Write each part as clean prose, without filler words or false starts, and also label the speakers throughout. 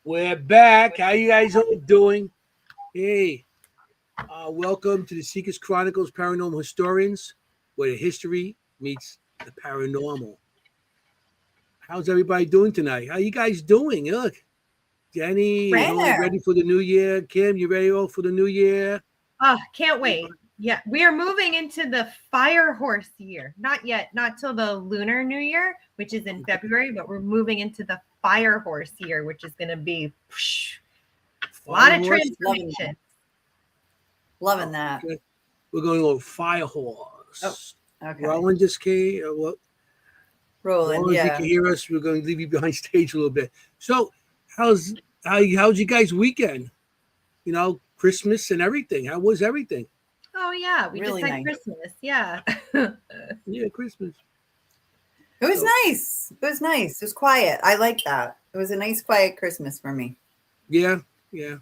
Speaker 1: We're back. How you guys all doing? Hey, welcome to the Seekers Chronicles Paranormal Historians, where the history meets the paranormal. How's everybody doing tonight? How you guys doing? Look, Jennie is all
Speaker 2: There.
Speaker 1: ready for the new year. Kimm, you ready all for the new year?
Speaker 3: Oh, can't wait. Yeah, we are moving into the fire horse year. Not yet, not till the lunar new year, which is in February, but we're moving into the fire horse year, which is going to be a lot of transformation.
Speaker 2: Loving that.
Speaker 1: Okay. We're going to go fire horse.
Speaker 2: Okay.
Speaker 1: Roland just came.
Speaker 2: Rolling,
Speaker 1: Roland, if you can hear us, we're going to leave you behind stage a little bit. So, how's you guys' weekend? You know, Christmas and everything. How was everything?
Speaker 3: Oh yeah, we
Speaker 2: Really
Speaker 3: just had
Speaker 2: nice.
Speaker 3: Christmas. Yeah.
Speaker 1: Yeah, Christmas.
Speaker 2: It was nice. It was nice. It was quiet. I like that. It was a nice, quiet Christmas for me.
Speaker 1: Yeah. Kimm?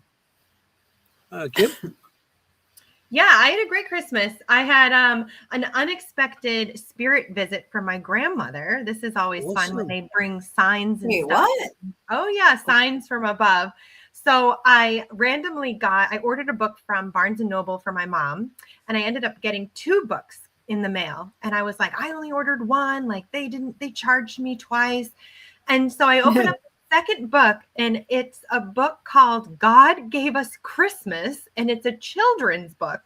Speaker 3: Yeah, I had a great Christmas. I had an unexpected spirit visit from my grandmother. This is always fun when they bring signs and stuff.
Speaker 2: What?
Speaker 3: Oh yeah, signs from above. So I ordered a book from Barnes & Noble for my mom, and I ended up getting 2 books in the mail. And I was like, I only ordered one. Like they charged me twice. And so I opened up the second book, and it's a book called God Gave Us Christmas, and it's a children's book.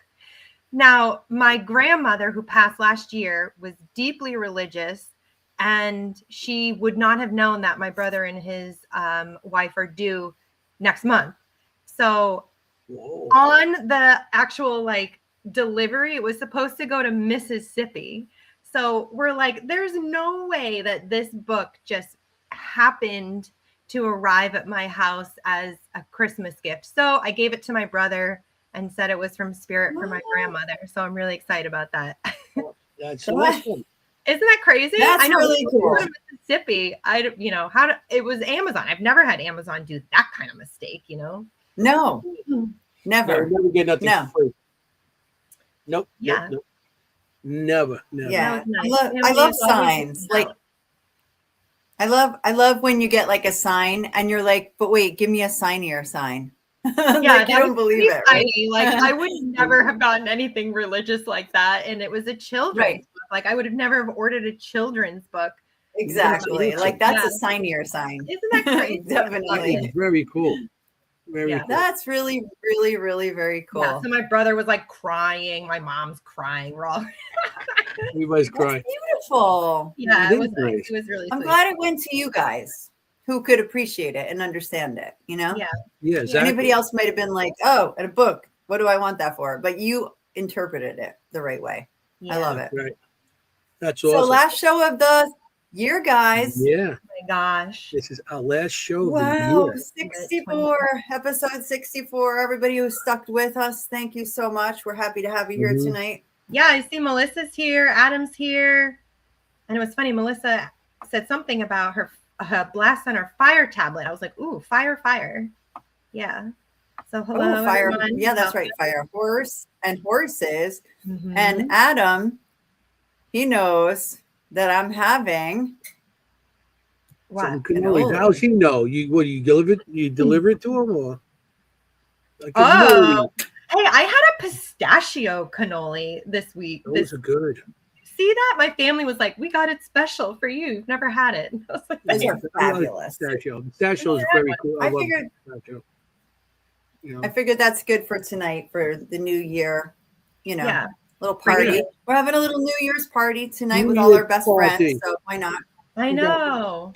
Speaker 3: Now, my grandmother, who passed last year, was deeply religious, and she would not have known that my brother and his wife are due next month. So on the actual delivery, it was supposed to go to Mississippi. So we're like, there's no way that this book just happened to arrive at my house as a Christmas gift. So I gave it to my brother and said it was from spirit for my grandmother. So I'm really excited about that.
Speaker 1: That's awesome.
Speaker 3: Isn't that crazy?
Speaker 2: That's
Speaker 3: I know,
Speaker 2: really cool.
Speaker 3: Mississippi. It was Amazon. I've never had Amazon do that kind of mistake,
Speaker 2: No,
Speaker 1: Never
Speaker 2: never.
Speaker 1: get nothing
Speaker 2: No.
Speaker 1: for free. Nope.
Speaker 3: Yeah.
Speaker 1: Nope. Never.
Speaker 2: Yeah.
Speaker 3: Nice.
Speaker 2: I love signs. I love when you get like a sign and you're like, but wait, give me a signier sign.
Speaker 3: Yeah,
Speaker 2: you don't believe it. Right?
Speaker 3: Like I would never have gotten anything religious like that. And it was a children's book. Like I would have never have ordered a children's book.
Speaker 2: Exactly. Like that's a signier sign.
Speaker 3: Isn't that crazy?
Speaker 2: Definitely.
Speaker 1: Very cool. Very cool.
Speaker 2: That's really, really, really very cool.
Speaker 3: Yeah, so my brother was like crying. My mom's crying. We're all
Speaker 1: Everybody's crying.
Speaker 2: That's beautiful.
Speaker 3: Yeah,
Speaker 1: It
Speaker 3: it was
Speaker 1: is
Speaker 3: nice.
Speaker 1: nice.
Speaker 3: It was really
Speaker 2: I'm
Speaker 3: sweet.
Speaker 2: glad it went to you guys who could appreciate it and understand it,
Speaker 3: Yeah.
Speaker 1: Yeah, exactly.
Speaker 2: Anybody else might have been like, oh, at a book, what do I want that for? But you interpreted it the right way.
Speaker 3: Yeah.
Speaker 2: I love it.
Speaker 1: Right. That's
Speaker 2: So
Speaker 1: awesome.
Speaker 2: last show of the year, guys.
Speaker 1: Yeah.
Speaker 3: Oh my gosh.
Speaker 1: This is our last show of
Speaker 2: Wow,
Speaker 1: the year.
Speaker 2: 64, episode 64. Everybody who stuck with us, thank you so much. We're happy to have you here tonight.
Speaker 3: Yeah, I see Melissa's here, Adam's here. And it was funny, Melissa said something about her blast on her fire tablet. I was like, ooh, fire. Yeah. So hello,
Speaker 2: Oh, fire.
Speaker 3: everyone.
Speaker 2: Yeah, that's right. Fire, horse, and horses.
Speaker 3: Mhm.
Speaker 2: And Adam, he knows that I'm having.
Speaker 3: What?
Speaker 1: Cannoli. How's he know? You deliver it to him or? Like
Speaker 3: Oh, hey, I had a pistachio cannoli this week.
Speaker 1: Those are good.
Speaker 3: See that? My family was like, we got it special for you. You've never had it. I was like,
Speaker 2: Those are
Speaker 1: I like
Speaker 2: fabulous.
Speaker 1: Pistachio. Pistachio is very cool.
Speaker 2: I
Speaker 1: love
Speaker 2: figured-
Speaker 1: pistachio.
Speaker 2: I figured that's good for tonight for the new year.
Speaker 3: Yeah.
Speaker 2: Little party.
Speaker 1: Yeah.
Speaker 2: We're having a little New Year's party tonight
Speaker 1: New
Speaker 2: with all our
Speaker 1: Year's
Speaker 2: best
Speaker 1: party.
Speaker 2: friends. So why not?
Speaker 3: I know.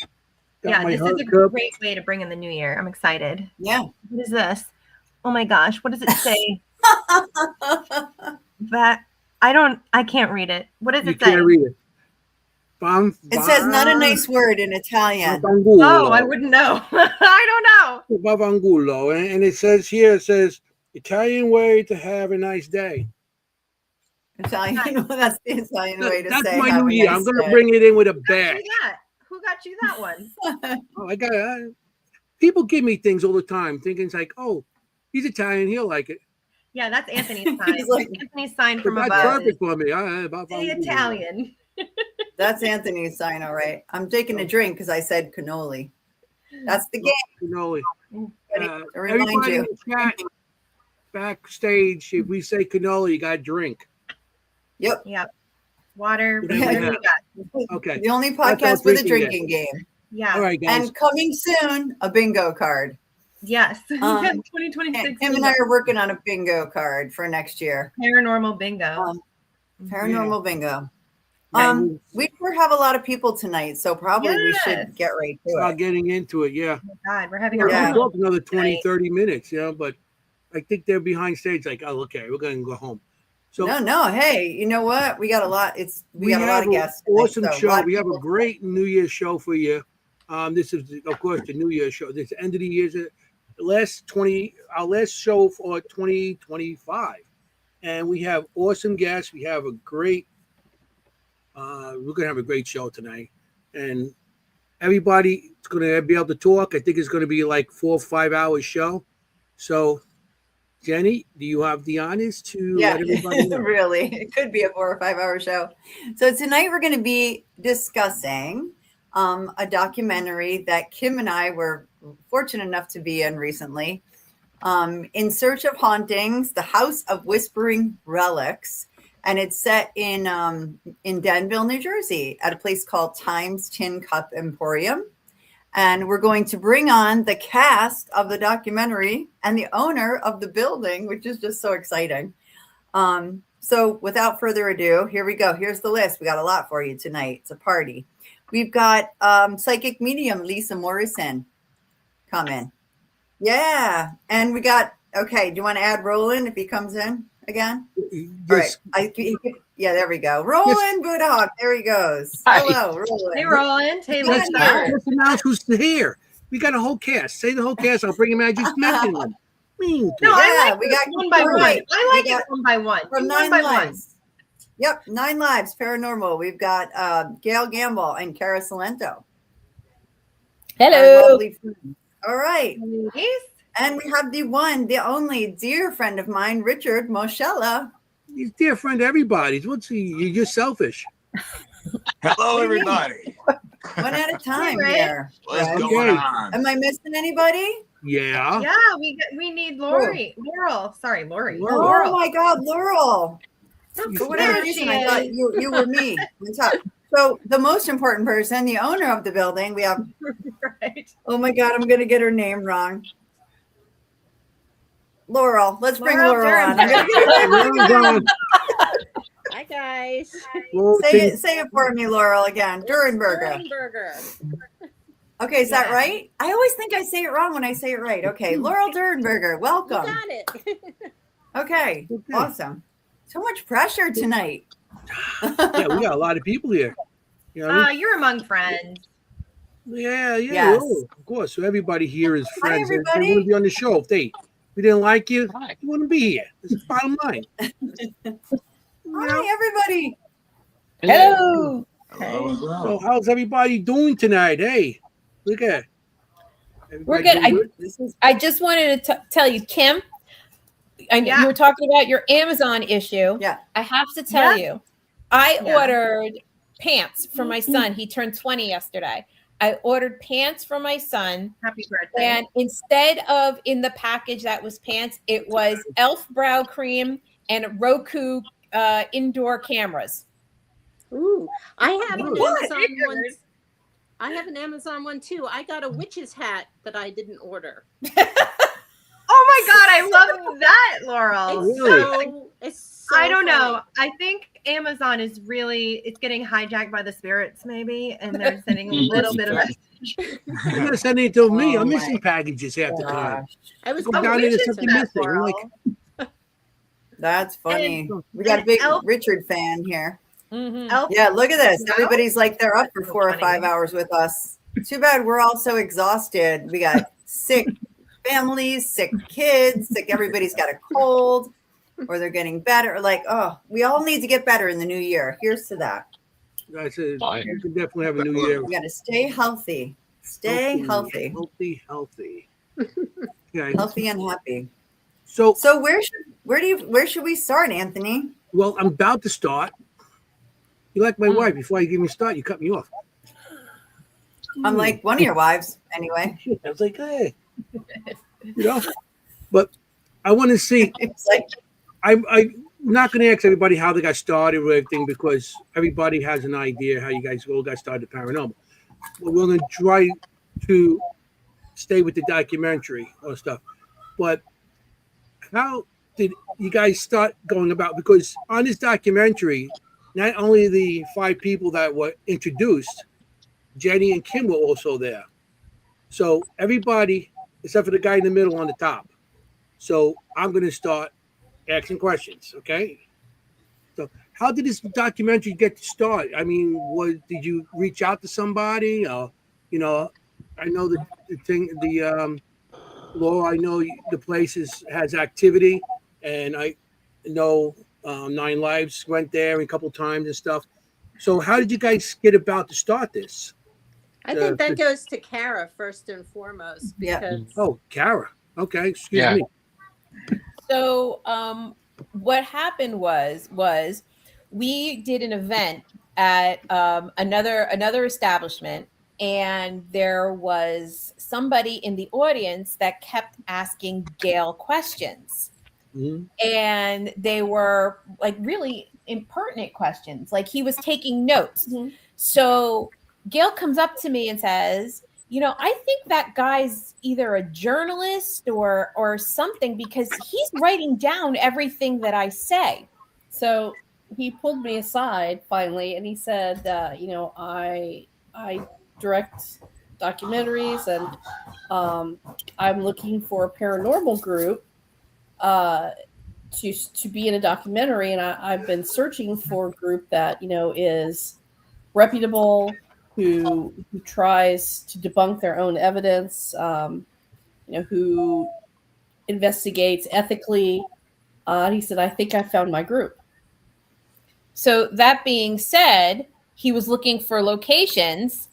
Speaker 1: Got
Speaker 3: Yeah,
Speaker 1: my
Speaker 3: this is a
Speaker 1: hot cup.
Speaker 3: great way to bring in the new year. I'm excited.
Speaker 2: Yeah.
Speaker 3: What is this? Oh my gosh, what does it say? That I can't read it. What does
Speaker 1: You
Speaker 3: it say?
Speaker 1: can't read it.
Speaker 2: It says not a nice word in Italian.
Speaker 3: Oh, I wouldn't know. I don't know.
Speaker 1: Bavangulo. And it says here, Italian way to have a nice day.
Speaker 2: Italian. Well, that's the Italian way to
Speaker 1: That's
Speaker 2: say.
Speaker 1: my
Speaker 2: have
Speaker 1: new
Speaker 2: a
Speaker 1: year.
Speaker 2: nice
Speaker 1: I'm going to
Speaker 2: day.
Speaker 1: bring it in with a
Speaker 3: Who got
Speaker 1: bag.
Speaker 3: you that? Who got you that one?
Speaker 1: Oh, I got people give me things all the time, thinking it's like, oh, he's Italian, he'll like it.
Speaker 3: Yeah, that's Anthony's sign.
Speaker 2: He's like-
Speaker 3: Anthony's sign
Speaker 1: But
Speaker 3: from
Speaker 1: that's
Speaker 3: above.
Speaker 1: perfect for me.
Speaker 3: The Italian.
Speaker 2: That's Anthony's sign, all right. I'm taking a drink because I said cannoli. That's the game.
Speaker 1: Cannoli.
Speaker 2: To remind
Speaker 1: Everybody
Speaker 2: you.
Speaker 1: in the chat backstage, if we say cannoli, you got to drink.
Speaker 2: Yep.
Speaker 3: Yep. Water.
Speaker 1: Whatever
Speaker 3: Whatever
Speaker 1: you
Speaker 3: you got.
Speaker 1: Okay.
Speaker 2: The only
Speaker 1: That's our
Speaker 2: podcast with a
Speaker 1: drinking
Speaker 2: drinking game.
Speaker 3: Yeah.
Speaker 1: All right, guys.
Speaker 2: And coming soon, a bingo card.
Speaker 3: Yes.
Speaker 2: Um,
Speaker 3: 2026.
Speaker 2: Kim and I are working on a bingo card for next year.
Speaker 3: Paranormal bingo.
Speaker 2: Paranormal bingo.
Speaker 1: And
Speaker 2: We have a lot of people tonight, so probably we should get right to
Speaker 1: start
Speaker 2: it.
Speaker 1: getting into it. Yeah.
Speaker 3: Oh my God, we're having
Speaker 1: We're
Speaker 3: our
Speaker 1: going
Speaker 2: Yeah.
Speaker 1: to
Speaker 3: own.
Speaker 1: talk another 20,
Speaker 3: tonight.
Speaker 1: 30 minutes, but I think they're behind stage like, oh, okay, we're going to go home. So
Speaker 2: No. Hey, you know what? We got a lot. We got a lot
Speaker 1: have
Speaker 2: of
Speaker 1: an
Speaker 2: guests. tonight,
Speaker 1: awesome
Speaker 2: so a
Speaker 1: show.
Speaker 2: lot of
Speaker 1: We have a
Speaker 2: people-
Speaker 1: great New Year's show for you. This is, of course, the New Year's show. This end of the year's our last show for 2025, and we have awesome guests. We have a great. We're gonna have a great show tonight, and everybody is gonna be able to talk. I think it's gonna be like 4 or 5 hours show. So, Jenny, do you have the honors to
Speaker 2: Yeah,
Speaker 1: let everybody know?
Speaker 2: really. It could be a 4 or 5 hour show. So tonight we're going to be discussing a documentary that Kim and I were fortunate enough to be in recently. In Search of Hauntings, The House of Whispering Relics. And it's set in Danville, New Jersey, at a place called Times Tin Cup Emporium. And we're going to bring on the cast of the documentary and the owner of the building, which is just so exciting. So without further ado, here we go. Here's the list. We got a lot for you tonight. It's a party. We've got psychic medium Lisa Morrison coming. Yeah. And we got, okay, do you want to add Roland if he comes in again?
Speaker 1: Yes.
Speaker 2: All right. Yeah, there we go. Roland Buddha Hawk. There he goes.
Speaker 4: Hi.
Speaker 2: Hello, Roland.
Speaker 3: Hey, Roland. Hey,
Speaker 2: Let's
Speaker 3: Lisa.
Speaker 2: hear it.
Speaker 1: Let's announce who's here. We got a whole cast. Say the whole cast. I'll bring him. I just mentioned them.
Speaker 3: No,
Speaker 2: Yeah,
Speaker 3: I like
Speaker 2: we
Speaker 3: this
Speaker 2: got
Speaker 3: one by one.
Speaker 2: right.
Speaker 3: I like
Speaker 2: We
Speaker 3: it
Speaker 2: got-
Speaker 3: one by one.
Speaker 2: From
Speaker 3: Do
Speaker 2: 9
Speaker 3: one by one.
Speaker 2: Lives. Yep, 9 Lives Paranormal. We've got Gail Gamble and Cara Salento. Our
Speaker 4: Hello.
Speaker 2: lovely friends. All right.
Speaker 3: Ladies.
Speaker 2: And we have the one, the only dear friend of mine, Richard Moschella.
Speaker 1: He's a dear friend to everybody. What's he? You're selfish.
Speaker 5: Hello, everybody.
Speaker 2: One at a time
Speaker 3: Rick.
Speaker 2: here.
Speaker 5: What's
Speaker 2: Right.
Speaker 5: going on?
Speaker 2: Am I missing anybody?
Speaker 1: Yeah.
Speaker 3: Yeah, we need Lori. Laurel. Sorry, Lori.
Speaker 2: Oh my God, Laurel.
Speaker 1: You
Speaker 2: For whatever
Speaker 3: There
Speaker 2: reason,
Speaker 3: she
Speaker 2: I thought
Speaker 3: is.
Speaker 2: you were me. What's up? So the most important person, the owner of the building, we have,
Speaker 3: Right.
Speaker 2: oh my God, I'm going to get her name wrong. Laurel. Let's bring Laurel on. I'm gonna get her name wrong.
Speaker 6: Hi guys.
Speaker 1: Well,
Speaker 2: Say it for me, Laurel, again. Durenberger.
Speaker 6: Durenberger.
Speaker 2: Okay, is that
Speaker 3: Yeah.
Speaker 2: right? I always think I say it wrong when I say it right. Okay, Laurel Durenberger,
Speaker 6: You
Speaker 2: welcome.
Speaker 6: got it.
Speaker 2: Okay,
Speaker 1: Okay.
Speaker 2: awesome. So much pressure tonight.
Speaker 1: yeah, we got a lot of people here. You know what I mean?
Speaker 3: You're among friends.
Speaker 1: Yeah,
Speaker 2: Yes.
Speaker 1: oh, of course. So everybody here is
Speaker 2: Hi,
Speaker 1: friends. They
Speaker 2: everybody.
Speaker 1: want to be on the show. If we didn't like you,
Speaker 4: Hi.
Speaker 1: you wouldn't be here. It's the bottom line.
Speaker 2: Hi, everybody.
Speaker 4: Hello.
Speaker 5: Hello as
Speaker 1: So
Speaker 5: well.
Speaker 1: how's everybody doing tonight? Hey, look at.
Speaker 4: We're
Speaker 1: Everybody
Speaker 4: good.
Speaker 1: doing
Speaker 2: This is
Speaker 4: I just wanted to tell you, Kim.
Speaker 3: Yeah.
Speaker 4: You were talking about your Amazon issue.
Speaker 2: Yeah.
Speaker 4: I have to tell you, I
Speaker 3: Yeah.
Speaker 4: ordered pants for my son. He turned 20 yesterday. I ordered pants for my son,
Speaker 3: Happy birthday.
Speaker 4: and instead of in the package that was pants, it was Elf brow cream and Roku indoor cameras.
Speaker 6: Ooh, I have an
Speaker 1: What?
Speaker 6: Amazon one. I have an Amazon one too. I got a witch's hat that I didn't order.
Speaker 3: Oh my God, I love that, Laurel.
Speaker 6: It's
Speaker 1: really?
Speaker 6: it's so
Speaker 3: I don't know.
Speaker 6: funny.
Speaker 3: I think Amazon it's getting hijacked by the spirits, maybe, and they're sending a little bit of it.
Speaker 1: You're not sending it to me.
Speaker 2: Oh
Speaker 1: I'm
Speaker 2: my
Speaker 1: missing packages half the time.
Speaker 2: gosh.
Speaker 6: I was
Speaker 1: Go
Speaker 3: Oh,
Speaker 1: down
Speaker 3: we
Speaker 1: into
Speaker 3: should
Speaker 1: something
Speaker 3: do that,
Speaker 1: missing. I'm
Speaker 3: Laurel.
Speaker 1: like,
Speaker 2: That's funny.
Speaker 3: And-
Speaker 2: We got a
Speaker 3: and
Speaker 2: big
Speaker 3: Elf-
Speaker 2: Richard fan here.
Speaker 4: Mhm.
Speaker 3: Elf-
Speaker 2: Yeah, look at this.
Speaker 3: Now?
Speaker 2: Everybody's like they're up for
Speaker 3: So
Speaker 2: 4 or
Speaker 3: funny.
Speaker 2: 5 hours with us. Too bad we're all so exhausted. We got sick families, sick kids, sick. Everybody's got a cold, or they're getting better. Like, oh, we all need to get better in the new year. Here's to that.
Speaker 1: I said,
Speaker 4: Fine.
Speaker 1: you can definitely have a new year.
Speaker 2: We got to stay healthy. Stay healthy.
Speaker 1: Healthy. Yeah.
Speaker 2: Healthy and happy.
Speaker 1: So,
Speaker 2: So where should we start, Anthony?
Speaker 1: well, I'm about to start. You like my
Speaker 4: Mm.
Speaker 1: wife. Before you give me a start, you cut me off.
Speaker 2: Unlike one of your wives, anyway.
Speaker 1: I was like, hey, but I want to see.
Speaker 2: It's like,
Speaker 1: I'm not going to ask everybody how they got started or everything because everybody has an idea how you guys all got started paranormal. But we're going to try to stay with the documentary or stuff. But how did you guys start going about? Because on this documentary, not only the 5 people that were introduced, Jennie and Kimm were also there. So everybody, except for the guy in the middle on the top. So I'm going to start asking questions, okay? So how did this documentary get to start? I mean, did you reach out to somebody? Or, I know the thing, Law, I know the place has activity, and I know 9 Lives went there a couple times and stuff. So how did you guys get about to start this?
Speaker 6: I think that goes to Kara first and foremost
Speaker 2: Yeah.
Speaker 6: because
Speaker 1: Oh, Kara. Okay, excuse me.
Speaker 4: So what happened was we did an event at another establishment, and there was somebody in the audience that kept asking Gail questions.
Speaker 1: Mhm.
Speaker 4: And they were like really impertinent questions. Like he was taking notes. So Gail comes up to me and says, I think that guy's either a journalist or something because he's writing down everything that I say.
Speaker 7: So he pulled me aside finally, and he said, I direct documentaries, and I'm looking for a paranormal group to be in a documentary, and I've been searching for a group that is reputable, who tries to debunk their own evidence, who investigates ethically. He said, I think I found my group.
Speaker 4: So that being said, he was looking for locations.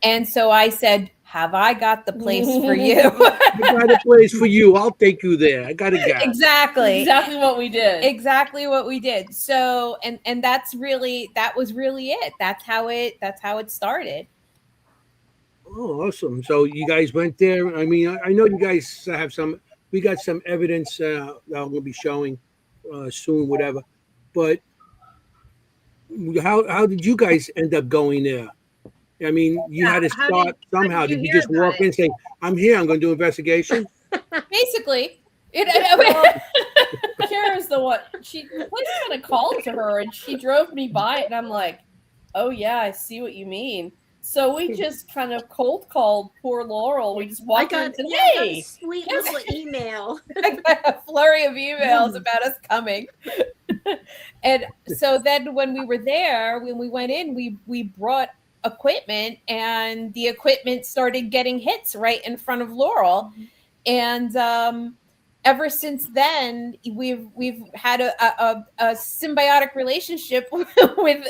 Speaker 4: And so I said, have I got the place for you?
Speaker 1: I got a place for you. I'll take you there. I got a guy.
Speaker 4: Exactly
Speaker 7: what we did.
Speaker 4: Exactly what we did. So, and that was really it. That's how it started.
Speaker 1: Oh, awesome. So you guys went there. I mean, I know you guys have we got some evidence that I'm going to be showing soon, whatever. But how did you guys end up going there? I mean, you had to start somehow. Did you just walk in and say, I'm here, I'm going to do investigation?
Speaker 4: Basically.
Speaker 7: Kara's the one. She kind of called to her, and she drove me by it, and I'm like, oh yeah, I see what you mean. So we just kind of cold called poor Laurel. We just walked in and said, hey,
Speaker 6: a sweet little email.
Speaker 4: I got a flurry of emails about us coming. And so then when we were there, when we went in, we brought equipment, and the equipment started getting hits right in front of Laurel. And ever since then, we've had a symbiotic relationship with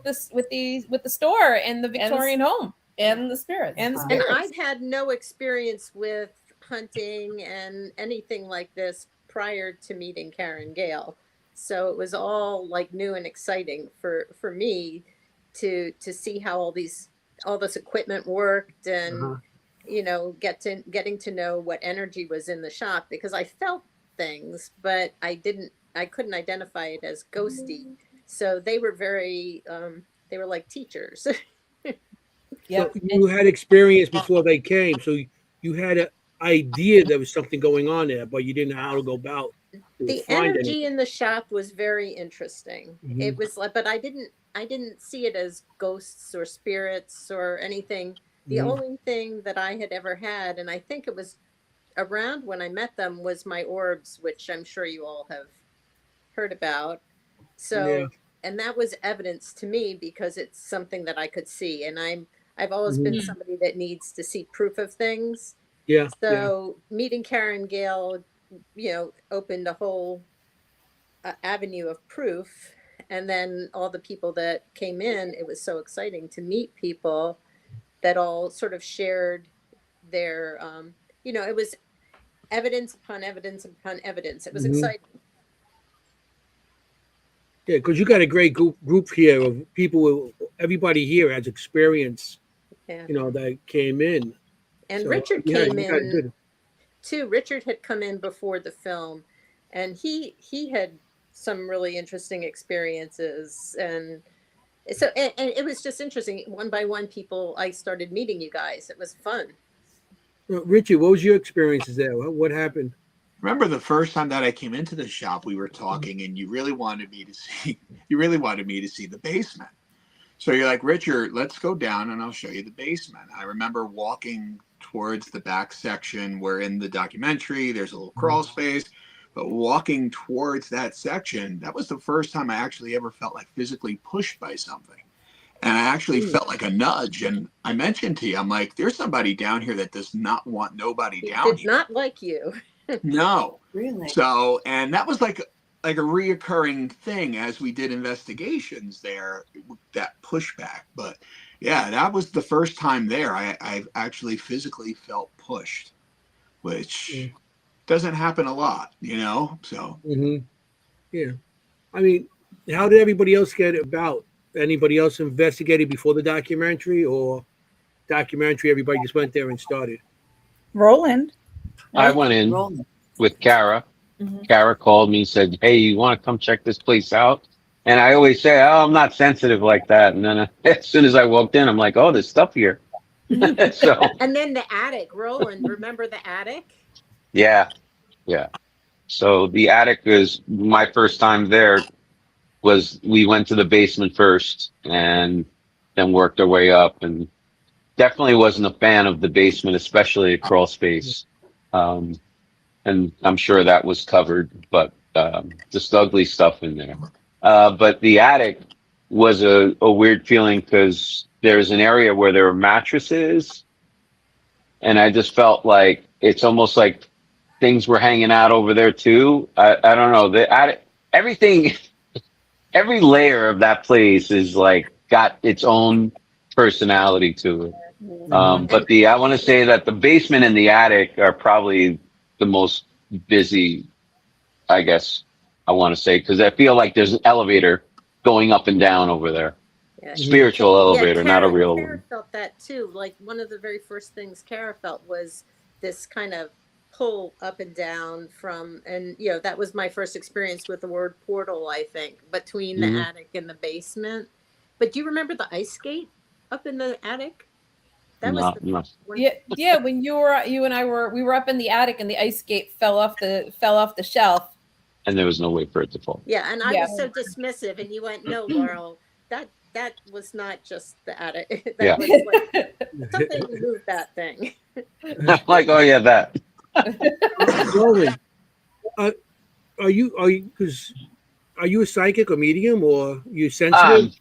Speaker 4: the store and the Victorian home
Speaker 7: and the spirits.
Speaker 6: And I've had no experience with hunting and anything like this prior to meeting Karen Gale. So it was all like new and exciting for me to see how all this equipment worked, and getting to know what energy was in the shop, because I felt things, but I couldn't identify it as ghosty. So they were very they were like teachers.
Speaker 1: So you had experience before they came, so you had an idea there was something going on there, but you didn't know how to go about
Speaker 6: The energy in the shop was very interesting.
Speaker 1: Mhm.
Speaker 6: It was like, but I didn't see it as ghosts or spirits or anything. The
Speaker 1: Mhm.
Speaker 6: only thing that I had ever had, and I think it was around when I met them, was my orbs, which I'm sure you all have heard about. So,
Speaker 1: Yeah.
Speaker 6: and that was evidence to me because it's something that I could see, and I've always
Speaker 1: Mhm.
Speaker 6: been somebody that needs to see proof of things.
Speaker 1: Yeah.
Speaker 6: So meeting Karen Gale, opened a whole avenue of proof. And then all the people that came in, it was so exciting to meet people that all sort of shared their, it was evidence upon evidence upon evidence. It was
Speaker 1: Mhm.
Speaker 6: exciting.
Speaker 1: Yeah, because you got a great group here of people. Everybody here has experience
Speaker 6: Yeah.
Speaker 1: that came in.
Speaker 6: And
Speaker 1: So,
Speaker 6: Richard
Speaker 1: yeah,
Speaker 6: came
Speaker 1: you guys
Speaker 6: in
Speaker 1: did.
Speaker 6: too. Richard had come in before the film, and he had some really interesting experiences. And so and it was just interesting. One by one, I started meeting you guys. It was fun.
Speaker 1: Richie, what was your experiences there? What happened?
Speaker 5: Remember the first time that I came into the shop, we were talking, and you really wanted me to see. You really wanted me to see the basement. So you're like, Richard, let's go down, and I'll show you the basement. I remember walking towards the back section where in the documentary there's a little crawl space, but walking towards that section, that was the first time I actually ever felt like physically pushed by something. And I actually felt like a nudge. And I mentioned to you, I'm like, there's somebody down here that does not want nobody
Speaker 6: He
Speaker 5: down
Speaker 6: did
Speaker 5: here.
Speaker 6: not like you.
Speaker 5: No.
Speaker 2: Really?
Speaker 5: So, and that was like a reoccurring thing as we did investigations there, that pushback. But yeah, that was the first time there I actually physically felt pushed, which doesn't happen a lot, So
Speaker 1: Yeah. I mean, how did everybody else get about? Anybody else investigated before the documentary, or documentary, everybody just went there and started?
Speaker 8: Roland.
Speaker 9: I
Speaker 8: Right?
Speaker 9: went in
Speaker 2: Rolling.
Speaker 9: with Kara.
Speaker 4: Mhm.
Speaker 9: Kara called me and said, "Hey, you want to come check this place out?" And I always say, "Oh, I'm not sensitive like that." And then as soon as I walked in, I'm like, "Oh, there's stuff here." So
Speaker 6: And then the attic, Roland, remember the attic?
Speaker 9: yeah, yeah. So the attic is my first time there. Was we went to the basement first and then worked our way up, and definitely wasn't a fan of the basement, especially a crawl space. And I'm sure that was covered, but just ugly stuff in there. But the attic was a weird feeling because there's an area where there were mattresses, and I just felt like it's almost like things were hanging out over there too. I don't know. The attic, everything, every layer of that place is like got its own personality to it. But I want to say that the basement and the attic are probably the most busy, I guess I want to say, because I feel like there's an elevator going up and down over there.
Speaker 6: Yeah.
Speaker 9: Spiritual elevator, not a
Speaker 6: Kara,
Speaker 9: real
Speaker 6: Kara
Speaker 9: one.
Speaker 6: felt that too. Like one of the very first things Kara felt was this kind of pull up and down from, and that was my first experience with the word portal, I think, between the
Speaker 9: Mhm.
Speaker 6: attic and the basement. But do you remember the ice skate up in the attic? That was
Speaker 9: No,
Speaker 6: the
Speaker 9: no.
Speaker 6: one.
Speaker 4: Yeah. When you and I were up in the attic, and the ice skate fell off the shelf.
Speaker 9: And there was no way for it to fall.
Speaker 6: Yeah, and I
Speaker 4: Yeah.
Speaker 6: was so dismissive, and you went, "No, Laurel, that was not just the attic.
Speaker 9: Yeah.
Speaker 6: That was like something moved that thing."
Speaker 9: I'm like, oh yeah, that.
Speaker 1: Roland, are you a psychic or medium, or you sensitive?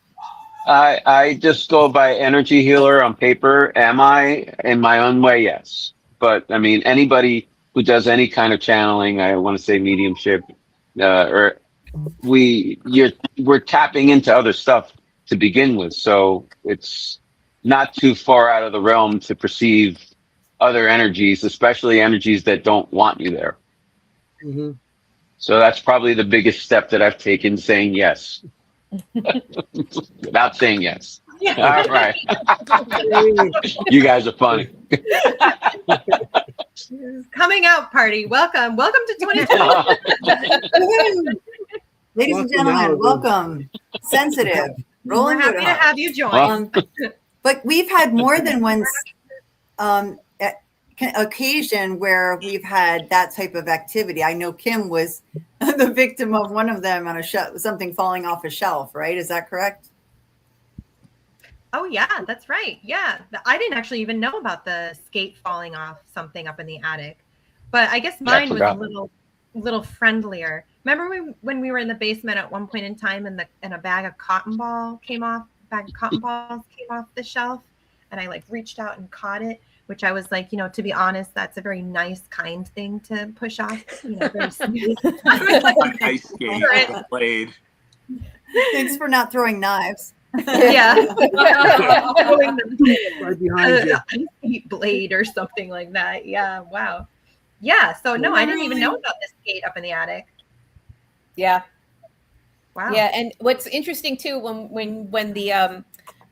Speaker 9: I just go by energy healer on paper. Am I in my own way? Yes. But I mean, anybody who does any kind of channeling, I want to say mediumship, or we're tapping into other stuff to begin with. So it's not too far out of the realm to perceive other energies, especially energies that don't want you there.
Speaker 1: Mm-hmm.
Speaker 9: So that's probably the biggest step that I've taken, saying yes. Without saying yes. All right. You guys are funny.
Speaker 3: Coming out party. Welcome to 2020.
Speaker 2: Ladies and
Speaker 1: Welcome,
Speaker 2: gentlemen,
Speaker 1: Alvin.
Speaker 2: welcome. Sensitive.
Speaker 3: We're
Speaker 2: Roland
Speaker 3: happy to
Speaker 2: Woodhull.
Speaker 3: have you join.
Speaker 2: But we've had more than one occasion where we've had that type of activity. I know Kimm was the victim of one of them on a something falling off a shelf, right? Is that correct?
Speaker 3: Oh yeah, that's right. Yeah, I didn't actually even know about the skate falling off something up in the attic, but I guess mine was a little friendlier. Remember when we were in the basement at one point in time, and a bag of cotton balls came off the shelf, and I like reached out and caught it, which I was like, to be honest, that's a very nice, kind thing to push off. Very smooth.
Speaker 5: Ice skate with a blade.
Speaker 2: Thanks for not throwing knives.
Speaker 3: Yeah.
Speaker 1: Right behind you.
Speaker 3: Ice blade or something like that. Yeah. Wow. Yeah. So no, I didn't even know about this skate up in the attic.
Speaker 4: Yeah.
Speaker 3: Wow.
Speaker 4: Yeah, and what's interesting too, when the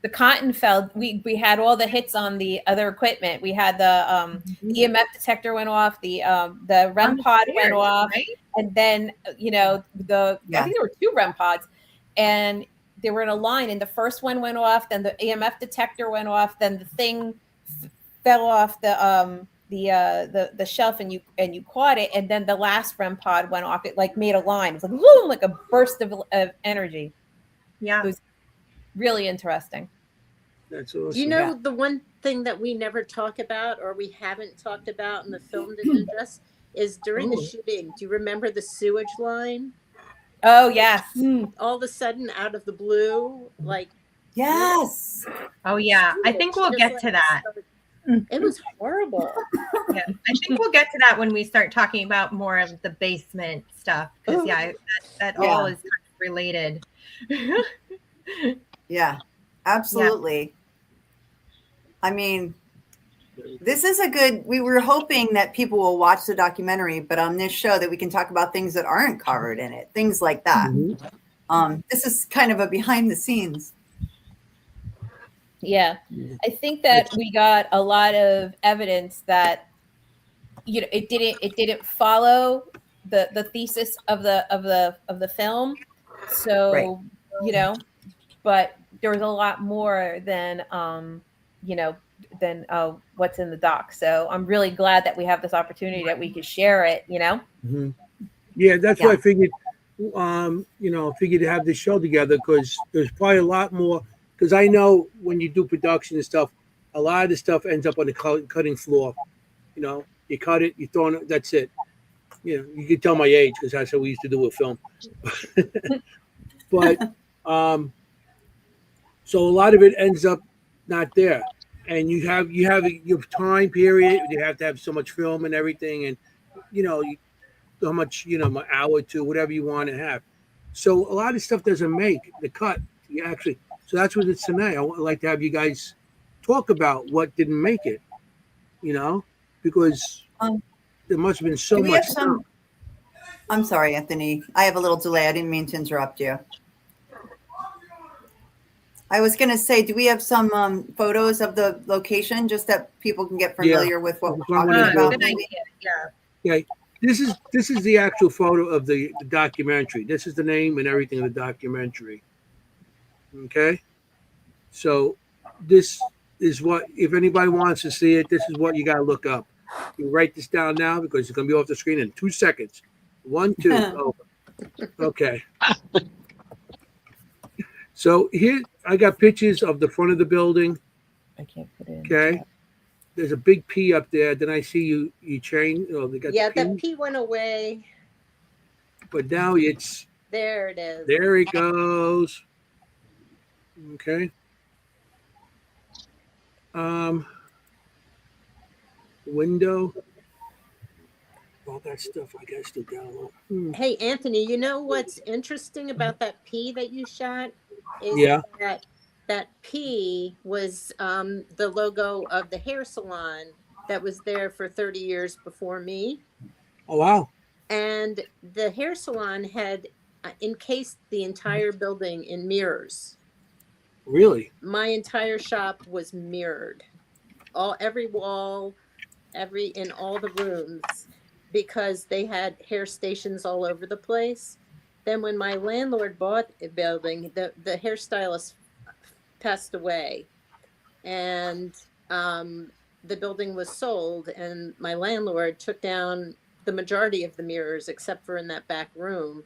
Speaker 4: the cotton fell. We had all the hits on the other equipment. We had the EMF detector went off, the REM pod went off,
Speaker 3: right?
Speaker 4: and then I think there were 2 REM pods, and they were in a line. And the first one went off, then the EMF detector went off, then the thing fell off the shelf, and you caught it, and then the last REM pod went off. It like made a line. It was like boom, like a burst of energy.
Speaker 3: Yeah.
Speaker 4: It was really interesting.
Speaker 1: That's awesome.
Speaker 6: Do you know the one thing that we never talk about, or we haven't talked about, and the film didn't address, is during the shooting? Do you remember the sewage line?
Speaker 4: Oh yes.
Speaker 6: All of a sudden, out of the blue, like
Speaker 2: Yes.
Speaker 3: Oh yeah. I think we'll get to that.
Speaker 6: It was horrible.
Speaker 3: Yeah. I think we'll get to that when we start talking about more of the basement stuff. Because that all is kind of related.
Speaker 2: Yeah, absolutely. I mean, this is a good, we were hoping that people will watch the documentary, but on this show that we can talk about things that aren't covered in it, things like that. This is kind of a behind the scenes.
Speaker 4: Yeah. I think that we got a lot of evidence that, you know, it didn't follow the thesis of the film. So, you know, but there was a lot more than what's in the doc. So I'm really glad that we have this opportunity that we could share it, you know?
Speaker 1: Yeah, that's why I figured, figured to have this show together, because there's probably a lot more, because I know when you do production and stuff, a lot of the stuff ends up on the cutting floor. You know, you cut it, you throw it, that's it. You know, you can tell my age because that's how we used to do a film. But so a lot of it ends up not there, and you have your time period. You have to have so much film and everything, and how much an hour or two, whatever you want to have. So a lot of stuff doesn't make the cut. You actually, so that's what it's tonight. I would like to have you guys talk about what didn't make it. Because there must have been so much.
Speaker 2: I'm sorry, Anthony. I have a little delay. I didn't mean to interrupt you. I was going to say, do we have some photos of the location just that people can get familiar with what we're talking about?
Speaker 3: Good idea.
Speaker 1: Yeah. This is the actual photo of the documentary. This is the name and everything of the documentary. Okay. So this is what, if anybody wants to see it, this is what you got to look up. You write this down now because it's going to be off the screen in 2 seconds. 1, 2. Over. Okay. So here I got pictures of the front of the building.
Speaker 4: I can't put it in.
Speaker 1: Okay. There's a big P up there. Then I see you change. They got
Speaker 6: that P went away.
Speaker 1: But now it's
Speaker 6: there. It is.
Speaker 1: There it goes. Okay. Window. All that stuff I guess to download.
Speaker 6: Hey Anthony, you know what's interesting about that P that you shot is that P was the logo of the hair salon that was there for 30 years before me.
Speaker 1: Oh wow.
Speaker 6: And the hair salon had encased the entire building in mirrors.
Speaker 1: Really?
Speaker 6: My entire shop was mirrored. Every wall, in all the rooms, because they had hair stations all over the place. Then when my landlord bought a building, the hairstylist passed away, and the building was sold, and my landlord took down the majority of the mirrors except for in that back room.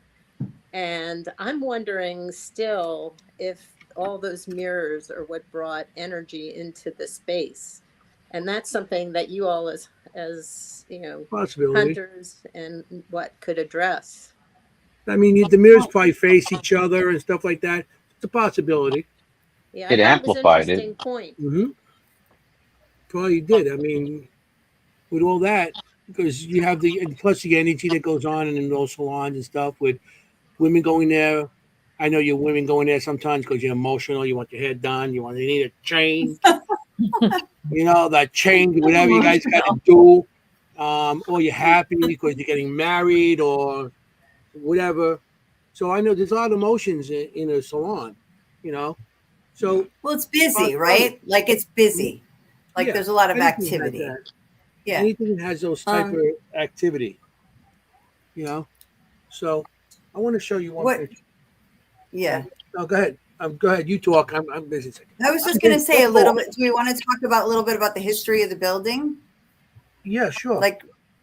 Speaker 6: And I'm wondering still if all those mirrors are what brought energy into the space. And that's something that you all as hunters and what could address.
Speaker 1: I mean, the mirrors probably face each other and stuff like that. It's a possibility.
Speaker 6: Yeah,
Speaker 9: it amplified it.
Speaker 6: Interesting point.
Speaker 1: Probably did. I mean, with all that, because you have plus the energy that goes on in those salons and stuff with women going there. I know you're women going there sometimes because you're emotional. You want your hair done. You need a chain. That chain, whatever you guys got to do. Or you're happy because you're getting married or whatever. So I know there's a lot of emotions in a salon, So
Speaker 2: Well, it's busy, right? Like it's busy. Like
Speaker 1: yeah,
Speaker 2: there's a lot of
Speaker 1: anything has
Speaker 2: activity.
Speaker 1: that.
Speaker 2: Yeah.
Speaker 1: Anything that has those type of activity, you know. So I want to show you one
Speaker 2: What?
Speaker 1: picture.
Speaker 2: Yeah.
Speaker 1: Oh, go ahead. Go ahead. You talk. I'm busy.
Speaker 2: I was just going to say a little bit. Do we want to talk about a little bit about the history of the building?
Speaker 1: Yeah, sure.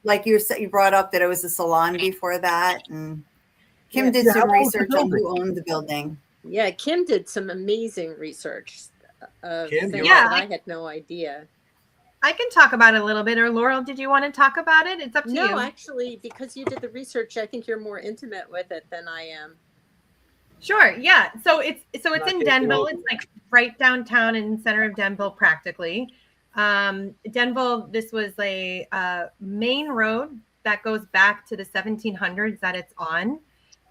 Speaker 2: Like you said, you brought up that it was a salon before that, and Kimm did
Speaker 1: Yeah,
Speaker 2: some
Speaker 1: how old's the
Speaker 2: research on
Speaker 1: building?
Speaker 2: who owned the building.
Speaker 6: Yeah, Kimm did some amazing research of
Speaker 1: Kimm,
Speaker 6: things
Speaker 3: yeah.
Speaker 6: that I had no idea.
Speaker 3: I can talk about it a little bit. Or Laurel, did you want to talk about it? It's up to you.
Speaker 6: No, actually, because you did the research, I think you're more intimate with it than I am.
Speaker 3: Sure. Yeah. So it's
Speaker 1: Not
Speaker 3: in
Speaker 1: taking
Speaker 3: Denville.
Speaker 1: over.
Speaker 3: It's like right downtown in the center of Denville, practically. Denville. This was a main road that goes back to the 1700s that it's on.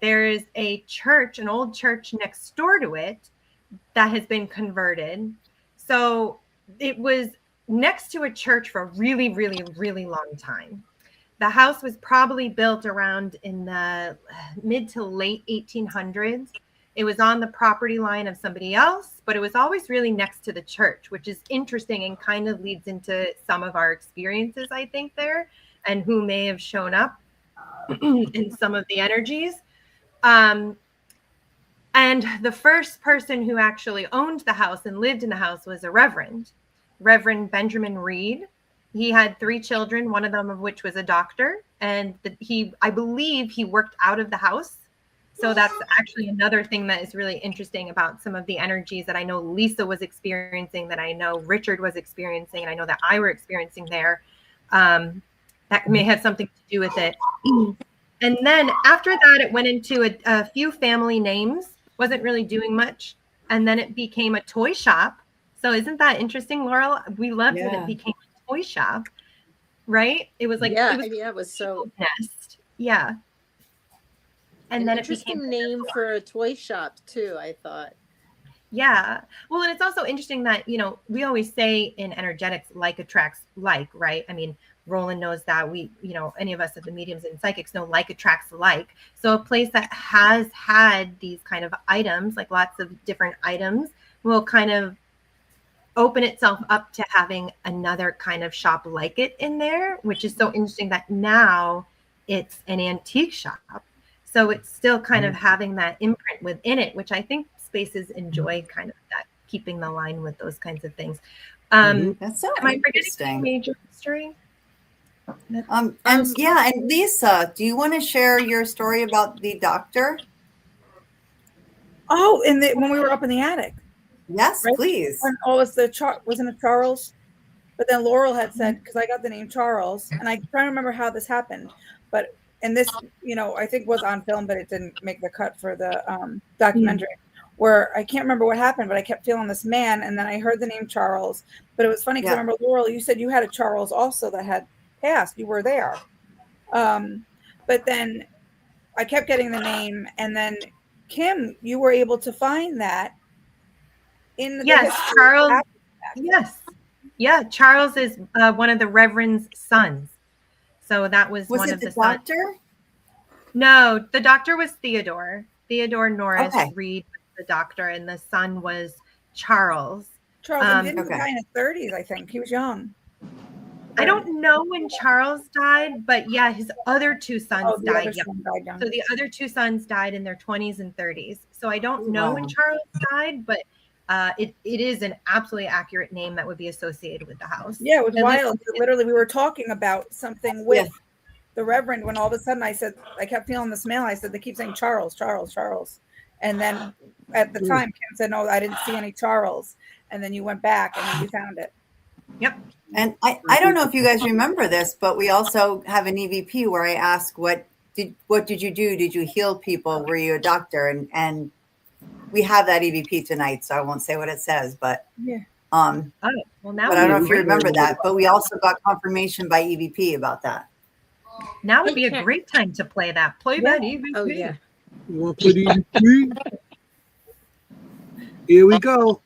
Speaker 3: There is a church, an old church next door to it that has been converted. So it was next to a church for a really, really, really long time. The house was probably built around in the mid to late 1800s. It was on the property line of somebody else, but it was always really next to the church, which is interesting and kind of leads into some of our experiences, I think, there, and who may have shown up in some of the energies. And the first person who actually owned the house and lived in the house was a Reverend Benjamin Reed. He had 3 children, one of them of which was a doctor. And I believe he worked out of the house. So that's actually another thing that is really interesting about some of the energies that I know Lisa was experiencing, that I know Richard was experiencing, and I know that I were experiencing there. That may have something to do with it. And then after that, it went into a few family names. Wasn't really doing much. And then it became a toy shop. So isn't that interesting, Laurel? We loved that it became a toy shop, right? It was like,
Speaker 6: it was so
Speaker 3: nest. Yeah. And
Speaker 6: an
Speaker 3: then
Speaker 6: interesting
Speaker 3: it became
Speaker 6: name for a toy shop too, I thought.
Speaker 3: Yeah. Well, and it's also interesting that, we always say in energetics, like attracts like, right? I mean, Roland knows that any of us at the mediums and psychics know like attracts like. So a place that has had these kind of items, like lots of different items, will kind of open itself up to having another kind of shop like it in there, which is so interesting that now it's an antique shop. So it's still kind of having that imprint within it, which I think spaces enjoy, kind of that keeping the line with those kinds of things.
Speaker 2: That's so
Speaker 3: am I forgetting
Speaker 2: interesting.
Speaker 3: major history?
Speaker 2: And Lisa, do you want to share your story about the doctor?
Speaker 8: Oh, when we were up in the attic.
Speaker 2: Yes,
Speaker 8: right?
Speaker 2: please.
Speaker 8: When wasn't it Charles? But then Laurel had said, because I got the name Charles, and I try to remember how this happened. But and this, I think was on film, but it didn't make the cut for the documentary. Where I can't remember what happened, but I kept feeling this man, and then I heard the name Charles. But it was funny because I remember, Laurel, you said you had a Charles also that had passed. You were there. But then I kept getting the name, and then Kimm, you were able to find that in the history.
Speaker 3: Charles. Yes. Yeah, Charles is one of the Reverend's sons. So that was one of the
Speaker 2: doctor?
Speaker 3: Sons. No, the doctor was Theodore Norris Reed was the doctor, and the son was Charles.
Speaker 8: Charles didn't die in his 30s, I think. He was young.
Speaker 3: I don't know when Charles died, but yeah, his other 2 sons died young. So the other 2 sons died in their 20s and 30s. So I don't know when Charles died, but it is an absolutely accurate name that would be associated with the house.
Speaker 8: Yeah, it was wild. Literally, we were talking about something with the Reverend when all of a sudden I said, I kept feeling the smell. I said, they keep saying Charles, Charles, Charles. And then at the time, Kimm said, no, I didn't see any Charles. And then you went back and then you found it.
Speaker 3: Yep.
Speaker 2: And I don't know if you guys remember this, but we also have an EVP where I ask, what did you do? Did you heal people? Were you a doctor? And we have that EVP tonight, so I won't say what it says, but
Speaker 3: now
Speaker 2: but I don't know if you remember that. But we also got confirmation by EVP about that.
Speaker 3: Now would be a great time to play that. Play that EVP.
Speaker 6: Oh yeah.
Speaker 1: You want to put EVP? Here we go.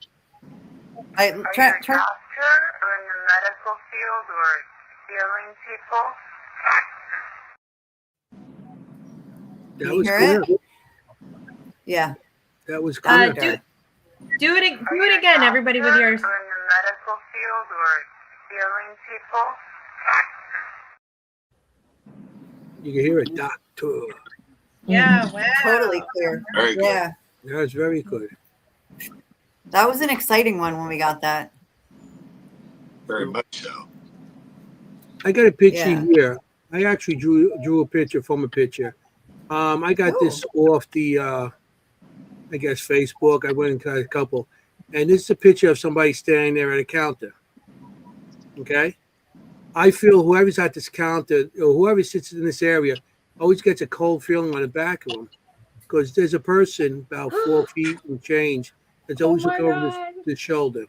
Speaker 10: Are you a doctor in the medical field or healing people?
Speaker 1: That was clear.
Speaker 2: Yeah.
Speaker 1: That was clear.
Speaker 3: Do it again, everybody, with yours.
Speaker 10: Or in the medical field or healing people.
Speaker 1: You can hear a doctor.
Speaker 3: Yeah, wow.
Speaker 2: Totally clear.
Speaker 5: Very good.
Speaker 2: Yeah.
Speaker 1: That's very good.
Speaker 2: That was an exciting one when we got that.
Speaker 5: Very much so.
Speaker 1: I got a picture
Speaker 2: Yeah.
Speaker 1: here. I actually drew a picture from a picture. I got this off the I guess Facebook. I went and got a couple, and this is a picture of somebody standing there at a counter. Okay, I feel whoever's at this counter or whoever sits in this area always gets a cold feeling on the back of them because there's a person about 4 feet and change that's always looking over the shoulder.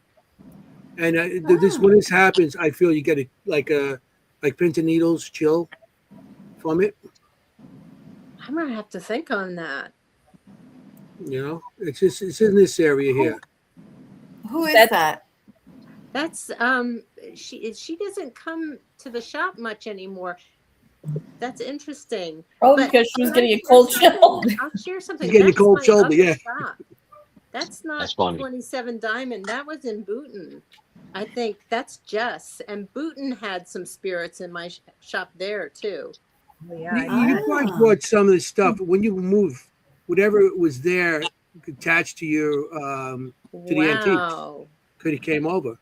Speaker 1: And this when this happens, I feel you get like pins and needles chill from it.
Speaker 6: I'm gonna have to think on that.
Speaker 1: You know, it's in this area here.
Speaker 2: Who is that?
Speaker 6: That's she doesn't come to the shop much anymore. That's interesting.
Speaker 7: Probably
Speaker 6: But
Speaker 7: because she was
Speaker 6: I'll
Speaker 7: getting a
Speaker 6: share
Speaker 7: cold
Speaker 6: something-
Speaker 7: chill.
Speaker 6: I'll share something.
Speaker 1: She's getting a
Speaker 6: That's
Speaker 1: cold
Speaker 6: my
Speaker 1: shoulder,
Speaker 6: other
Speaker 1: yeah.
Speaker 6: shop. That's not
Speaker 9: That's funny.
Speaker 6: 27 Diamond. That was in Booton. I think that's Jess. And Booton had some spirits in my shop there too.
Speaker 3: Yeah,
Speaker 1: You guys bought some of the stuff when you move, whatever was there attached to your to the antiques.
Speaker 6: Wow.
Speaker 1: Could have came over.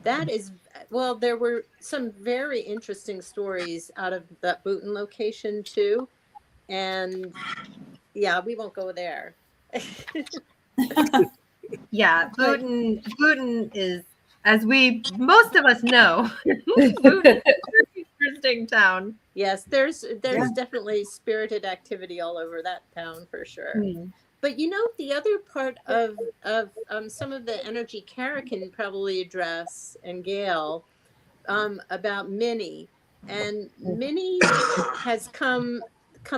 Speaker 6: That is, well, there were some very interesting stories out of that Booton location too. And yeah, we won't go there.
Speaker 3: Yeah, Booton is, as most of us know, Booton is a very interesting town.
Speaker 6: Yes, there's definitely spirited activity all over that town for sure. But you know, the other part of some of the energy Kara can probably address, and Gail, about Minnie. And Minnie has come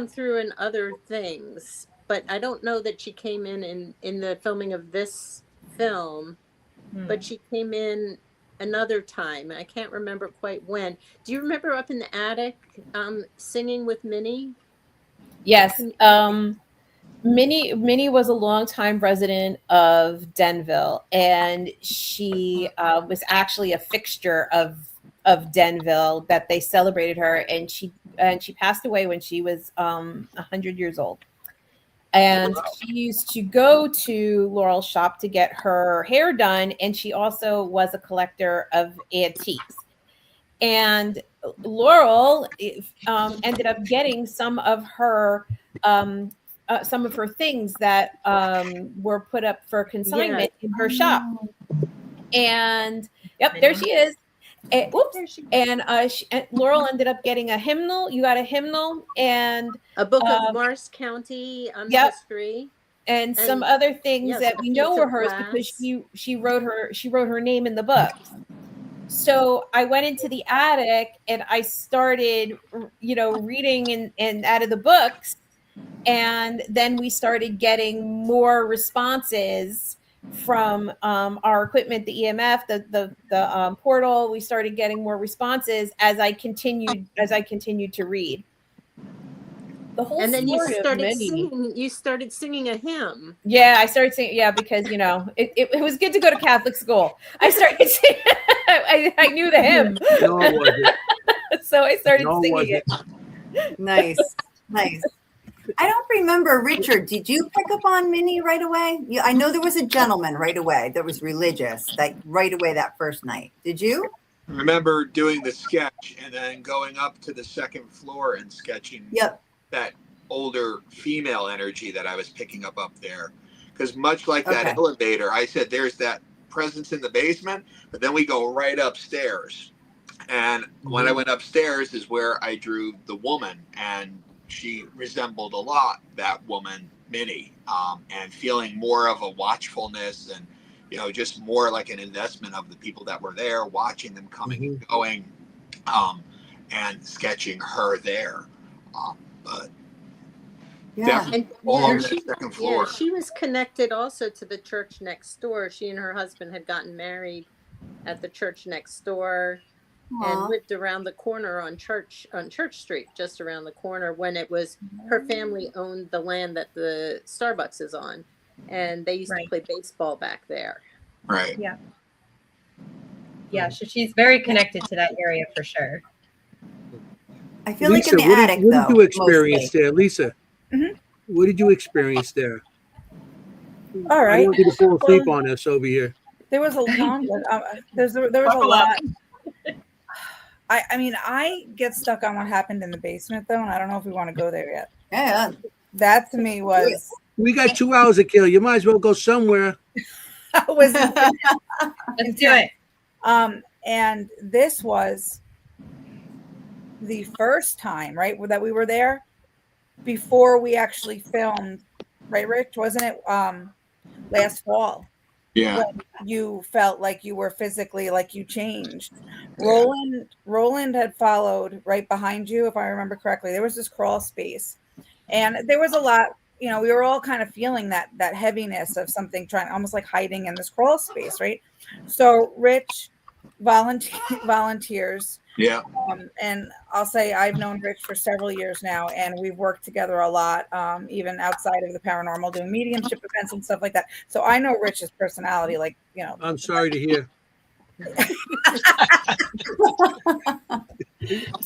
Speaker 6: through in other things, but I don't know that she came in the filming of this film, but she came in another time. I can't remember quite when. Do you remember up in the attic singing with Minnie?
Speaker 4: Yes. Minnie was a longtime resident of Denville, and she was actually a fixture of Denville, that they celebrated her, and she passed away when she was 100 years old. And she used to go to Laurel's shop to get her hair done, and she also was a collector of antiques. And Laurel ended up getting some of her things that were put up for consignment in her shop. And there she is. And, whoops! And Laurel ended up getting a hymnal. You got a hymnal and
Speaker 6: a book of Morris County history,
Speaker 4: and some other things that we know were hers because she wrote her name in the book. So I went into the attic and I started, reading and out of the books, and then we started getting more responses from our equipment, the EMF, the portal. We started getting more responses as I continued to read. The whole
Speaker 6: and then you started
Speaker 4: singing.
Speaker 6: You started singing a hymn.
Speaker 4: Yeah, I started singing. Yeah, because it was good to go to Catholic school. I started singing. I knew the hymn.
Speaker 1: No, it wasn't.
Speaker 4: So I started singing
Speaker 2: it. Nice. I don't remember, Richard, did you pick up on Minnie right away? I know there was a gentleman right away that was religious, right away that first night. Did you?
Speaker 5: I remember doing the sketch and then going up to the second floor and sketching that older female energy that I was picking up there. Because much like that elevator, I said there's that presence in the basement, but then we go right upstairs. And when I went upstairs is where I drew the woman, and she resembled a lot that woman, Minnie, and feeling more of a watchfulness and, just more like an investment of the people that were there, watching them coming and going, and sketching her there. But definitely on the second floor.
Speaker 6: Yeah, she was connected also to the church next door. She and her husband had gotten married at the church next door. And lived around the corner on Church Street, just around the corner, when it was her family owned the land that the Starbucks is on. and they used
Speaker 3: Right.
Speaker 6: to play baseball back there.
Speaker 5: Right.
Speaker 3: Yeah, so she's very connected to that area for sure.
Speaker 2: I feel like in
Speaker 1: Lisa,
Speaker 2: the attic,
Speaker 1: what did
Speaker 2: though.
Speaker 1: you experience
Speaker 2: Mostly.
Speaker 1: there, Lisa?
Speaker 8: Mhm.
Speaker 1: What did you experience there?
Speaker 8: All
Speaker 1: I
Speaker 8: right.
Speaker 1: don't want you to fall asleep
Speaker 8: Well,
Speaker 1: on us over here.
Speaker 8: there was a there was a
Speaker 3: Buckle up.
Speaker 8: lot. I mean, I get stuck on what happened in the basement though, and I don't know if we want to go there yet.
Speaker 2: Yeah.
Speaker 8: That to me was
Speaker 1: We got 2 hours to kill. You might as well go somewhere.
Speaker 8: was
Speaker 3: Let's do it.
Speaker 8: And this was the first time, right, that we were there before we actually filmed, right, Rich? Wasn't it last fall?
Speaker 5: Yeah.
Speaker 8: When you felt like you were physically like you changed.
Speaker 5: Yeah.
Speaker 8: Roland had followed right behind you, if I remember correctly. There was this crawl space, and there was a lot, you know, we were all kind of feeling that heaviness of something trying, almost like hiding in this crawl space, right? So Rich volunteers.
Speaker 5: Yeah.
Speaker 8: And I'll say I've known Rich for several years now, and we've worked together a lot, even outside of the paranormal, doing mediumship events and stuff like that. So I know Rich's personality, like, you know.
Speaker 1: I'm sorry to hear.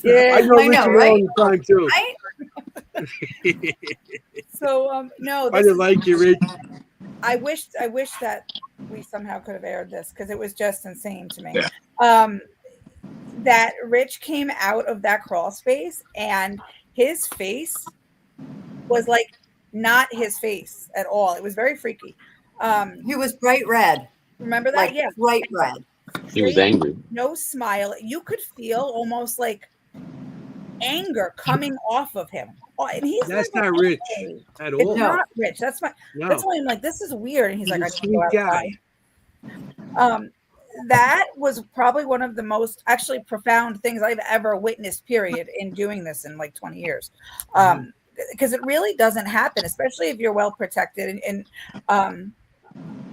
Speaker 8: Yeah,
Speaker 1: I know
Speaker 2: I know,
Speaker 1: Richard
Speaker 2: right?
Speaker 1: all the time too.
Speaker 2: Right?
Speaker 8: So no,
Speaker 1: I didn't like you, Rich.
Speaker 8: I wish that we somehow could have aired this because it was just insane to me.
Speaker 5: Yeah.
Speaker 8: That Rich came out of that crawl space and his face was like not his face at all. It was very freaky.
Speaker 2: He was bright red.
Speaker 8: Remember that?
Speaker 2: Like
Speaker 8: Yeah.
Speaker 2: bright red.
Speaker 9: He was angry.
Speaker 8: No smile. You could feel almost like anger coming off of him. And he's
Speaker 1: That's
Speaker 8: like,
Speaker 1: not Rich at
Speaker 8: it's
Speaker 1: all.
Speaker 8: not Rich. That's why
Speaker 1: No.
Speaker 8: I'm like, this is weird. And he's like,
Speaker 1: a
Speaker 8: I
Speaker 1: sweet
Speaker 8: can go
Speaker 1: guy.
Speaker 8: outside. That was probably one of the most actually profound things I've ever witnessed, period, in doing this in like 20 years. Because it really doesn't happen, especially if you're well protected and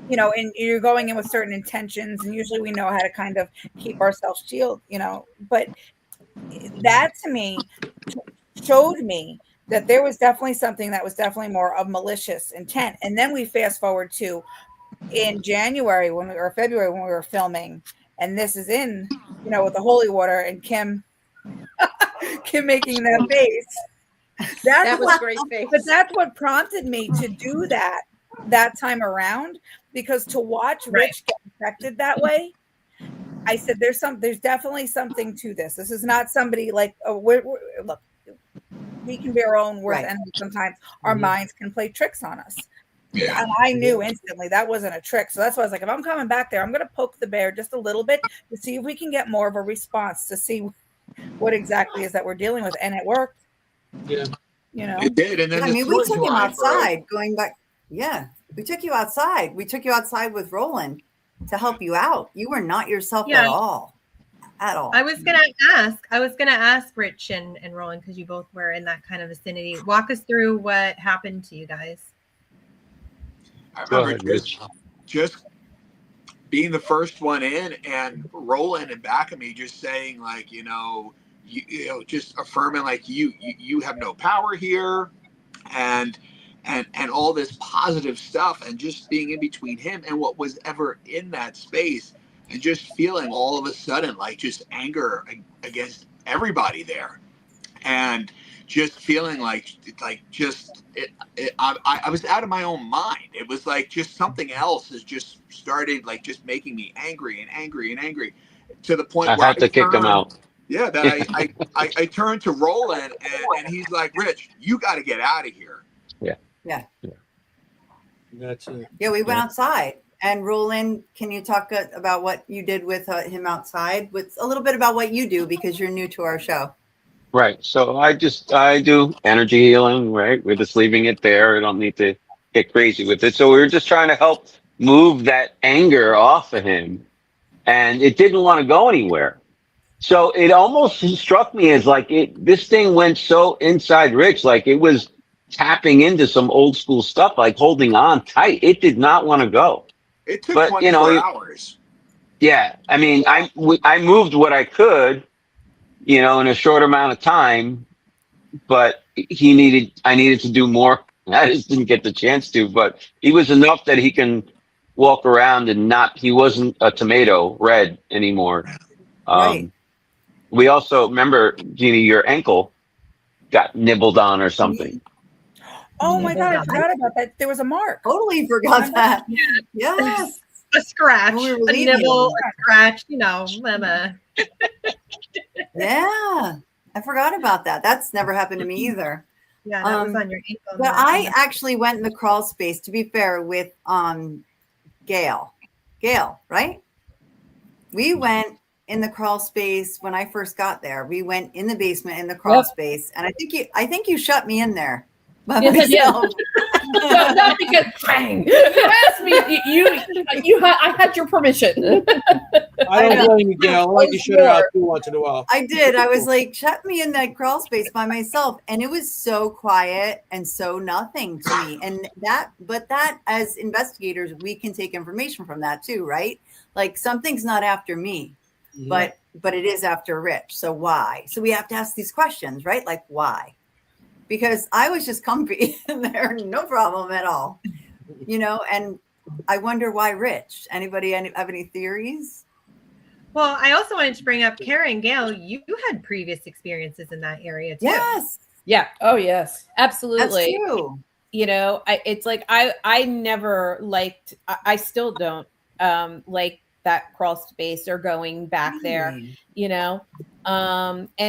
Speaker 8: you know, and you're going in with certain intentions, and usually we know how to kind of keep ourselves shielded, you know. But that to me showed me that there was definitely something that was definitely more of malicious intent. And then we fast forward to in January or February when we were filming, and this is in, you know, with the holy water and Kimm making that face.
Speaker 6: That was a great face.
Speaker 8: But that's what prompted me to do that time around, because to watch Rich get affected that way, I said, there's definitely something to this. This is not somebody like, look, we can be our own worst enemy sometimes. Our minds can play tricks on us.
Speaker 5: Yeah.
Speaker 8: And I knew instantly that wasn't a trick. So that's why I was like, if I'm coming back there, I'm going to poke the bear just a little bit to see if we can get more of a response, to see what exactly is that we're dealing with. And it worked.
Speaker 1: Yeah.
Speaker 8: You know?
Speaker 5: It did. And then
Speaker 2: I mean, we took him
Speaker 5: storyline
Speaker 2: outside going back. Yeah. We took you outside. We took you outside with Roland to help you out. You were not yourself at all. At all.
Speaker 3: I was gonna ask Rich and Roland, because you both were in that kind of vicinity. Walk us through what happened to you guys.
Speaker 5: I
Speaker 9: Go
Speaker 5: remember
Speaker 9: ahead, Rich.
Speaker 5: just being the first one in and Roland in back of me just saying, like, you know, just affirming, like, you have no power here, and all this positive stuff, and just being in between him and what was ever in that space, and just feeling all of a sudden like just anger against everybody there, and just feeling like just I was out of my own mind. It was like just something else has just started, like, just making me angry and angry and angry, to the point
Speaker 9: I
Speaker 5: where
Speaker 9: had to kick him out.
Speaker 5: Yeah, that I turned to Roland, and he's like, Rich, you got to get out of here.
Speaker 2: Yeah.
Speaker 1: That's it.
Speaker 2: Yeah, we went outside. And Roland, can you talk about what you did with him outside? With a little bit about what you do, because you're new to our show.
Speaker 9: Right. So I do energy healing, right? We're just leaving it there. I don't need to get crazy with it. So we were just trying to help move that anger off of him, and it didn't want to go anywhere. So it almost struck me as like this thing went so inside Rich, like it was tapping into some old school stuff, like holding on tight. It did not want to go.
Speaker 5: It took
Speaker 9: But,
Speaker 5: 24 hours.
Speaker 9: Yeah. I mean, I moved what I could, in a short amount of time, but I needed to do more I just didn't get the chance to, but he was enough that he can walk around and not, he wasn't a tomato red anymore.
Speaker 2: Right.
Speaker 9: We also remember, Jeannie, your ankle got nibbled on or something.
Speaker 8: Oh my God, I
Speaker 3: Nibbled on.
Speaker 8: forgot about that. There was a mark.
Speaker 2: Totally forgot that.
Speaker 3: Yeah.
Speaker 2: Yes.
Speaker 3: A scratch,
Speaker 2: When we were
Speaker 3: a
Speaker 2: leaving.
Speaker 3: nibble, a scratch, blah.
Speaker 2: Yeah. I forgot about that. That's never happened to me either.
Speaker 3: Yeah, that was on your ankle.
Speaker 2: But I actually went in the crawl space, to be fair, with Gail. Gail, right? We went in the crawl space when I first got there. We went in the basement in the crawl space, and I think you shut me in there by myself.
Speaker 7: No, not because bang. You asked me. I had your permission.
Speaker 1: I don't blame you, Gail. I like to shut it out too once in a while.
Speaker 2: I did. I was like, shut me in that crawl space by myself. And it was so quiet and so nothing to me. And that as investigators, we can take information from that too, right? Like something's not after me, but it is after Rich. So why? So we have to ask these questions, right? Like why? Because I was just comfy in there, no problem at all. And I wonder why Rich. Anybody have any theories?
Speaker 3: Well, I also wanted to bring up Karen Gail. You had previous experiences in that area too.
Speaker 2: Yes.
Speaker 7: Yeah. Oh, yes.
Speaker 4: Absolutely.
Speaker 2: That's true.
Speaker 4: It's like I never liked, I still don't like that crawl space or going back there, and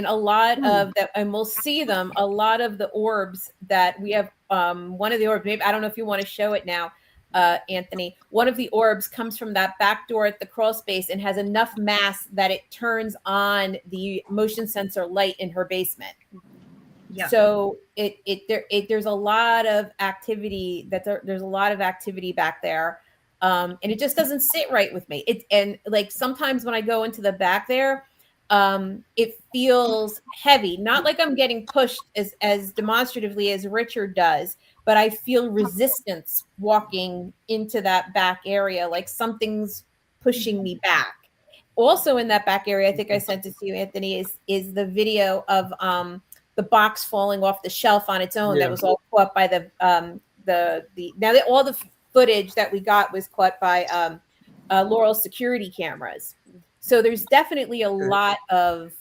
Speaker 4: a lot of that, and we'll see them, a lot of the orbs that we have, one of the orbs, maybe, I don't know if you want to show it now, Anthony, one of the orbs comes from that back door at the crawl space and has enough mass that it turns on the motion sensor light in her basement. Yeah. So there's a lot of activity there's a lot of activity back there. And it just doesn't sit right with me. And like sometimes when I go into the back there, it feels heavy, not like I'm getting pushed as demonstratively as Richard does, but I feel resistance walking into that back area, like something's pushing me back. Also in that back area, I think I sent it to you, Anthony, is the video of the box falling off the shelf on its own that was all caught by all the footage that we got was caught by Laurel's security cameras. So there's definitely a lot of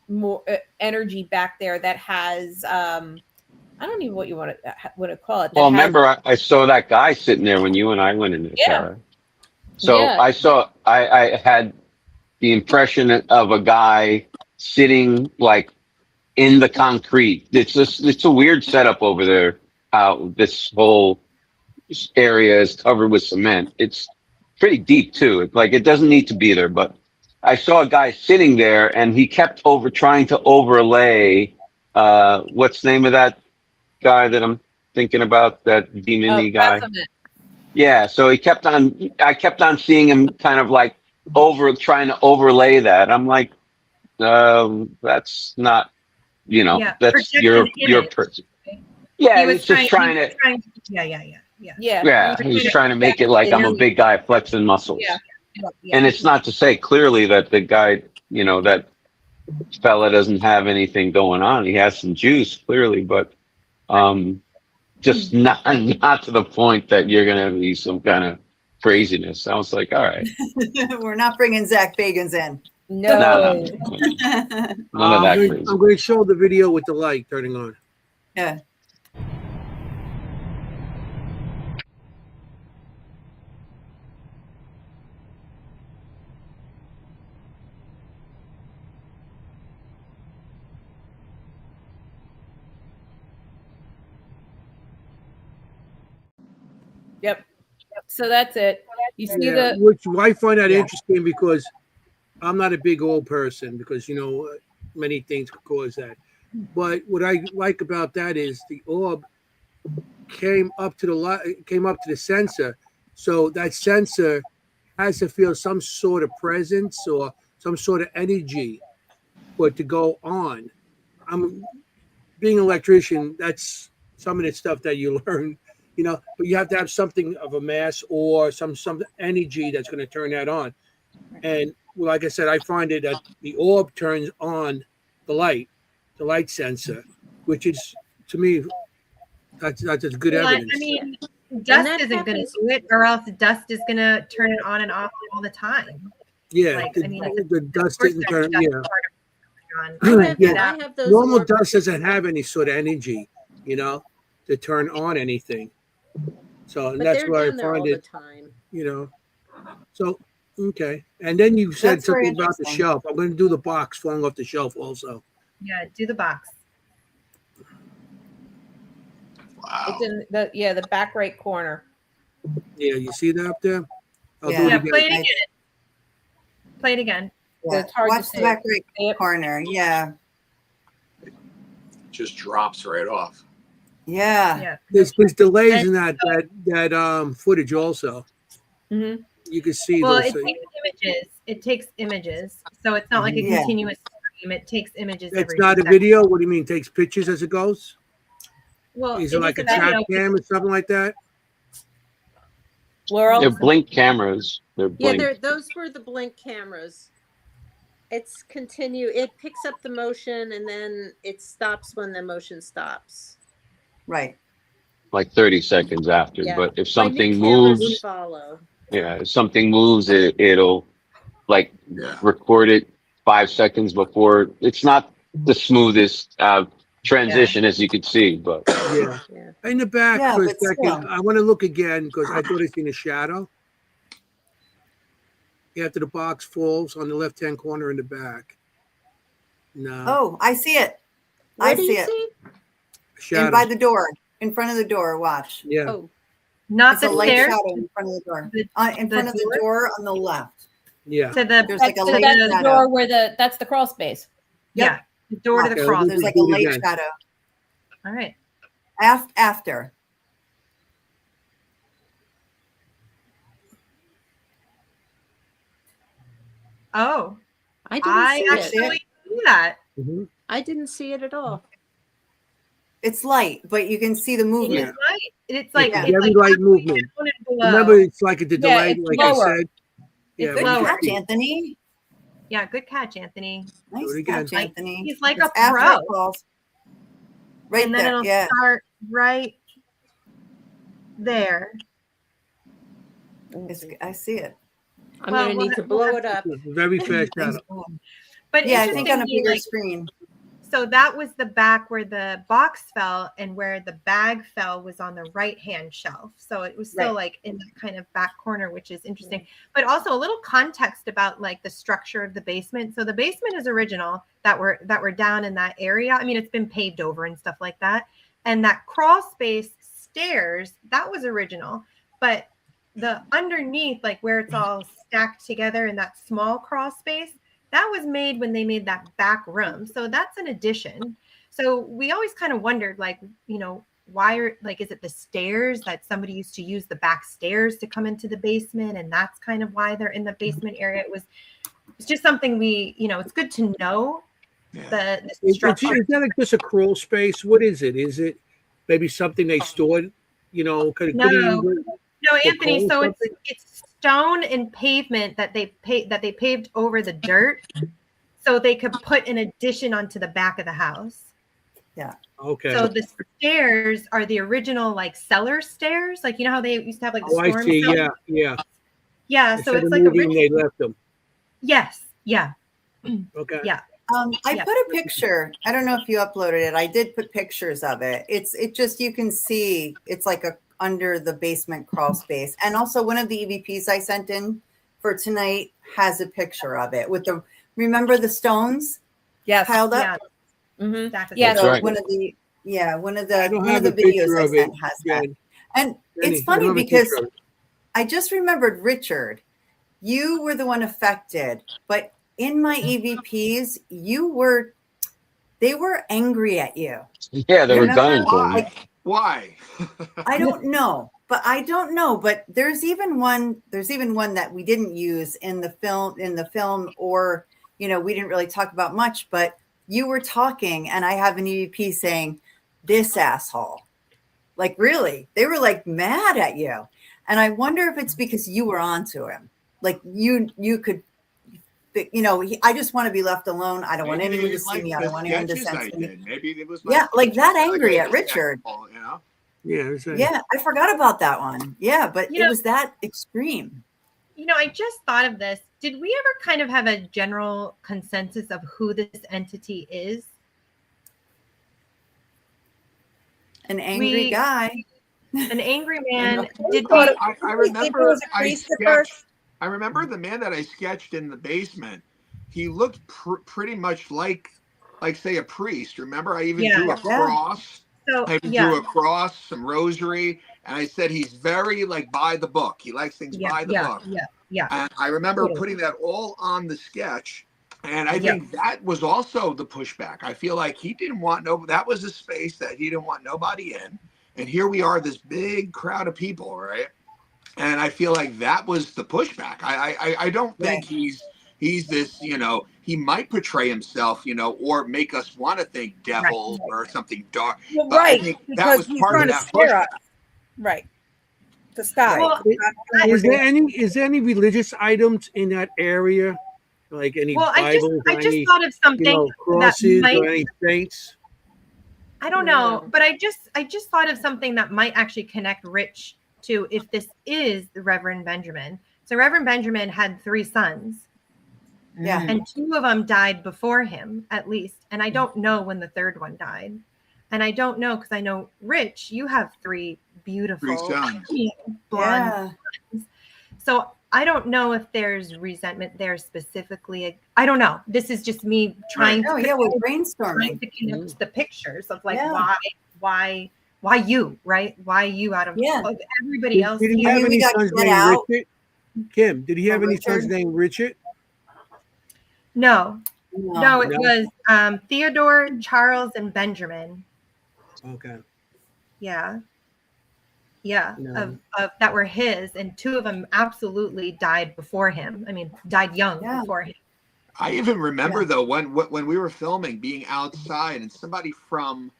Speaker 4: more energy back there that has I don't even know what you want to call it.
Speaker 9: Well, remember, I saw that guy sitting there when you and I went in there, Sarah. So I had the impression of a guy sitting like in the concrete. It's a weird setup over there. How this whole area is covered with cement. It's pretty deep too. It doesn't need to be there, but I saw a guy sitting there and he kept trying to overlay what's the name of that guy that I'm thinking about, that demon-y guy?
Speaker 4: Baphomet.
Speaker 9: Yeah, so I kept on seeing him kind of like trying to overlay that. I'm like, that's not, that's your person. Yeah, he's just trying to. Yeah, he's trying to make it like I'm a big guy flexing muscles.
Speaker 4: Yeah.
Speaker 9: And it's not to say clearly that the guy, that fella doesn't have anything going on. He has some juice clearly, but just not to the point that you're going to be some kind of craziness. I was like, all right.
Speaker 2: We're not bringing Zach Bagans in.
Speaker 4: No.
Speaker 9: None of that crazy.
Speaker 1: I'm going to show the video with the light turning on.
Speaker 2: Yeah.
Speaker 4: Yep. So that's it. You see
Speaker 1: Which I find that interesting because I'm not a big old person because many things could cause that. But what I like about that is the orb came up to the sensor, so that sensor has to feel some sort of presence or some sort of energy for it to go on. I'm being an electrician. That's some of the stuff that you learn. But you have to have something of a mass or some energy that's going to turn that on. And like I said, I find it that the orb turns on the light sensor, which is, to me, That's just good
Speaker 3: Well,
Speaker 1: evidence.
Speaker 3: I mean, dust
Speaker 6: that
Speaker 3: isn't going to
Speaker 6: happens-
Speaker 3: do it, or else dust is going to turn it on and off all the time.
Speaker 1: yeah,
Speaker 3: like,
Speaker 1: the,
Speaker 3: I mean,
Speaker 1: the dust
Speaker 3: Of course,
Speaker 1: didn't
Speaker 3: there's
Speaker 1: turn.
Speaker 3: dust
Speaker 1: Yeah,
Speaker 3: part of it
Speaker 6: I
Speaker 3: on.
Speaker 6: have,
Speaker 1: Yeah.
Speaker 6: I have those
Speaker 1: normal
Speaker 6: orb-
Speaker 1: dust doesn't have any sort of energy, to turn on anything. So
Speaker 6: but
Speaker 1: that's
Speaker 6: they're
Speaker 1: where I
Speaker 6: down there all
Speaker 1: find
Speaker 6: the
Speaker 1: it,
Speaker 6: time.
Speaker 1: So okay, and then you said
Speaker 2: That's very
Speaker 1: something about the
Speaker 2: interesting.
Speaker 1: shelf. I'm going to do the box falling off the shelf also.
Speaker 3: Yeah, do the box.
Speaker 5: Wow.
Speaker 4: It's in the back right corner.
Speaker 1: Yeah, you see that up there? I'll do
Speaker 2: Yeah.
Speaker 1: it
Speaker 3: Yeah,
Speaker 1: again.
Speaker 3: play it
Speaker 2: Nice.
Speaker 3: again. Play it again.
Speaker 2: Yeah.
Speaker 4: It's hard to
Speaker 2: Watch
Speaker 4: see
Speaker 2: the back right
Speaker 4: Yep.
Speaker 2: corner. Yeah.
Speaker 5: Just drops right off.
Speaker 2: Yeah.
Speaker 3: Yeah.
Speaker 1: There's delays in that footage also.
Speaker 4: Mhm.
Speaker 1: You can see
Speaker 3: Well,
Speaker 1: those.
Speaker 3: it takes images. It takes images. So it's not like a
Speaker 2: Yeah.
Speaker 3: continuous stream. It takes images
Speaker 1: It's
Speaker 3: every
Speaker 1: not a
Speaker 3: 2 seconds.
Speaker 1: video. What do you mean? Takes pictures as it goes?
Speaker 3: Well,
Speaker 1: Is it like a
Speaker 3: is
Speaker 1: track
Speaker 3: video.
Speaker 1: cam or something like that?
Speaker 4: Laurel,
Speaker 9: They're blink cameras. They're
Speaker 6: Yeah,
Speaker 9: blink.
Speaker 6: those were the blink cameras. It's it picks up the motion and then it stops when the motion stops.
Speaker 2: Right.
Speaker 9: Like 30 seconds after.
Speaker 6: Yeah.
Speaker 9: But if
Speaker 6: My new
Speaker 9: something
Speaker 6: cameras
Speaker 9: moves,
Speaker 6: follow.
Speaker 9: if something moves, it'll like
Speaker 5: Yeah.
Speaker 9: record it 5 seconds before. It's not the smoothest transition as you could see, but
Speaker 1: Yeah.
Speaker 6: Yeah.
Speaker 1: In the back
Speaker 2: Yeah,
Speaker 1: for a
Speaker 2: but
Speaker 1: second.
Speaker 2: still.
Speaker 1: I want to look again because I thought I seen a shadow. After the box falls on the left-hand corner in the back. No.
Speaker 2: Oh, I see it.
Speaker 6: Where
Speaker 2: I
Speaker 6: do
Speaker 2: see
Speaker 6: you
Speaker 2: it.
Speaker 6: see?
Speaker 1: shadow.
Speaker 2: In by the door. In front of the door. Watch.
Speaker 1: Yeah.
Speaker 6: Oh,
Speaker 3: Not
Speaker 2: It's
Speaker 3: the
Speaker 2: a light
Speaker 3: stairs
Speaker 2: shadow in front of the door.
Speaker 3: The-
Speaker 2: In
Speaker 3: the
Speaker 2: front of the
Speaker 3: door?
Speaker 2: door on the left.
Speaker 1: Yeah.
Speaker 3: to the
Speaker 2: There's like a
Speaker 4: so
Speaker 2: light
Speaker 4: that's the
Speaker 2: shadow.
Speaker 4: door where that's the crawl space.
Speaker 3: yeah, the door to
Speaker 1: Okay,
Speaker 3: the cross.
Speaker 2: There's like a
Speaker 1: Do it
Speaker 2: light
Speaker 1: again.
Speaker 2: shadow.
Speaker 3: All right.
Speaker 2: After.
Speaker 3: Oh,
Speaker 6: I didn't
Speaker 3: I
Speaker 6: see it.
Speaker 3: actually see that.
Speaker 1: Mhm.
Speaker 6: I didn't see it at all.
Speaker 2: It's light, but you can see the
Speaker 3: It is
Speaker 2: movement.
Speaker 3: light. It's like
Speaker 1: It's
Speaker 3: it's
Speaker 1: very
Speaker 3: like
Speaker 1: light
Speaker 3: halfway
Speaker 1: movement.
Speaker 3: down and below.
Speaker 1: Remember, it's like a delay,
Speaker 4: it's
Speaker 1: like
Speaker 4: lower.
Speaker 1: I said. Yeah,
Speaker 3: It's
Speaker 1: we
Speaker 2: Good
Speaker 1: can
Speaker 3: lower.
Speaker 2: catch,
Speaker 1: see it.
Speaker 2: Anthony.
Speaker 3: Yeah, good catch, Anthony.
Speaker 2: Nice
Speaker 1: Do it again.
Speaker 2: catch, Anthony.
Speaker 3: He's like
Speaker 2: It's
Speaker 3: a
Speaker 2: after
Speaker 3: pro.
Speaker 2: it falls. Right
Speaker 3: And then
Speaker 2: there.
Speaker 3: it'll
Speaker 2: Yeah.
Speaker 3: start right there.
Speaker 2: I see it.
Speaker 6: I'm
Speaker 3: Well,
Speaker 6: gonna
Speaker 3: we'll
Speaker 6: need to
Speaker 3: have- we'll
Speaker 6: blow
Speaker 3: have
Speaker 6: it up.
Speaker 1: Very fast
Speaker 2: Thanks.
Speaker 1: shadow.
Speaker 3: But
Speaker 2: Yeah, I think on a
Speaker 3: interestingly,
Speaker 2: bigger
Speaker 3: like,
Speaker 2: screen.
Speaker 3: so that was the back where the box fell, and where the bag fell was on the right hand shelf. So it was still
Speaker 2: Right.
Speaker 3: like in that kind of back corner, which is interesting. But also a little context about like the structure of the basement. So the basement is original that were down in that area. I mean, it's been paved over and stuff like that. And that crawl space stairs, that was original. But the underneath, like where it's all stacked together in that small crawl space, that was made when they made that back room. So that's an addition. So we always kind of wondered, like, why are, like, is it the stairs that somebody used to use the back stairs to come into the basement? And that's kind of why they're in the basement area. It's just something it's good to know the structure.
Speaker 1: Is that like just a crawl space? What is it? Is it maybe something they stored? Could
Speaker 3: No, Anthony. So
Speaker 1: coal
Speaker 3: it's stone and pavement that they paved over the dirt, so they could put an addition onto the back of the house.
Speaker 1: Okay.
Speaker 3: So the stairs are the original like cellar stairs, like how they used to have like the
Speaker 1: I
Speaker 3: storm
Speaker 1: see.
Speaker 3: cellar?
Speaker 1: Yeah.
Speaker 3: Yeah. So
Speaker 1: Instead
Speaker 3: it's
Speaker 1: of
Speaker 3: like
Speaker 1: moving, they
Speaker 3: original.
Speaker 1: left them.
Speaker 3: Yes. Yeah.
Speaker 1: Okay.
Speaker 3: Yeah.
Speaker 2: I
Speaker 3: Yeah.
Speaker 2: put a picture. I don't know if you uploaded it. I did put pictures of it. It just, you can see it's like under the basement crawl space. And also one of the EVPs I sent in for tonight has a picture of it with remember the stones
Speaker 4: Yes.
Speaker 2: piled up?
Speaker 3: Yeah.
Speaker 4: Mm-hmm.
Speaker 3: Exactly.
Speaker 4: Yeah,
Speaker 2: So
Speaker 9: right.
Speaker 2: one of the
Speaker 1: I don't
Speaker 2: one
Speaker 1: have
Speaker 2: of the
Speaker 1: a picture
Speaker 2: videos I
Speaker 1: of it.
Speaker 2: sent has that.
Speaker 1: Jen.
Speaker 2: And
Speaker 1: Jenny,
Speaker 2: it's
Speaker 1: I don't
Speaker 2: funny
Speaker 1: have a
Speaker 2: because
Speaker 1: picture of it.
Speaker 2: I just remembered, Richard, you were the one affected, but in my EVPs, they were angry at you.
Speaker 9: yeah, they were
Speaker 2: Remember?
Speaker 9: gunning for me.
Speaker 5: Why?
Speaker 2: I don't know, but there's even one that we didn't use in the film, or, we didn't really talk about much, but you were talking and I have an EVP saying, "This asshole." Like, really, they were like mad at you. And I wonder if it's because you were onto him. Like you could, I just want to be left alone. I don't want anyone to see me. I don't want anyone to sense me.
Speaker 5: Maybe it was
Speaker 2: Yeah, like that angry
Speaker 5: like
Speaker 2: at Richard.
Speaker 1: Yeah, it was,
Speaker 2: Yeah, I forgot about that one. Yeah, but
Speaker 3: You
Speaker 2: it
Speaker 3: know-
Speaker 2: was that extreme.
Speaker 3: I just thought of this. Did we ever kind of have a general consensus of who this entity is?
Speaker 2: An angry guy.
Speaker 3: An angry man.
Speaker 5: And
Speaker 3: Did
Speaker 8: thought
Speaker 3: we?
Speaker 8: it-
Speaker 5: I
Speaker 8: think it
Speaker 5: remember
Speaker 8: was a
Speaker 5: I
Speaker 8: priest at first?
Speaker 5: sketched. I remember the man that I sketched in the basement. He looked pretty much like say a priest. Remember, I even
Speaker 3: Yeah.
Speaker 5: drew a cross.
Speaker 3: So
Speaker 5: I even
Speaker 3: yeah,
Speaker 5: drew a cross, some rosary, and I said he's very like by the book. He likes things by the book.
Speaker 3: yeah.
Speaker 5: And I remember
Speaker 3: Totally.
Speaker 5: putting that all on the sketch. And I
Speaker 3: Yeah.
Speaker 5: think that was also the pushback. I feel like he didn't want that was a space that he didn't want nobody in. And here we are, this big crowd of people, right? And I feel like that was the pushback. I don't think he's this, he might portray himself, or make us want to think devil or something dark.
Speaker 8: Well,
Speaker 5: But I
Speaker 8: right,
Speaker 5: think that
Speaker 8: because
Speaker 5: was
Speaker 8: he's
Speaker 5: part of
Speaker 8: trying to
Speaker 5: that
Speaker 8: scare
Speaker 5: pushback.
Speaker 8: us. Right. To stop.
Speaker 3: Well,
Speaker 1: is there any religious items in that area? Like any
Speaker 3: Well,
Speaker 1: Bibles,
Speaker 3: I
Speaker 1: or
Speaker 3: just
Speaker 1: any,
Speaker 3: thought of something that
Speaker 1: crosses
Speaker 3: might.
Speaker 1: or any saints?
Speaker 3: I don't know,
Speaker 6: No.
Speaker 3: but I just thought of something that might actually connect Rich to if this is the Reverend Benjamin. So Reverend Benjamin had 3 sons,
Speaker 2: Yeah.
Speaker 3: and 2 of them died before him, at least. And I don't know when the 3rd one died. And I don't know because I know, Rich, you have 3 beautiful
Speaker 5: 3 sons.
Speaker 3: blonde sons. So I don't know if there's resentment there specifically. I don't know. This is just me trying
Speaker 2: Oh,
Speaker 3: to
Speaker 2: yeah, we're
Speaker 3: trying
Speaker 2: brainstorming.
Speaker 3: to connect the pictures of like
Speaker 2: Yeah.
Speaker 3: why you, right? Why you out of everybody
Speaker 1: Did,
Speaker 3: else?
Speaker 1: did he
Speaker 3: here?
Speaker 1: have
Speaker 2: mean, we
Speaker 1: any
Speaker 2: got
Speaker 1: sons
Speaker 2: Get
Speaker 1: named
Speaker 2: Out.
Speaker 1: Richard? Kim, did he have
Speaker 2: Or
Speaker 1: any sons
Speaker 2: Richard?
Speaker 1: named Richard?
Speaker 3: No, it
Speaker 1: No?
Speaker 3: was Theodore, Charles, and Benjamin.
Speaker 1: Okay.
Speaker 3: Yeah,
Speaker 1: No.
Speaker 3: of that were his, and 2 of them absolutely died before him. I mean, died young
Speaker 2: Yeah.
Speaker 3: before him.
Speaker 5: I even remember though when we were filming, being outside, and somebody from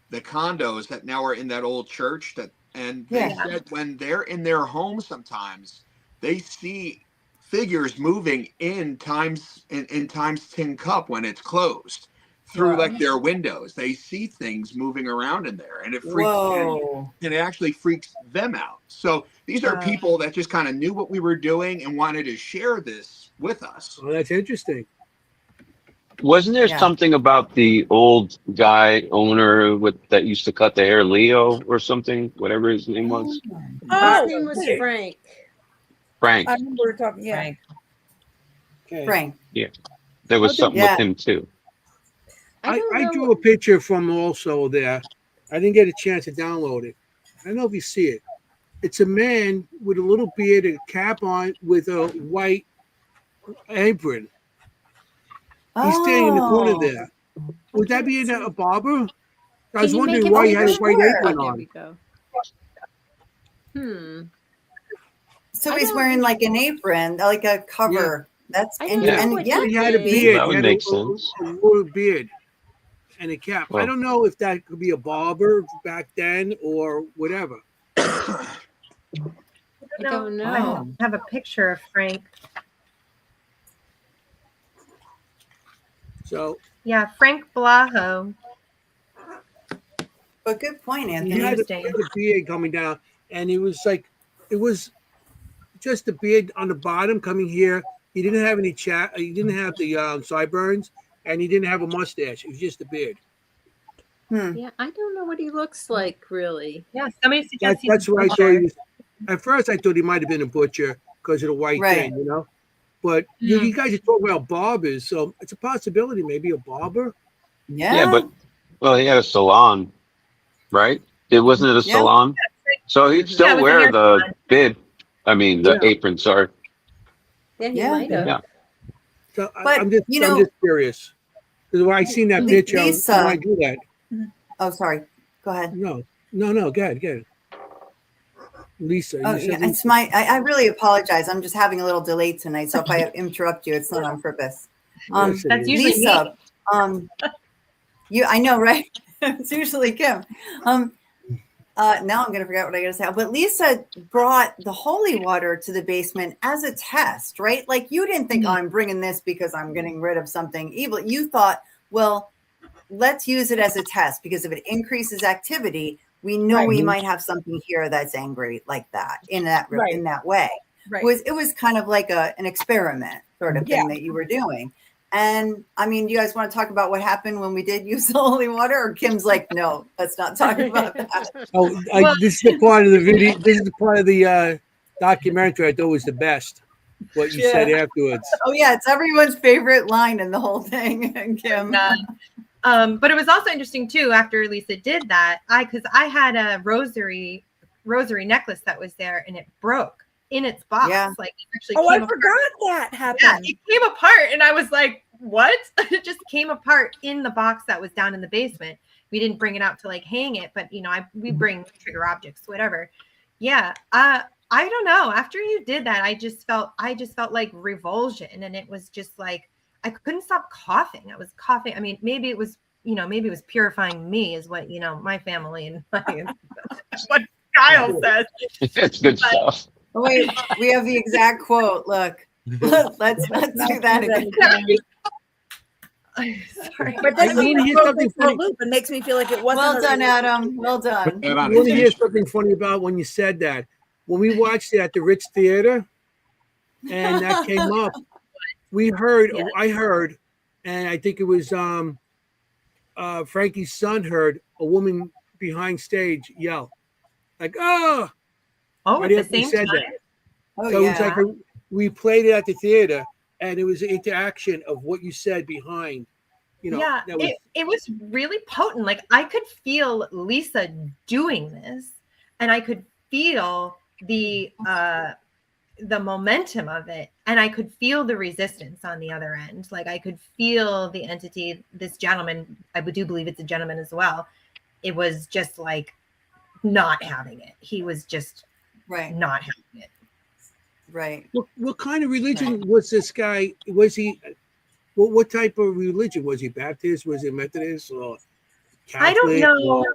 Speaker 5: the condos that now are in that old church and they
Speaker 2: Yeah.
Speaker 5: said when they're in their home sometimes they see figures moving in Times Tin Cup when it's closed through
Speaker 2: Wow.
Speaker 5: like their windows. They see things moving around in there, and it freaks
Speaker 2: Whoa.
Speaker 5: and it actually freaks them out. So these are
Speaker 3: Wow.
Speaker 5: people that just kind of knew what we were doing and wanted to share this with us.
Speaker 1: Oh, that's interesting.
Speaker 9: Wasn't there
Speaker 2: Yeah.
Speaker 9: something about the old guy owner that used to cut the hair, Leo or something, whatever his name was?
Speaker 8: Oh,
Speaker 6: His name was
Speaker 8: okay.
Speaker 6: Frank.
Speaker 9: Frank.
Speaker 8: I remember we were talking. Yeah.
Speaker 1: Okay.
Speaker 2: Frank.
Speaker 9: There was
Speaker 6: Oh,
Speaker 9: something
Speaker 2: yeah.
Speaker 9: with him too.
Speaker 6: I don't
Speaker 1: I
Speaker 6: know.
Speaker 1: drew a picture from also there. I didn't get a chance to download it. I don't know if you see it. It's a man with a little beard, a cap on, with a white apron. He's standing in the corner
Speaker 2: Oh.
Speaker 1: there. Would that be a barber? I was
Speaker 6: Can you make
Speaker 1: wondering
Speaker 6: it
Speaker 1: why he had a
Speaker 6: bigger?
Speaker 1: white
Speaker 2: Sure.
Speaker 1: apron
Speaker 6: There
Speaker 1: on.
Speaker 6: we go.
Speaker 2: So
Speaker 6: I
Speaker 2: he's
Speaker 6: don't-
Speaker 2: wearing like an apron, like a cover. That's
Speaker 6: I
Speaker 2: and,
Speaker 6: don't
Speaker 9: know
Speaker 2: and
Speaker 6: what
Speaker 2: yeah,
Speaker 1: He had a
Speaker 6: did.
Speaker 1: beard.
Speaker 9: That would
Speaker 1: He had
Speaker 9: make
Speaker 1: a
Speaker 9: sense.
Speaker 1: little beard and a cap. I
Speaker 9: Well-
Speaker 1: don't know if that could be a barber back then or whatever.
Speaker 6: I don't
Speaker 3: I
Speaker 6: know.
Speaker 3: have a picture of Frank.
Speaker 1: So
Speaker 3: Yeah, Frank Blaho.
Speaker 2: but good point,
Speaker 1: he
Speaker 2: Anthony.
Speaker 1: had
Speaker 3: Interesting.
Speaker 1: the beard coming down, and it was just the beard on the bottom coming here. He didn't have any chat. He didn't have the sideburns, and he didn't have a mustache. It was just a beard.
Speaker 6: Yeah, I don't know what he looks like really.
Speaker 3: Yeah, somebody suggests he's
Speaker 1: That's
Speaker 3: a
Speaker 1: what I thought
Speaker 3: butcher.
Speaker 1: he was. At first, I thought he might have been a butcher because of the white
Speaker 2: Right.
Speaker 1: thing, But you guys are talking about barbers, so it's a possibility. Maybe a barber.
Speaker 2: Yeah.
Speaker 9: Yeah, but he had a salon, right? It wasn't it a
Speaker 2: Yeah.
Speaker 9: salon, so he'd
Speaker 3: Yeah,
Speaker 9: still
Speaker 3: it was a
Speaker 9: wear
Speaker 3: hair
Speaker 9: the
Speaker 3: salon.
Speaker 9: bib. I mean, the
Speaker 1: Yeah.
Speaker 9: apron. Sorry.
Speaker 6: Yeah, he
Speaker 2: Yeah.
Speaker 6: might have.
Speaker 9: Yeah.
Speaker 1: So
Speaker 2: But,
Speaker 1: I'm just curious because when I seen that picture,
Speaker 2: Lisa-
Speaker 1: when I do that,
Speaker 2: Oh, sorry. Go ahead.
Speaker 1: no, go ahead. Lisa,
Speaker 2: Oh,
Speaker 1: you said
Speaker 2: yeah, it's I really apologize. I'm just having a little delay tonight. So if I interrupt you, it's not on purpose.
Speaker 1: Yes, it
Speaker 3: That's
Speaker 1: is.
Speaker 3: usually
Speaker 2: Lisa, I know, right? It's usually Kim. Now I'm going to forget what I got to say. But Lisa brought the holy water to the basement as a test, right? Like you didn't think, oh, I'm bringing this because I'm getting rid of something evil. You thought, well, let's use it as a test because if it increases activity, We know
Speaker 8: Right.
Speaker 2: we might have something here that's angry like that in that way.
Speaker 8: Right.
Speaker 2: It was kind of like an experiment sort of thing that you were doing. And I mean, you guys want to talk about what happened when we did use the holy water? Or Kim's like, no, let's not talk about that.
Speaker 1: This is the part of the video. This is the part of the documentary I thought was the best. What you said afterwards.
Speaker 2: Oh yeah, it's everyone's favorite line in the whole thing, Kimm.
Speaker 3: But it was also interesting too. After Lisa did that, because I had a rosary necklace that was there, and it broke in its box.
Speaker 2: Yeah.
Speaker 3: Like it actually.
Speaker 8: Oh, I
Speaker 3: came
Speaker 8: forgot
Speaker 3: apart.
Speaker 8: that happened.
Speaker 3: Yeah, it came apart, and I was like, "What?" It just came apart in the box that was down in the basement. We didn't bring it out to like hang it, but you know, we bring trigger objects, whatever. Yeah. I don't know. After you did that, I just felt like revulsion, and it was just like I couldn't stop coughing. I was coughing. I mean, maybe it was purifying me, is what my family and what Kyle says.
Speaker 9: It's good stuff.
Speaker 2: Oh, wait, we have the exact quote. Look, let's not do that again.
Speaker 3: Sorry,
Speaker 8: but
Speaker 1: I want to hear something funny.
Speaker 8: It makes me feel like it wasn't.
Speaker 2: Well done, Adam. Well done.
Speaker 1: I want to hear something funny about when you said that. When we watched it at the Ritz Theater, and that came up, we heard.
Speaker 3: Yeah.
Speaker 1: I heard, and I think it was Frankie's son heard a woman behind stage yell, like, "Oh!"
Speaker 3: Oh,
Speaker 1: right
Speaker 3: at
Speaker 1: after
Speaker 3: the
Speaker 1: he
Speaker 3: same
Speaker 1: said
Speaker 3: time.
Speaker 1: that.
Speaker 2: Oh
Speaker 1: So
Speaker 2: yeah.
Speaker 1: it's like we played it at the theater, and it was an interaction of what you said behind.
Speaker 3: Yeah,
Speaker 1: that was,
Speaker 3: it was really potent. Like I could feel Lisa doing this, and I could feel the momentum of it, and I could feel the resistance on the other end. Like I could feel the entity, this gentleman, I do believe it's a gentleman as well. It was just like not having it. He was just not having it.
Speaker 2: Right.
Speaker 1: what kind of religion was this guy? Was he? What type of religion was he? Baptist? Was he Methodist or Catholic?
Speaker 3: I don't know.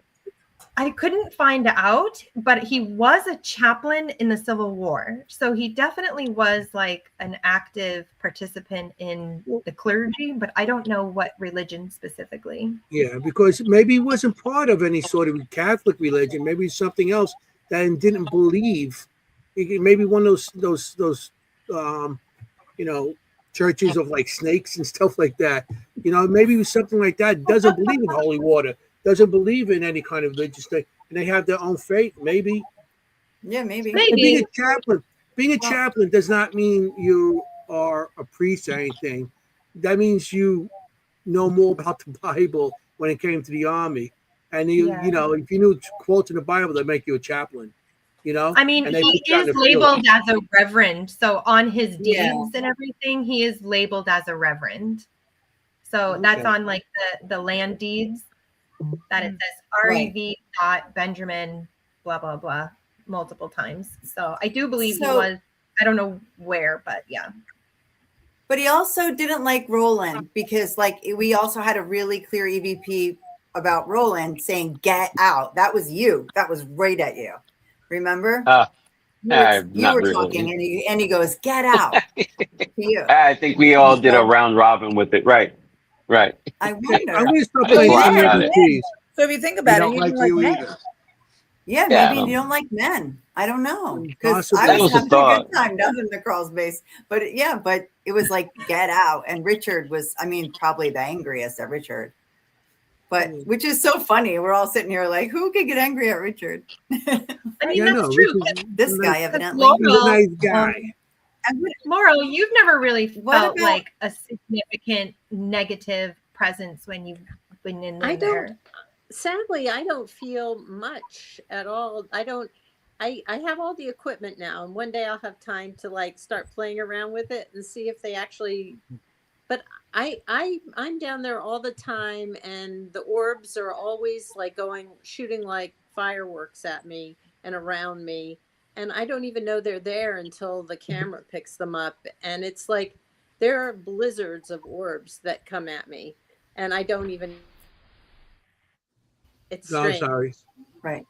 Speaker 3: I couldn't find out, but he was a chaplain in the Civil War. So he definitely was like an active participant in the clergy, but I don't know what religion specifically.
Speaker 1: Yeah, because maybe he wasn't part of any sort of Catholic religion. Maybe something else that he didn't believe. Maybe one of those churches of like snakes and stuff like that. Maybe it was something like that. Doesn't believe in holy water. Doesn't believe in any kind of religious thing, and they have their own faith. Maybe.
Speaker 2: Yeah, maybe.
Speaker 1: And being a chaplain does not mean you are a priest or anything. That means you know more about the Bible when it came to the army, and if you knew quotes in the Bible, that make you a chaplain.
Speaker 3: I mean, he is labeled as a reverend. So on his deeds and everything, he is labeled as a reverend. So that's on like the land deeds that it says REV. Benjamin, blah, blah, blah, multiple times. So I do believe he was, I don't know where, but yeah.
Speaker 2: But he also didn't like Roland because like we also had a really clear EVP about Roland saying, "Get out." That was you. That was right at you. Remember? You were talking, and he goes, "Get out." To you.
Speaker 9: I think we all did a round robin with it. Right.
Speaker 2: I wonder.
Speaker 1: I'm gonna stop playing EVPs.
Speaker 8: So if you think about it,
Speaker 5: don't like you either.
Speaker 2: Yeah, maybe you don't like men. I don't know. Because
Speaker 1: Possibly.
Speaker 2: I was
Speaker 9: was a
Speaker 2: having a
Speaker 9: thought.
Speaker 2: good time down in the crawl space. But but it was like, get out. And Richard was, probably the angriest at Richard. But which is so funny. We're all sitting here like, who could get angry at Richard?
Speaker 3: I mean, that's true.
Speaker 2: This guy, evidently.
Speaker 1: He's a nice guy.
Speaker 3: Laurel, you've never really felt like a significant negative presence when you've been in there.
Speaker 6: Sadly, I don't feel much at all. I have all the equipment now, and one day I'll have time to like start playing around with it and see if they actually, but I'm down there all the time, and the orbs are always like shooting like fireworks at me and around me. And I don't even know they're there until the camera picks them up. And it's like, there are blizzards of orbs that come at me, and I don't even. It's strange.
Speaker 1: I'm sorry.
Speaker 2: Right.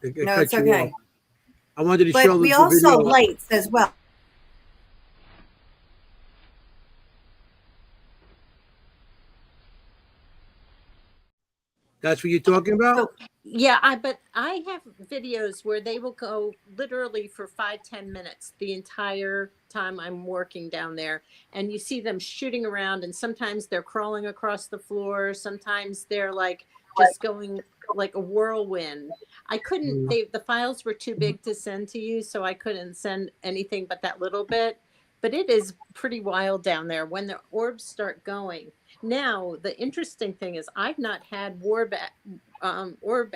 Speaker 1: No,
Speaker 2: it's okay.
Speaker 1: Off. I wanted to
Speaker 2: but
Speaker 1: show
Speaker 2: we
Speaker 1: the
Speaker 2: also
Speaker 1: video.
Speaker 2: lights as well.
Speaker 1: That's what you're talking about?
Speaker 2: So-
Speaker 6: Yeah, but I have videos where they will go literally for 5-10 minutes the entire time I'm working down there, and you see them shooting around, and sometimes they're crawling across the floor, sometimes they're like just going like a whirlwind. I couldn't the files were too big to send to you, so I couldn't send anything but that little bit. But it is pretty wild down there when the orbs start going. Now, the interesting thing is I've not had orb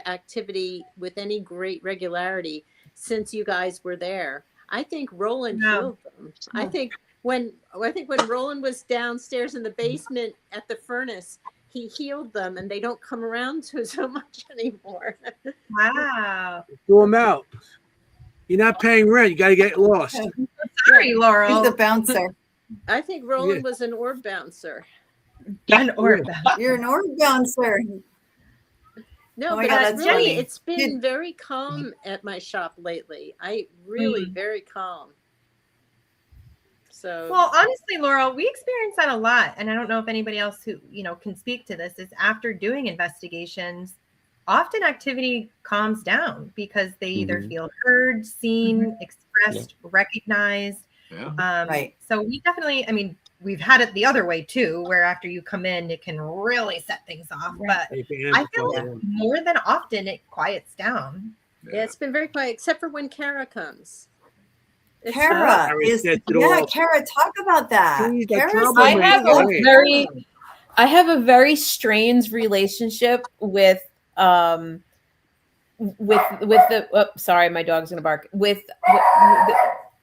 Speaker 6: activity with any great regularity since you guys were there. I think Roland healed them. I think when Roland was downstairs in the basement at the furnace, he healed them, and they don't come around to so much anymore.
Speaker 3: Wow.
Speaker 1: Throw them out. You're not paying rent. You got to get lost.
Speaker 3: Sorry, Laurel.
Speaker 2: He's the bouncer.
Speaker 6: I think Roland was an orb bouncer.
Speaker 3: An orb.
Speaker 2: You're an orb bouncer.
Speaker 6: No,
Speaker 2: Oh my
Speaker 6: but
Speaker 2: God,
Speaker 6: it's
Speaker 2: that's
Speaker 6: really,
Speaker 2: funny.
Speaker 6: it's been very calm at my shop lately. I really very calm. So
Speaker 3: Well, honestly, Laurel, we experience that a lot. And I don't know if anybody else who, can speak to this, is after doing investigations, often activity calms down because they either feel heard, seen, expressed, recognized.
Speaker 5: Yeah.
Speaker 2: Right.
Speaker 3: So we definitely, we've had it the other way too, where after you come in, it can really set things off. But I feel like more than often it quiets down.
Speaker 6: yeah, it's been very quiet, except for when Kara comes. It's
Speaker 2: Kara Kara, talk about that.
Speaker 1: She's a
Speaker 2: Kara's
Speaker 1: troublemaker.
Speaker 4: I have a very strange relationship with the sorry, my dog's gonna bark, with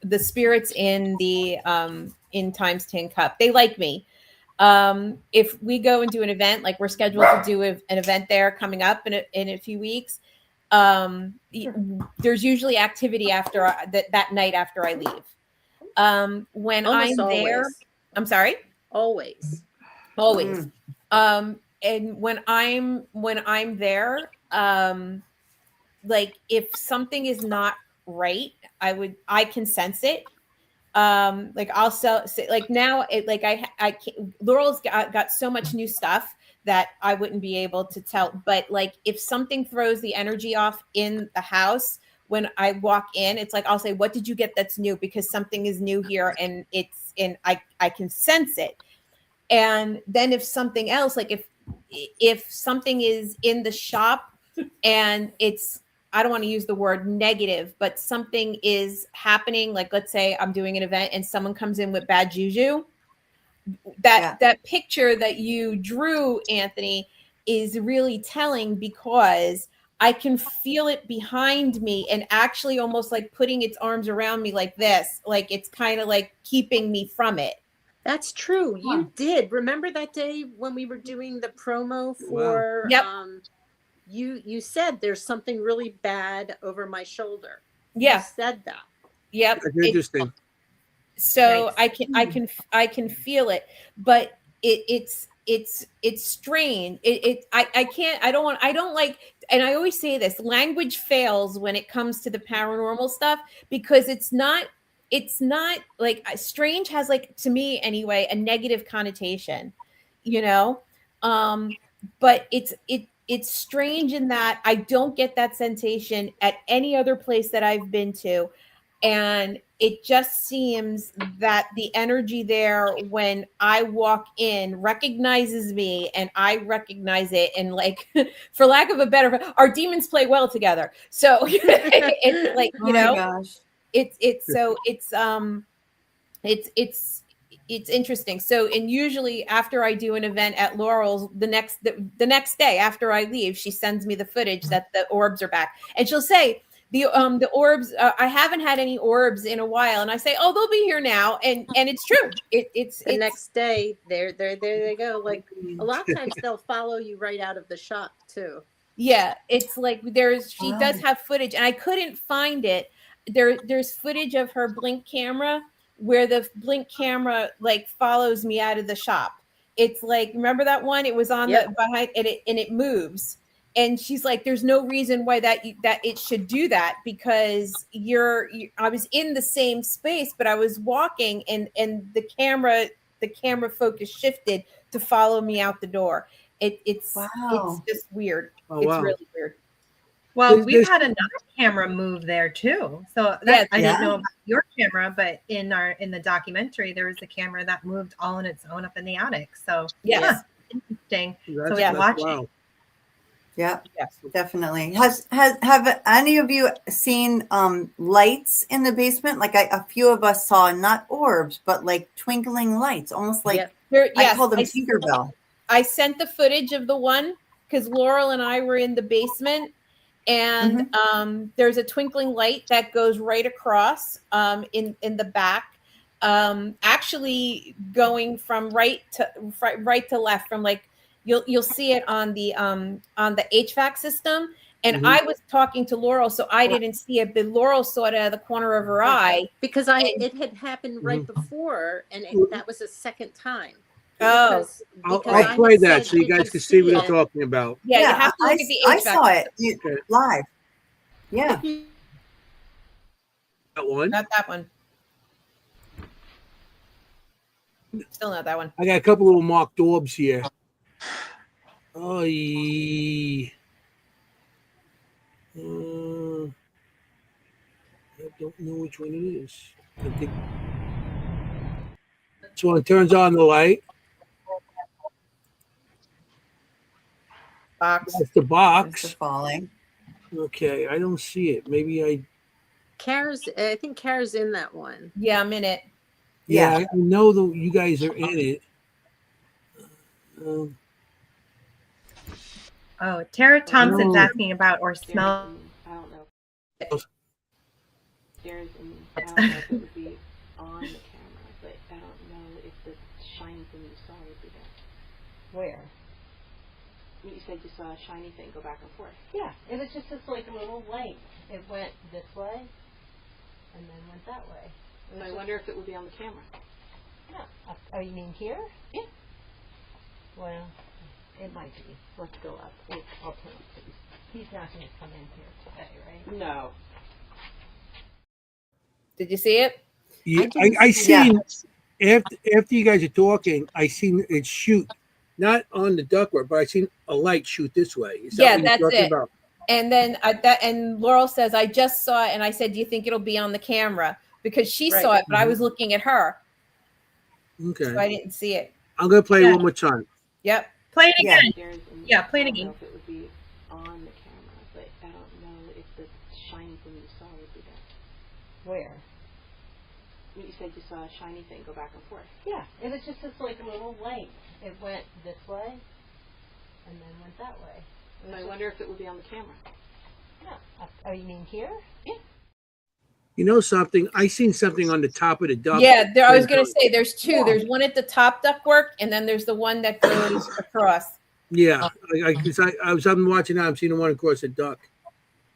Speaker 4: the spirits in the in Times 10 Cup. They like me. If we go and do an event, like we're scheduled to do an event there coming up in a few weeks, there's usually activity after that night after I leave. When
Speaker 6: almost
Speaker 4: I'm
Speaker 6: always.
Speaker 4: there, I'm sorry.
Speaker 6: Always.
Speaker 4: And when I'm there, like if something is not right, I can sense it. Like I'll say like now it like I can't, Laurel's got so much new stuff that I wouldn't be able to tell, but like if something throws the energy off in the house when I walk in, it's like I'll say, what did you get that's new? Because something is new here, and I can sense it. And then if something else, like if something is in the shop and it's, I don't want to use the word negative, but something is happening, like let's say I'm doing an event and someone comes in with bad juju, that picture that you drew, Anthony, is really telling, because I can feel it behind me and actually almost like putting its arms around me like this, like it's kind of like keeping me from it.
Speaker 6: That's true. You did. Remember that day when we were doing the promo for you said there's something really bad over my shoulder.
Speaker 4: Yeah.
Speaker 6: You said that.
Speaker 4: Yep.
Speaker 1: That's interesting.
Speaker 4: So I can feel it, but it's strange. I don't like, and I always say this, language fails when it comes to the paranormal stuff, because it's not like strange has, like, to me anyway, a negative connotation, but it's strange in that I don't get that sensation at any other place that I've been to. And it just seems that the energy there when I walk in recognizes me and I recognize it. And like, for lack of a better, our demons play well together. So it's like, it's interesting. So, and usually after I do an event at Laurel's, the next day after I leave, she sends me the footage that the orbs are back, and she'll say, the orbs, I haven't had any orbs in a while, and I say, oh, they'll be here now, and it's true. It's
Speaker 6: the next day there they go. Like a lot of times they'll follow you right out of the shop too.
Speaker 4: Yeah, it's like she does have footage, and I couldn't find it. There's footage of her blink camera where the blink camera like follows me out of the shop. It's like, remember that one? It was on the behind and it moves. And she's like, there's no reason why that it should do that, because I was in the same space, but I was walking and the camera focus shifted to follow me out the door. It's
Speaker 2: Wow.
Speaker 4: just weird.
Speaker 1: Oh,
Speaker 4: It's
Speaker 1: wow.
Speaker 4: really weird.
Speaker 3: Well,
Speaker 1: There's-
Speaker 3: we've
Speaker 1: there's-
Speaker 3: had another camera move there too. So that
Speaker 4: Yeah.
Speaker 3: I didn't
Speaker 2: Yeah.
Speaker 3: know about your camera, but in the documentary, there was a camera that moved all on its own up in the attic. So
Speaker 4: Yes.
Speaker 3: interesting.
Speaker 1: That's,
Speaker 3: So
Speaker 4: yeah,
Speaker 3: it's watching.
Speaker 1: wow.
Speaker 2: Yeah,
Speaker 4: Yes.
Speaker 2: definitely. Have any of you seen lights in the basement? Like a few of us saw not orbs, but like twinkling lights, almost like
Speaker 6: Yep.
Speaker 2: I call them Tinkerbell.
Speaker 4: I sent the footage of the one because Laurel and I were in the basement, and there's a twinkling light that goes right across in the back, actually going from right to left, from like you'll see it on the HVAC system. And I was talking to Laurel, so I didn't see it, but Laurel saw it out of the corner of her eye.
Speaker 6: Because it had happened right before, and that was a second time.
Speaker 4: Oh.
Speaker 1: I'll
Speaker 6: I had
Speaker 1: play that
Speaker 6: said,
Speaker 1: so you
Speaker 6: "Did
Speaker 1: guys can see what
Speaker 6: it?"
Speaker 1: I'm talking about.
Speaker 4: Yeah, you have to look at the HVAC.
Speaker 2: I saw it
Speaker 1: Okay.
Speaker 2: live. Yeah.
Speaker 1: That one.
Speaker 4: Not that one. Still not that one.
Speaker 1: I got a couple little marked orbs here. Oh, I don't know which one it is. I think this one turns on the light.
Speaker 4: Box.
Speaker 1: That's the
Speaker 2: It's
Speaker 1: box.
Speaker 2: falling.
Speaker 1: Okay, I don't see it. Maybe I
Speaker 6: think Kara's in that one.
Speaker 4: Yeah, I'm in it.
Speaker 1: Yeah, I know that you guys are in it.
Speaker 3: Oh, Tara Thompson's
Speaker 1: No.
Speaker 3: asking about or smell.
Speaker 11: I don't know. There's, I don't know if it would be on the camera, but I don't know if the shiny thing you saw would be there.
Speaker 12: Where?
Speaker 11: You said you saw a shiny thing go back and forth.
Speaker 12: Yeah, it was just this like little light. It went this way and then went that way.
Speaker 11: So I wonder if it would be on the camera.
Speaker 12: Yeah. Oh, you mean here?
Speaker 11: Yeah.
Speaker 12: Well, it might be. Let's go up. I'll turn up, please. He's not going to come in here today, right?
Speaker 11: No.
Speaker 4: Did you see it?
Speaker 1: Yeah, I seen after you guys are talking, I seen it shoot, not on the ductwork, but I seen a light shoot this way. Is that
Speaker 4: Yeah,
Speaker 1: what you're
Speaker 4: that's
Speaker 1: talking
Speaker 4: it.
Speaker 1: about?
Speaker 4: And then and Laurel says, I just saw it, and I said, do you think it'll be on the camera? Because she saw it, but I was looking at her.
Speaker 1: Okay.
Speaker 4: So I didn't see it.
Speaker 1: I'm gonna play it one more time.
Speaker 4: Yep.
Speaker 3: Play it again.
Speaker 11: There's,
Speaker 3: Yeah, play it
Speaker 11: I don't
Speaker 3: again.
Speaker 11: know if it would be on the camera, but I don't know if the shiny thing you saw would be there.
Speaker 12: Where?
Speaker 11: You said you saw a shiny thing go back and forth.
Speaker 12: Yeah, it was just this like little light. It went this way and then went that way.
Speaker 11: So I wonder if it would be on the camera.
Speaker 12: Yeah. Oh, you mean here?
Speaker 11: Yeah.
Speaker 1: You know something? I seen something on the top of the duct.
Speaker 4: Yeah, I was going to say there's two. Yeah. There's one at the top ductwork, and then there's the one that goes across.
Speaker 1: Yeah, I was watching that. I'm seeing the one across the duct,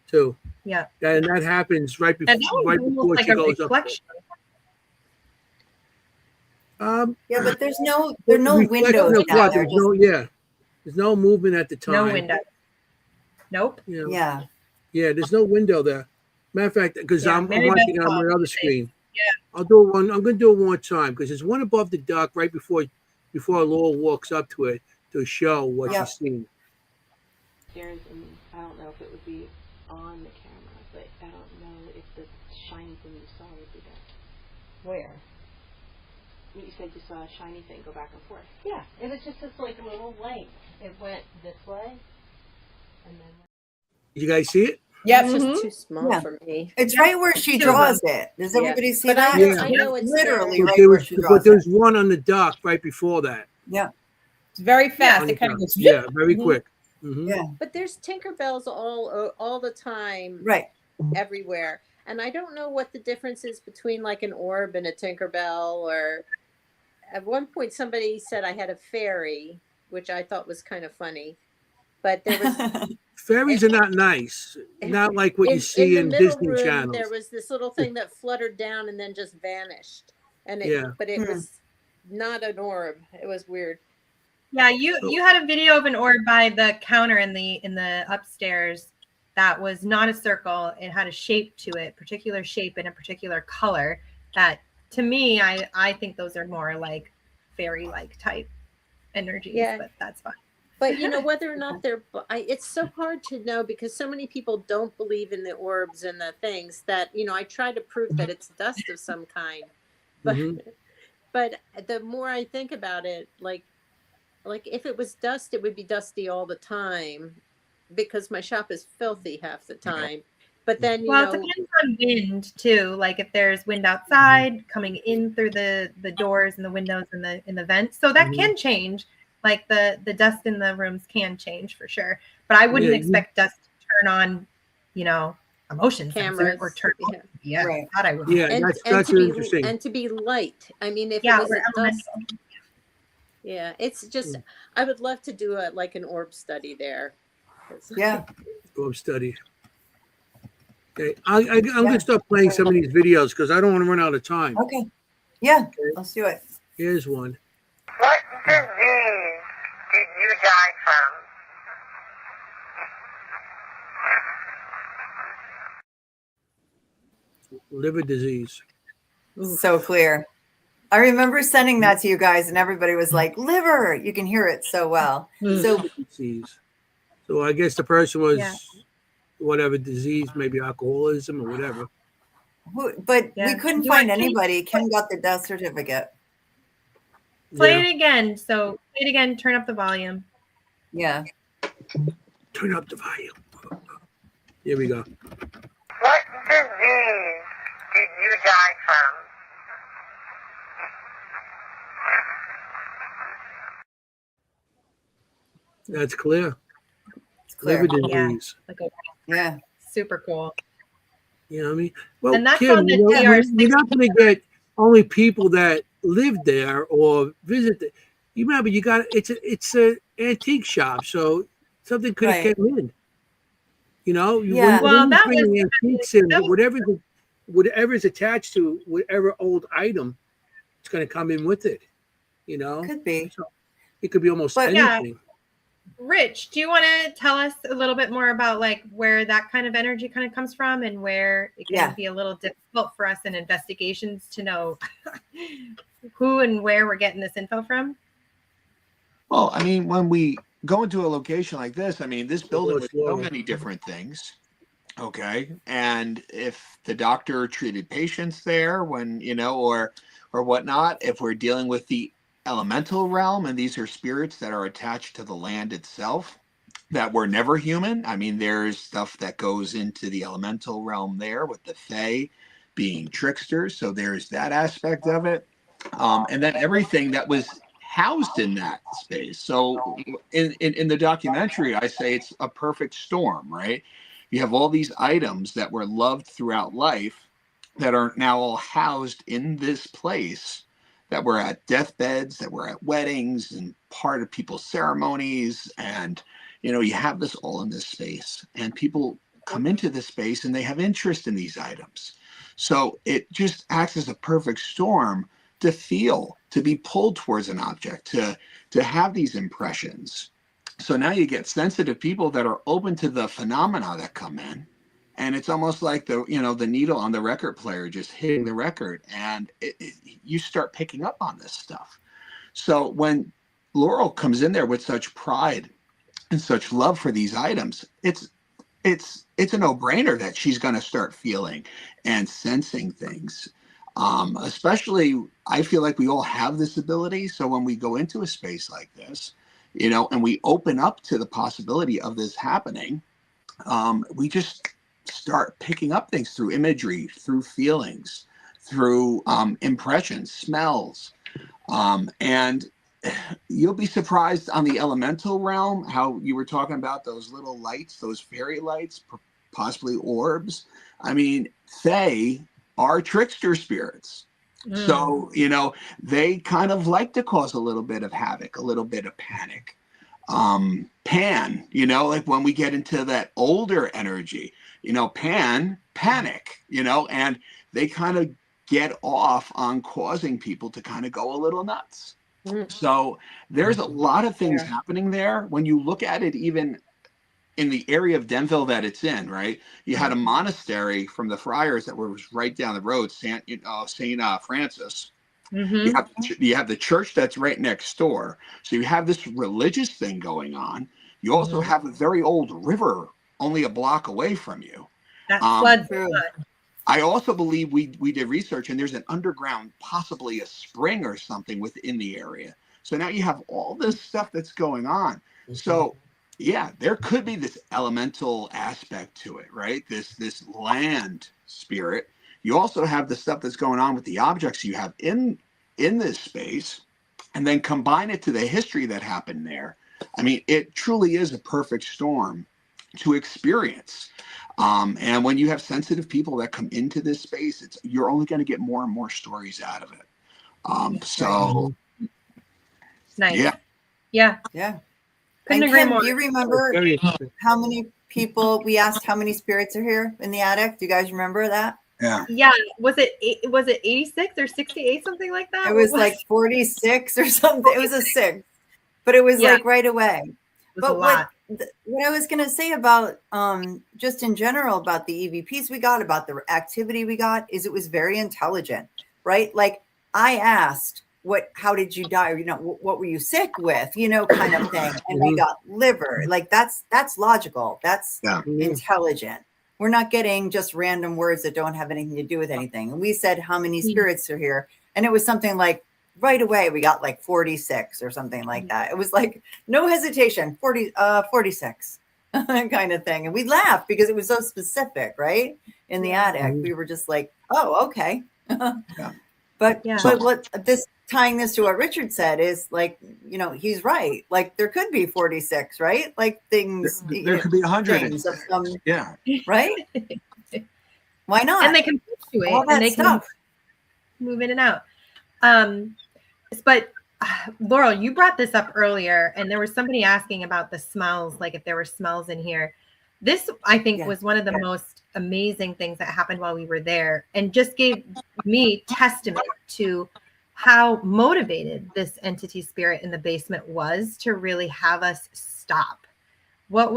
Speaker 1: too.
Speaker 3: Yeah,
Speaker 1: and that happens right before
Speaker 3: like
Speaker 1: she goes
Speaker 3: reflection.
Speaker 1: Up.
Speaker 2: Yeah, but there's no windows down there.
Speaker 1: There's no movement at the time.
Speaker 3: No window. Nope.
Speaker 2: Yeah.
Speaker 1: Yeah, there's no window there. Matter of fact, because I'm watching it on my other screen.
Speaker 3: Yeah.
Speaker 1: I'll do one. I'm going to do it one more time because there's one above the duct right before Laurel walks up to it to show what she's seeing.
Speaker 11: There's, I don't know if it would be on the camera, but I don't know if the shiny thing you saw would be there.
Speaker 12: Where?
Speaker 11: You said you saw a shiny thing go back and forth.
Speaker 12: Yeah, it was just this like little light. It went this way and then.
Speaker 1: Did you guys see it?
Speaker 4: Yeah,
Speaker 6: it's just too small for me.
Speaker 2: It's right where she draws it. Does everybody see that?
Speaker 6: I know it's
Speaker 2: literally
Speaker 1: there.
Speaker 2: right
Speaker 1: There
Speaker 2: where
Speaker 1: was,
Speaker 2: she draws
Speaker 1: but there's one on the dock right before that.
Speaker 2: Yeah.
Speaker 4: It's very fast. It kind of goes.
Speaker 1: Yeah, very quick. Mm-hmm.
Speaker 2: Yeah.
Speaker 6: But there's Tinkerbells all the time.
Speaker 2: Right.
Speaker 6: Everywhere. And I don't know what the difference is between like an orb and a Tinkerbell, or at one point somebody said I had a fairy, which I thought was kind of funny. But there was
Speaker 1: fairies are not nice. Not like what you see in Disney
Speaker 6: room,
Speaker 1: channels.
Speaker 6: There was this little thing that fluttered down and then just vanished. And but it was not an orb. It was weird.
Speaker 3: Yeah, you had a video of an orb by the counter in the upstairs that was not a circle. It had a shape to it, particular shape and a particular color. That to me, I think those are more like fairy-like type energies.
Speaker 6: Yeah.
Speaker 3: But that's fine.
Speaker 6: But whether or not it's so hard to know because so many people don't believe in the orbs and the things that, I try to prove that it's dust of some kind. But
Speaker 1: Mhm.
Speaker 6: but the more I think about it, like if it was dust, it would be dusty all the time because my shop is filthy half the time. But then,
Speaker 3: Well, it depends on wind too. Like if there's wind outside coming in through the doors and the windows and the vents, so that can change. Like the dust in the rooms can change for sure. But I wouldn't expect dust to turn on, a motion sensor or
Speaker 6: cameras.
Speaker 3: turn on. Yeah,
Speaker 2: Right.
Speaker 3: that I wouldn't.
Speaker 1: Yeah,
Speaker 6: And
Speaker 1: that's
Speaker 6: to be
Speaker 1: interesting.
Speaker 6: and to be light. I mean, if
Speaker 3: Yeah,
Speaker 6: it was
Speaker 3: or
Speaker 6: a dust,
Speaker 3: elemental.
Speaker 6: yeah, it's just I would love to do an orb study there.
Speaker 2: Yeah.
Speaker 1: Go study. Okay, I'm gonna start playing some of these videos because I don't want to run out of time.
Speaker 2: Okay. Yeah.
Speaker 1: Okay.
Speaker 2: Let's do it.
Speaker 1: Here's one.
Speaker 10: What disease did you die from?
Speaker 1: Liver disease.
Speaker 2: So clear. I remember sending that to you guys, and everybody was like, "Liver." You can hear it so well. So
Speaker 1: Liver disease. So I guess the person was whatever disease, maybe alcoholism or whatever.
Speaker 2: but
Speaker 3: Yeah.
Speaker 2: we couldn't
Speaker 3: Do you want
Speaker 2: find
Speaker 3: Kim-
Speaker 2: anybody. Kim got the death certificate.
Speaker 3: Play it again. So play it again. Turn up the volume.
Speaker 2: Yeah.
Speaker 1: Turn up the volume. Here we go.
Speaker 10: What disease did you die from?
Speaker 1: That's clear.
Speaker 2: It's clear.
Speaker 1: Liver disease.
Speaker 2: Yeah.
Speaker 3: Super cool.
Speaker 1: You know what I mean? Well,
Speaker 3: And that's
Speaker 1: Kim,
Speaker 3: on the
Speaker 1: you're not going to get only people that live there or visit. You remember, it's a antique shop, so something could have come in.
Speaker 2: Yeah.
Speaker 1: When you bring antiques in, whatever's attached to whatever old item, it's going to come in with it.
Speaker 2: Could be.
Speaker 1: So it could be almost
Speaker 2: But-
Speaker 1: anything.
Speaker 3: Rich, do you want to tell us a little bit more about like where that kind of energy kind of comes from and where it can be a little difficult for us in investigations to know who and where we're getting this info from?
Speaker 5: Well, I mean, when we go into a location like this, I mean, this building with so many different things. Okay. And if the doctor treated patients there when, or whatnot, if we're dealing with the elemental realm, and these are spirits that are attached to the land itself that were never human. I mean, there's stuff that goes into the elemental realm there with the Fae being tricksters. So there's that aspect of it. And then everything that was housed in that space. So in the documentary, I say it's a perfect storm, right? You have all these items that were loved throughout life that are now all housed in this place, that were at deathbeds, that were at weddings and part of people's ceremonies. And, you have this all in this space, and people come into this space and they have interest in these items. So it just acts as a perfect storm to feel, to be pulled towards an object, to have these impressions. So now you get sensitive people that are open to the phenomena that come in. And it's almost like the needle on the record player just hitting the record, and you start picking up on this stuff. So when Laurel comes in there with such pride and such love for these items, it's a no-brainer that she's going to start feeling and sensing things. Especially, I feel like we all have this ability. So when we go into a space like this, and we open up to the possibility of this happening, we just start picking up things through imagery, through feelings, through impressions, smells. And you'll be surprised on the elemental realm, how you were talking about those little lights, those fairy lights, possibly orbs. I mean, Fae are trickster spirits. So, they kind of like to cause a little bit of havoc, a little bit of panic. Pan, like when we get into that older energy, panic, and they kind of get off on causing people to kind of go a little nuts. So there's a lot of things happening there. When you look at it, even in the area of Denville that it's in, right? You had a monastery from the friars that was right down the road, Saint Francis.
Speaker 3: Mhm.
Speaker 5: You have the church that's right next door. So you have this religious thing going on. You also have a very old river only a block away from you.
Speaker 3: That floods.
Speaker 5: I also believe we did research, and there's an underground, possibly a spring or something within the area. So now you have all this stuff that's going on. So yeah, there could be this elemental aspect to it, right? This land spirit. You also have the stuff that's going on with the objects you have in this space, and then combine it to the history that happened there. I mean, it truly is a perfect storm to experience. And when you have sensitive people that come into this space, you're only going to get more and more stories out of it. So,
Speaker 3: nice.
Speaker 2: Yeah.
Speaker 3: Couldn't
Speaker 2: And
Speaker 3: agree
Speaker 2: Kim,
Speaker 3: more.
Speaker 2: do you remember how many people we asked how many spirits are here in the attic? Do you guys remember that?
Speaker 3: Yeah. Was it 86 or 68, something like that?
Speaker 2: It was like 46 or something. It was a 6, but it was like right away. But what I was going to say about just in general about the EVPs we got, about the activity we got, is it was very intelligent, right? Like I asked, how did you die? You know, what were you sick with? You know, kind of thing. And we got liver. Like that's logical. That's intelligent. We're not getting just random words that don't have anything to do with anything. And we said how many spirits are here, and it was something like right away we got like 46 or something like that. It was like no hesitation, 46 kind of thing. And we laughed because it was so specific, right? In the attic, we were just like, oh, okay. But what tying this to what Richard said is like, you know, he's right. Like there could be 46, right? Like things.
Speaker 5: There could be 100.
Speaker 2: Right? Why not?
Speaker 3: And they can fluctuate
Speaker 2: all that
Speaker 3: and they
Speaker 2: stuff.
Speaker 3: Can move in and out. But Laurel, you brought this up earlier, and there was somebody asking about the smells, like if there were smells in here. This, I think, was one of the most amazing things that happened while we were there, and just gave me testament to how motivated this entity spirit in the basement was to really have us stop. What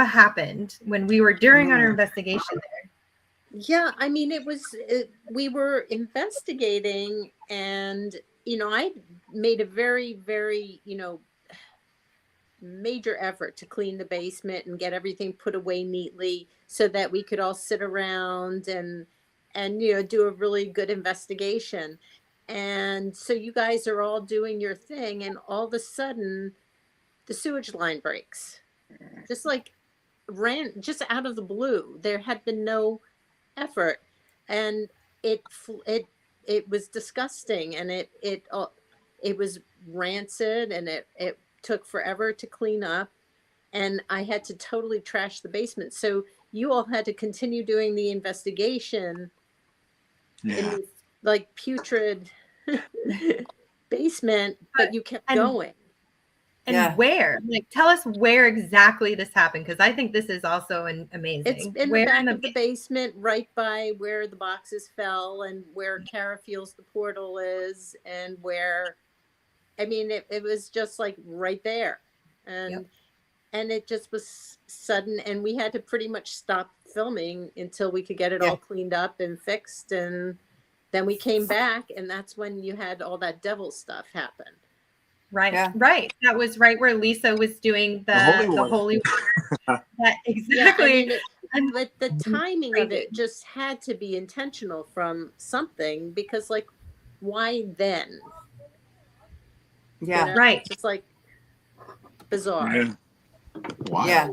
Speaker 3: happened when we were during our investigation there?
Speaker 6: Yeah, I mean, we were investigating, and, you know, I made a very, very, you know, major effort to clean the basement and get everything put away neatly so that we could all sit around and you know, do a really good investigation. And so you guys are all doing your thing, and all of a sudden the sewage line breaks, just like just out of the blue. There had been no effort, and it was disgusting, and it was rancid, and it took forever to clean up, and I had to totally trash the basement. So you all had to continue doing the investigation in this like putrid basement, but you kept going.
Speaker 3: And where? Like, tell us where exactly this happened, because I think this is also amazing.
Speaker 6: It's in the back of the basement, right by where the boxes fell, and where Kara feels the portal is, and where, I mean, it was just like right there, and it just was sudden, and we had to pretty much stop filming until we could get it all cleaned up and fixed, and then we came back, and that's when you had all that devil stuff happen.
Speaker 3: Right, right. That was right where Lisa was doing the holy water. Exactly.
Speaker 6: Yeah, I mean, but the timing of it just had to be intentional from something, because like, why then?
Speaker 2: Yeah,
Speaker 6: you know?
Speaker 3: Right.
Speaker 6: It's like bizarre.
Speaker 5: Wow.
Speaker 2: Yeah.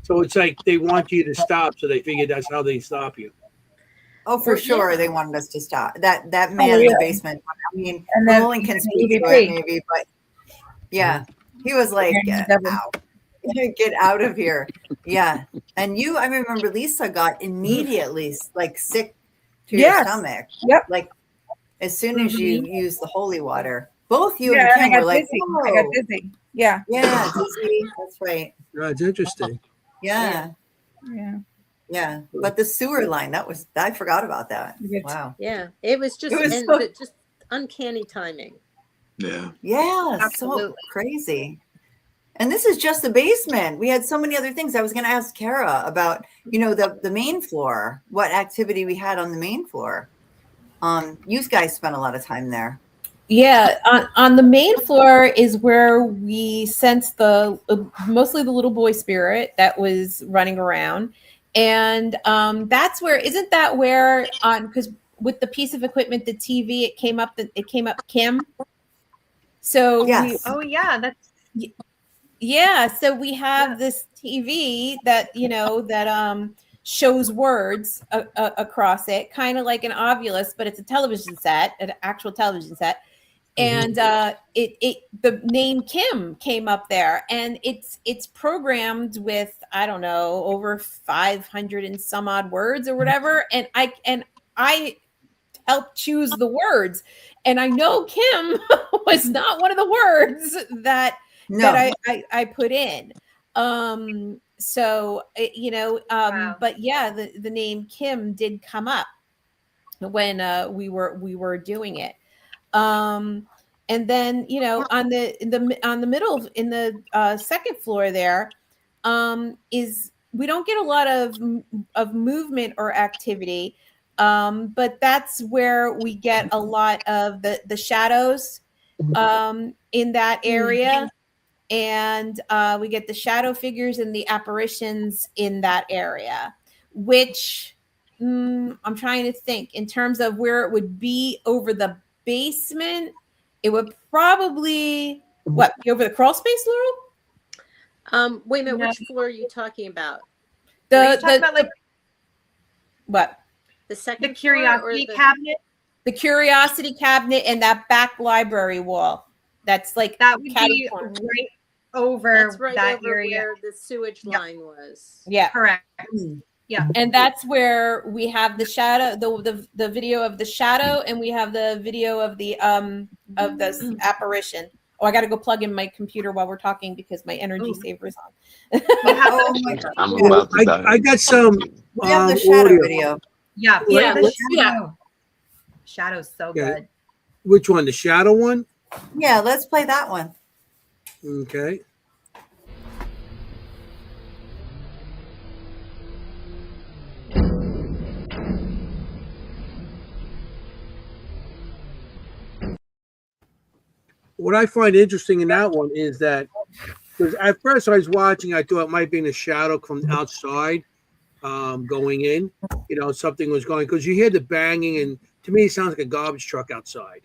Speaker 1: So it's like they want you to stop, so they figured that's how they stop you.
Speaker 2: Oh, for sure, they wanted us to stop. That man in the basement. I mean,
Speaker 8: And then
Speaker 2: Nolan can speak to it maybe, but yeah, he was like, get out of here. Yeah, and I remember Lisa got immediately like sick to your stomach.
Speaker 8: Yep.
Speaker 2: Like as soon as you use the holy water, both you
Speaker 8: Yeah,
Speaker 2: and Kim
Speaker 8: I
Speaker 2: were like,
Speaker 8: got I got dizzy. Yeah.
Speaker 2: yeah, dizzy. That's right.
Speaker 1: That's interesting.
Speaker 2: Yeah.
Speaker 8: Yeah.
Speaker 2: Yeah, but the sewer line, I forgot about that. Wow.
Speaker 6: Yeah, it was just just uncanny timing.
Speaker 2: Yeah, so crazy. And this is just the basement. We had so many other things. I was going to ask Kara about, you know, the main floor, what activity we had on the main floor. You guys spent a lot of time there.
Speaker 4: Yeah, on the main floor is where we sensed the mostly the little boy spirit that was running around, and that's where isn't that where on because with the piece of equipment, the TV, it came up Kimm. So
Speaker 2: Yes.
Speaker 3: Oh yeah, that's
Speaker 4: yeah, so we have this TV that that shows words across it, kind of like an Ovilus, but it's a television set, an actual television set. And it the name Kimm came up there, and it's programmed with, I don't know, over 500 and some odd words or whatever, and I helped choose the words, and I know Kimm was not one of the words that
Speaker 2: No.
Speaker 4: I put in. So
Speaker 3: Wow.
Speaker 4: but yeah, the name Kimm did come up when we were doing it. And then on the middle in the second floor there is we don't get a lot of movement or activity, but that's where we get a lot of the shadows in that area, and we get the shadow figures and the apparitions in that area, which I'm trying to think in terms of where it would be over the basement. It would probably be over the crawl space, Laurel?
Speaker 6: Wait a minute,
Speaker 3: No.
Speaker 6: which floor are you talking about?
Speaker 3: Are you talking about like
Speaker 4: what?
Speaker 6: The
Speaker 3: the
Speaker 6: second floor or
Speaker 3: curiosity
Speaker 6: the
Speaker 3: cabinet?
Speaker 4: The curiosity cabinet and that back library wall. That's like
Speaker 3: That would
Speaker 4: catty
Speaker 3: be
Speaker 4: corner.
Speaker 3: right over
Speaker 6: that's right
Speaker 3: that
Speaker 6: over
Speaker 3: area.
Speaker 6: where the sewage
Speaker 3: Yep.
Speaker 6: line was.
Speaker 4: Yeah.
Speaker 3: Correct. Yeah.
Speaker 4: And that's where we have the shadow, the video of the shadow, and we have the video of the apparition. Oh, I got to go plug in my computer while we're talking because my energy saver is on.
Speaker 2: Oh my God.
Speaker 9: I'm about to die.
Speaker 1: I got some
Speaker 2: We have the shadow
Speaker 1: audio.
Speaker 2: video.
Speaker 3: Yeah.
Speaker 4: Yeah,
Speaker 3: The
Speaker 4: let's do that.
Speaker 3: shadow. Shadow's so
Speaker 1: Yeah.
Speaker 3: good.
Speaker 1: Which one? The shadow one?
Speaker 2: Yeah, let's play that one.
Speaker 1: Okay. What I find interesting in that one is that because at first I was watching, I thought it might be in a shadow from outside going in. Something was going because you hear the banging, and to me, it sounds like a garbage truck outside.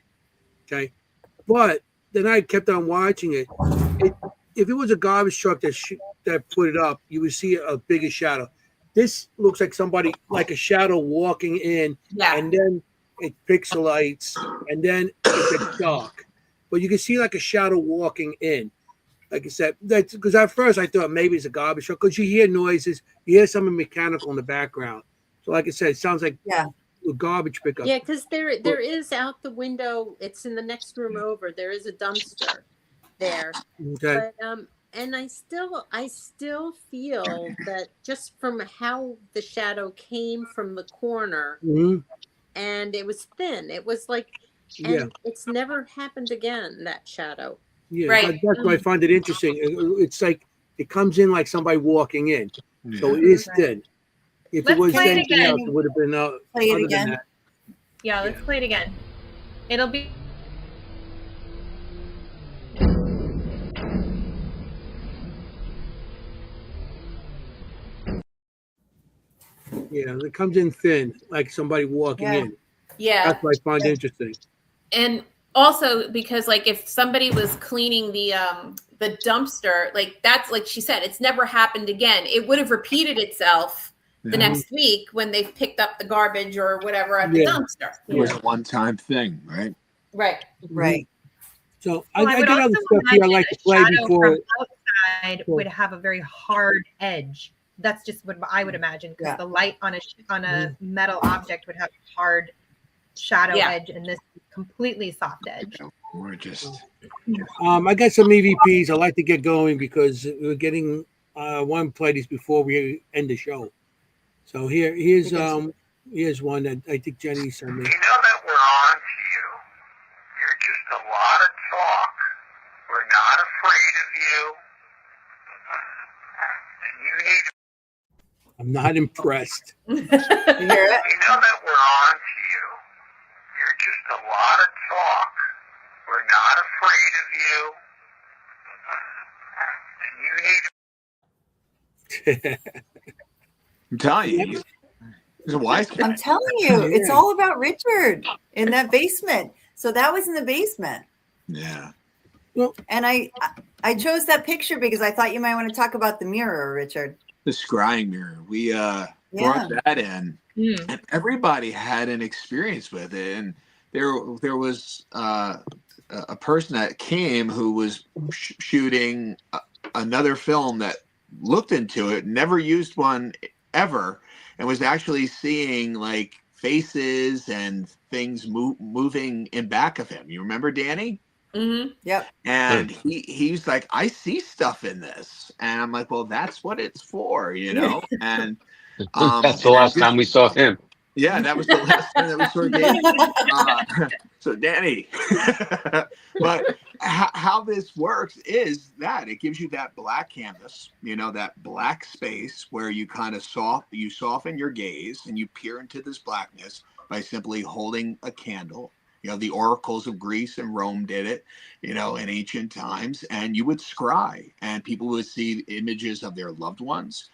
Speaker 1: Okay. But then I kept on watching it. If it was a garbage truck that put it up, you would see a bigger shadow. This looks like somebody, like a shadow walking in, and then it pixelates, and then it gets dark. But you can see like a shadow walking in. Like I said, that's because at first I thought maybe it's a garbage truck because you hear noises, you hear something mechanical in the background. So like I said, it sounds like a garbage pickup.
Speaker 6: Yeah, because there is out the window. It's in the next room over. There is a dumpster there.
Speaker 1: Okay.
Speaker 6: But and I still feel that just from how the shadow came from the corner, and it was thin. It was like, and it's never happened again. That shadow.
Speaker 1: Yeah,
Speaker 4: Right.
Speaker 1: that's why I find it interesting. It's like it comes in like somebody walking in, so it is thin. If
Speaker 3: Let's
Speaker 1: it was
Speaker 3: play it
Speaker 1: anything
Speaker 3: again.
Speaker 1: else, it would have been
Speaker 2: Play it
Speaker 1: other
Speaker 2: again.
Speaker 1: than that.
Speaker 3: Yeah, let's play it again. It'll be
Speaker 1: Yeah, it comes in thin, like somebody walking in.
Speaker 4: Yeah.
Speaker 1: That's what I find interesting.
Speaker 4: And also because like if somebody was cleaning the dumpster, like that's like she said, it's never happened again. It would have repeated itself the next week when they've picked up the garbage or whatever at the dumpster.
Speaker 5: It was a one-time thing, right?
Speaker 4: Right.
Speaker 2: Right.
Speaker 1: So
Speaker 3: Well,
Speaker 1: I
Speaker 3: would
Speaker 1: got other
Speaker 3: also
Speaker 1: stuff here I
Speaker 3: imagine
Speaker 1: like
Speaker 3: a
Speaker 1: to play
Speaker 3: shadow
Speaker 1: before.
Speaker 3: from outside would have a very hard edge. That's just what I would imagine because the light on a metal object would have a hard shadow edge, and this is completely soft edge.
Speaker 5: We're just.
Speaker 1: I got some EVPs I like to get going because we're getting one play these before we end the show. So here's one that I think Jenny sent me.
Speaker 10: You know that we're on to you. You're just a lot of talk. We're not afraid of you. And you need.
Speaker 1: I'm not impressed.
Speaker 2: You hear it?
Speaker 10: You know that we're on to you. You're just a lot of talk. We're not afraid of you. And you need
Speaker 5: I'm telling you, he's a wise guy.
Speaker 2: I'm telling you, it's all about Richard in that basement. So that was in the basement.
Speaker 5: Yeah.
Speaker 2: And I chose that picture because I thought you might want to talk about the mirror, Richard.
Speaker 5: The scrying mirror. We brought that in, and everybody had an experience with it. And there was a person that came who was shooting another film that looked into it, never used one ever, and was actually seeing like faces and things moving in back of him. You remember Danny?
Speaker 2: Mm-hmm. Yep.
Speaker 5: And he's like, I see stuff in this, and I'm like, well, that's what it's for, you know. And
Speaker 9: that's the last time we saw him.
Speaker 5: Yeah, that was the last time that we saw Danny. So Danny, but how this works is that it gives you that black canvas, you know, that black space where you kind of soften your gaze and you peer into this blackness by simply holding a candle. You know, the oracles of Greece and Rome did it, you know, in ancient times, and you would scry, and people would see images of their loved ones,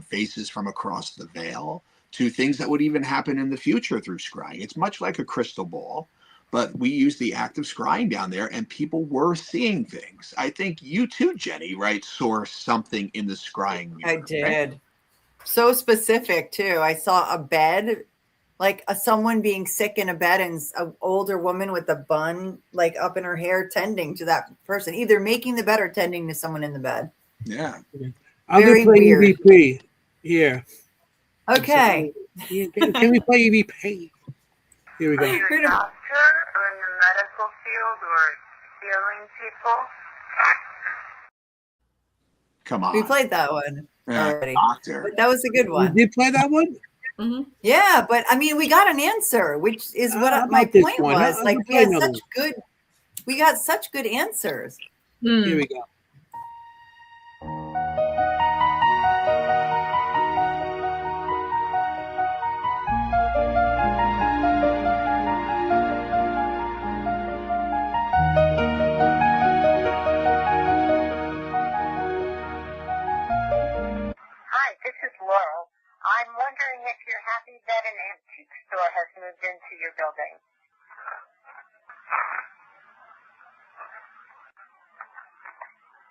Speaker 5: faces from across the veil, to things that would even happen in the future through scrying. It's much like a crystal ball, but we use the act of scrying down there, and people were seeing things. I think you too, Jenny, right, saw something in the scrying mirror.
Speaker 2: I did.
Speaker 5: Right?
Speaker 2: So specific, too. I saw a bed, like someone being sick in a bed, and an older woman with a bun like up in her hair tending to that person, either making the bed or tending to someone in the bed.
Speaker 5: Yeah.
Speaker 1: I'm going to play
Speaker 2: weird.
Speaker 1: EVP here.
Speaker 2: Okay.
Speaker 1: Can we play EVP? Here we go.
Speaker 10: Are you a doctor or in the medical field or healing people?
Speaker 5: Come on.
Speaker 2: We played that one already.
Speaker 5: Doctor.
Speaker 2: But that was a good one.
Speaker 1: You did play that one?
Speaker 2: Mm-hmm. Yeah, but I mean, we got an answer, which is what my point was. Like, we got such good answers.
Speaker 1: Here we go.
Speaker 10: Hi, this is Laurel. I'm wondering if you're happy that an antique store has moved into your building.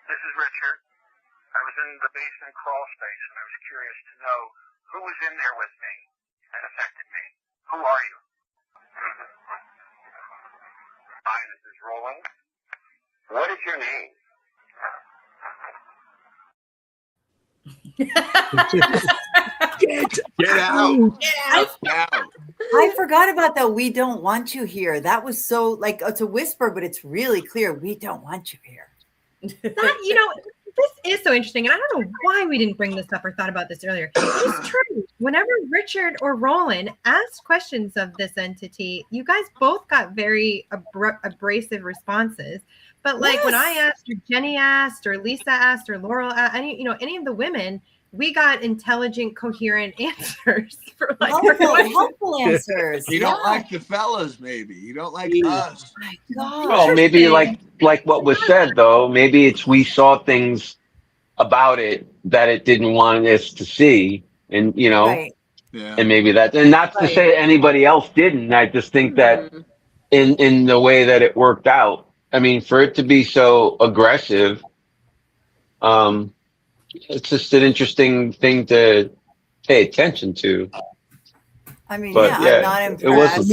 Speaker 10: This is Richard. I was in the basement crawl space, and I was curious to know who was in there with me and affected me. Who are you? Hi, this is Roland. What is your name?
Speaker 5: Get out.
Speaker 2: I forgot about that. We don't want you here. That was so like, it's a whisper, but it's really clear. We don't want you here.
Speaker 3: That, you know, this is so interesting. And I don't know why we didn't bring this up or thought about this earlier. It's true. Whenever Richard or Roland asked questions of this entity, you guys both got very abrasive responses. But like when I asked, or Jenny asked, or Lisa asked, or Laurel, any of the women, we got intelligent, coherent answers for like
Speaker 2: helpful answers.
Speaker 5: You don't like the fellas, maybe. You don't like us.
Speaker 9: Well, maybe like what was said though. Maybe it's we saw things about it that it didn't want us to see, and you know, and maybe that, and not to say anybody else didn't. I just think that in the way that it worked out. I mean, for it to be so aggressive, it's just an interesting thing to pay attention to.
Speaker 2: I mean,
Speaker 9: but,
Speaker 2: I'm not impressed.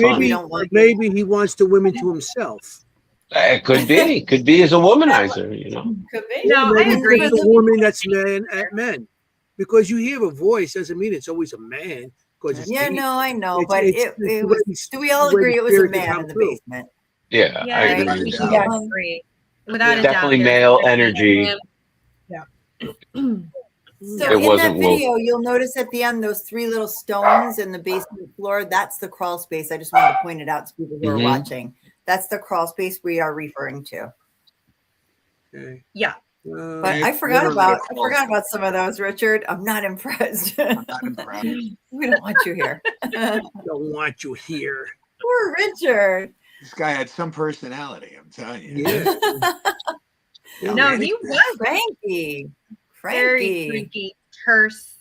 Speaker 1: Maybe he wants the women to himself.
Speaker 9: It could be. Could be as a womanizer, you know.
Speaker 2: Could be.
Speaker 3: No, I agree.
Speaker 1: It's a woman that's men. Because you hear a voice doesn't mean it's always a man.
Speaker 2: I know. But it was, do we all agree it was a man in the basement?
Speaker 9: Yeah, I agree with that.
Speaker 3: I agree. Without a doubt.
Speaker 9: Definitely male energy.
Speaker 3: Yeah.
Speaker 2: So in that video, you'll notice at the end those 3 little stones in the basement floor. That's the crawl space. I just wanted to point it out to people who are watching. That's the crawl space we are referring to.
Speaker 1: Okay.
Speaker 3: Yeah.
Speaker 2: But I forgot about some of those, Richard. I'm not impressed.
Speaker 5: I'm not impressed.
Speaker 2: We don't want you here.
Speaker 1: Don't want you here.
Speaker 2: Poor Poor Richard.
Speaker 5: This guy had some personality, I'm telling you.
Speaker 1: Yeah.
Speaker 3: No, he was
Speaker 2: Frankie.
Speaker 3: very freaky, terse,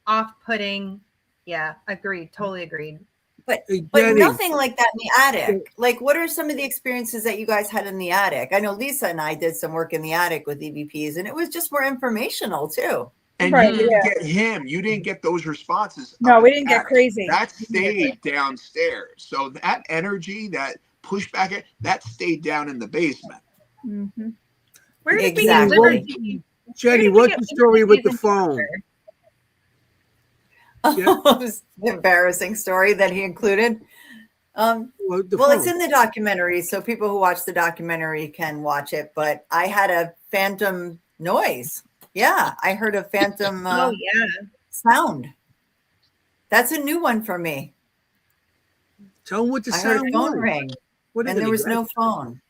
Speaker 3: off-putting. Yeah, agreed. Totally agreed.
Speaker 2: But
Speaker 1: Jennie.
Speaker 2: nothing like that in the attic. Like, what are some of the experiences that you guys had in the attic? I know Lisa and I did some work in the attic with EVPs, and it was just more informational too.
Speaker 5: And
Speaker 8: Right,
Speaker 5: you didn't
Speaker 8: yeah.
Speaker 5: get him. You didn't get those responses.
Speaker 8: No,
Speaker 5: up
Speaker 8: we
Speaker 5: in
Speaker 8: didn't
Speaker 5: the
Speaker 8: get
Speaker 5: attic.
Speaker 8: crazy.
Speaker 5: That stayed downstairs. So that energy, that pushback, that stayed down in the basement.
Speaker 8: Mm-hmm.
Speaker 3: Where did
Speaker 2: Exactly.
Speaker 3: we get liberty?
Speaker 1: Jennie, what's the story with the phone?
Speaker 2: Embarrassing story that he included. Well, it's in the documentary, so people who watch the documentary can watch it. But I had a phantom noise. Yeah, I heard a phantom sound. That's a new one for me.
Speaker 1: Tell them what the
Speaker 2: I heard
Speaker 1: sound
Speaker 2: a phone
Speaker 1: was.
Speaker 2: ring, and there was no phone.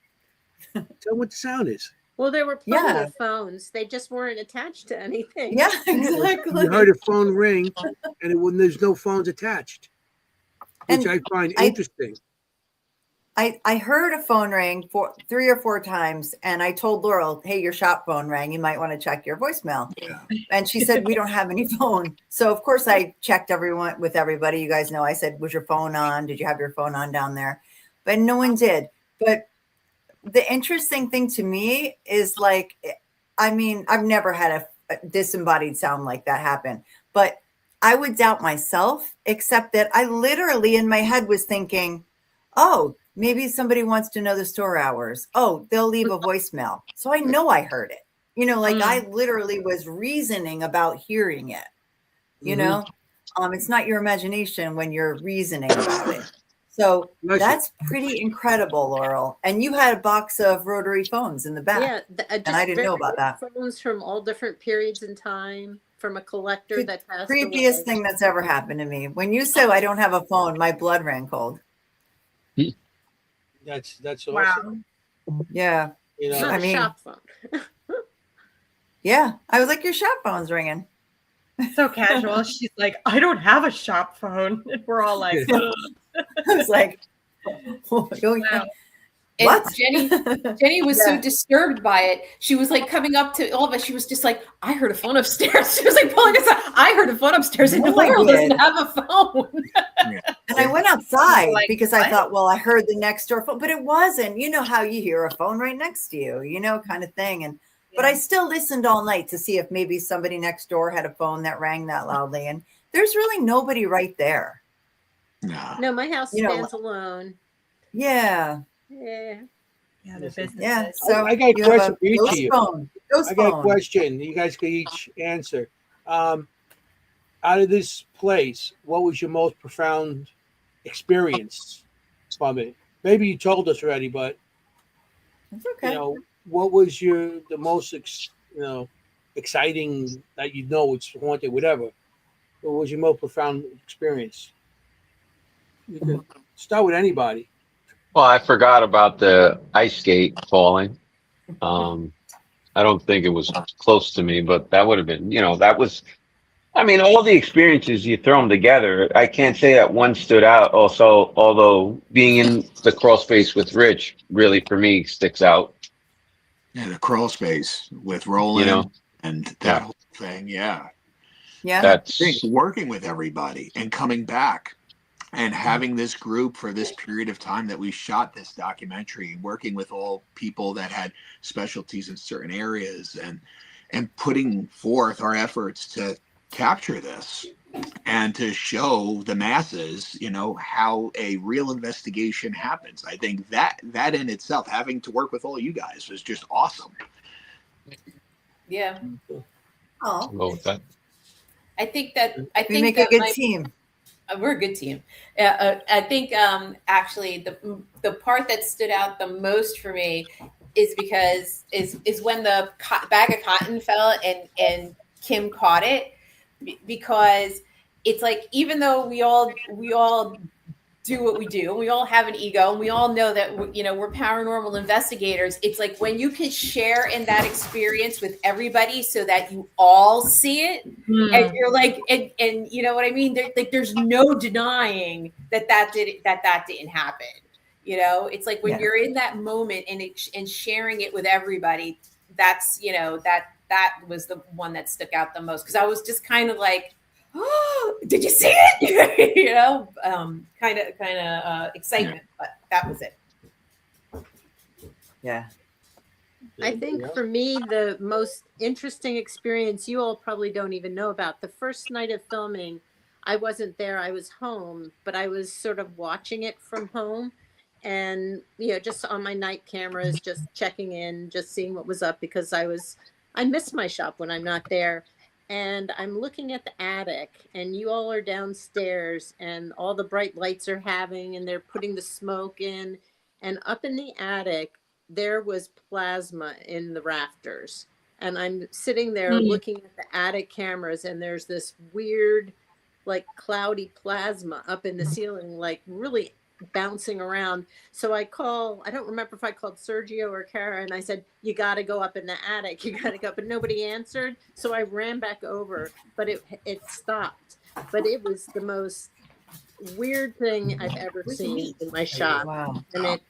Speaker 1: Tell them what the sound is.
Speaker 6: Well, there were plenty of phones. They just weren't attached to anything.
Speaker 2: Yeah, exactly.
Speaker 1: You heard a phone ring, and there's no phones attached, which I find interesting.
Speaker 2: I heard a phone ring 3 or 4 times, and I told Laurel, "Hey, your shop phone rang. You might want to check your voicemail."
Speaker 5: Yeah.
Speaker 2: And she said, "We don't have any phone." So of course I checked with everybody. You guys know, I said, "Was your phone on? Did you have your phone on down there?" But no one did. But the interesting thing to me is, like, I mean, I've never had a disembodied sound like that happen, but I would doubt myself, except that I literally in my head was thinking, oh, maybe somebody wants to know the store hours. Oh, they'll leave a voicemail. So I know I heard it. Like I literally was reasoning about hearing it. Know, it's not your imagination when you're reasoning about it. So that's pretty incredible, Laurel. And you had a box of rotary phones in the back.
Speaker 6: Yeah,
Speaker 2: and I didn't know about that.
Speaker 6: Phones from all different periods in time, from a collector that passed away.
Speaker 2: Creepiest thing that's ever happened to me. When you said I don't have a phone, my blood ran cold.
Speaker 1: That's awesome.
Speaker 2: Wow. Yeah.
Speaker 6: Not a shop phone.
Speaker 2: Yeah, I was like, your shop phone's ringing.
Speaker 3: So casual. She's like, I don't have a shop phone. And we're all like,
Speaker 2: I was like,
Speaker 4: wow. And
Speaker 2: what?
Speaker 4: Jennie was so disturbed by it. She was like coming up to all of us. She was just like, I heard a phone upstairs. She was like pulling us out. I heard a phone upstairs, and Laurel doesn't have a phone.
Speaker 2: And I went outside because I thought, well, I heard the next door phone, but it wasn't. You know how you hear a phone right next to you, kind of thing. And but I still listened all night to see if maybe somebody next door had a phone that rang that loudly. And there's really nobody right there.
Speaker 6: No, my house stands alone.
Speaker 2: Yeah.
Speaker 6: Yeah.
Speaker 3: Yeah, the business.
Speaker 2: Yeah. So
Speaker 1: I got a question for each of you.
Speaker 2: I
Speaker 1: got a question. You guys can each answer. Out of this place, what was your most profound experience from it? Maybe you told us already, but
Speaker 2: it's okay.
Speaker 1: What was the most exciting that it's haunted, whatever? What was your most profound experience? You can start with anybody.
Speaker 9: Well, I forgot about the ice skate falling. I don't think it was close to me, but that would have been, that was, I mean, all the experiences, you throw them together. I can't say that one stood out. Also, although being in the crawl space with Rich really, for me, sticks out.
Speaker 5: Yeah, the crawl space with Roland and that whole thing. Yeah.
Speaker 2: Yeah.
Speaker 9: That's
Speaker 5: working with everybody and coming back and having this group for this period of time that we shot this documentary, working with all people that had specialties in certain areas and putting forth our efforts to capture this and to show the masses, how a real investigation happens. I think that in itself, having to work with all you guys was just awesome.
Speaker 4: Yeah.
Speaker 2: Oh,
Speaker 4: I think
Speaker 2: we make a good team.
Speaker 4: We're a good team. I think actually the part that stood out the most for me is because is when the bag of cotton fell and Kimm caught it, because it's like, even though we all do what we do, and we all have an ego, and we all know that we're paranormal investigators. It's like when you can share in that experience with everybody so that you all see it, and you're like, and you know what I mean? There's no denying that didn't happen. It's like when you're in that moment and sharing it with everybody. That's that was the one that stuck out the most, because I was just kind of like, oh, did you see it? Kind of excitement, but that was it.
Speaker 2: Yeah.
Speaker 6: I think for me, the most interesting experience you all probably don't even know about. The first night of filming, I wasn't there. I was home, but I was sort of watching it from home, and just on my night cameras, just checking in, just seeing what was up, because I miss my shop when I'm not there. And I'm looking at the attic, and you all are downstairs, and all the bright lights are having, and they're putting the smoke in. And up in the attic, there was plasma in the rafters. And I'm sitting there looking at the attic cameras, and there's this weird, like cloudy plasma up in the ceiling, like really bouncing around. So I don't remember if I called Sergio or Kara, and I said, you got to go up in the attic. You got to go. But nobody answered. So I ran back over, but it stopped. But it was the most weird thing I've ever seen in my shop.
Speaker 2: Wow.
Speaker 6: And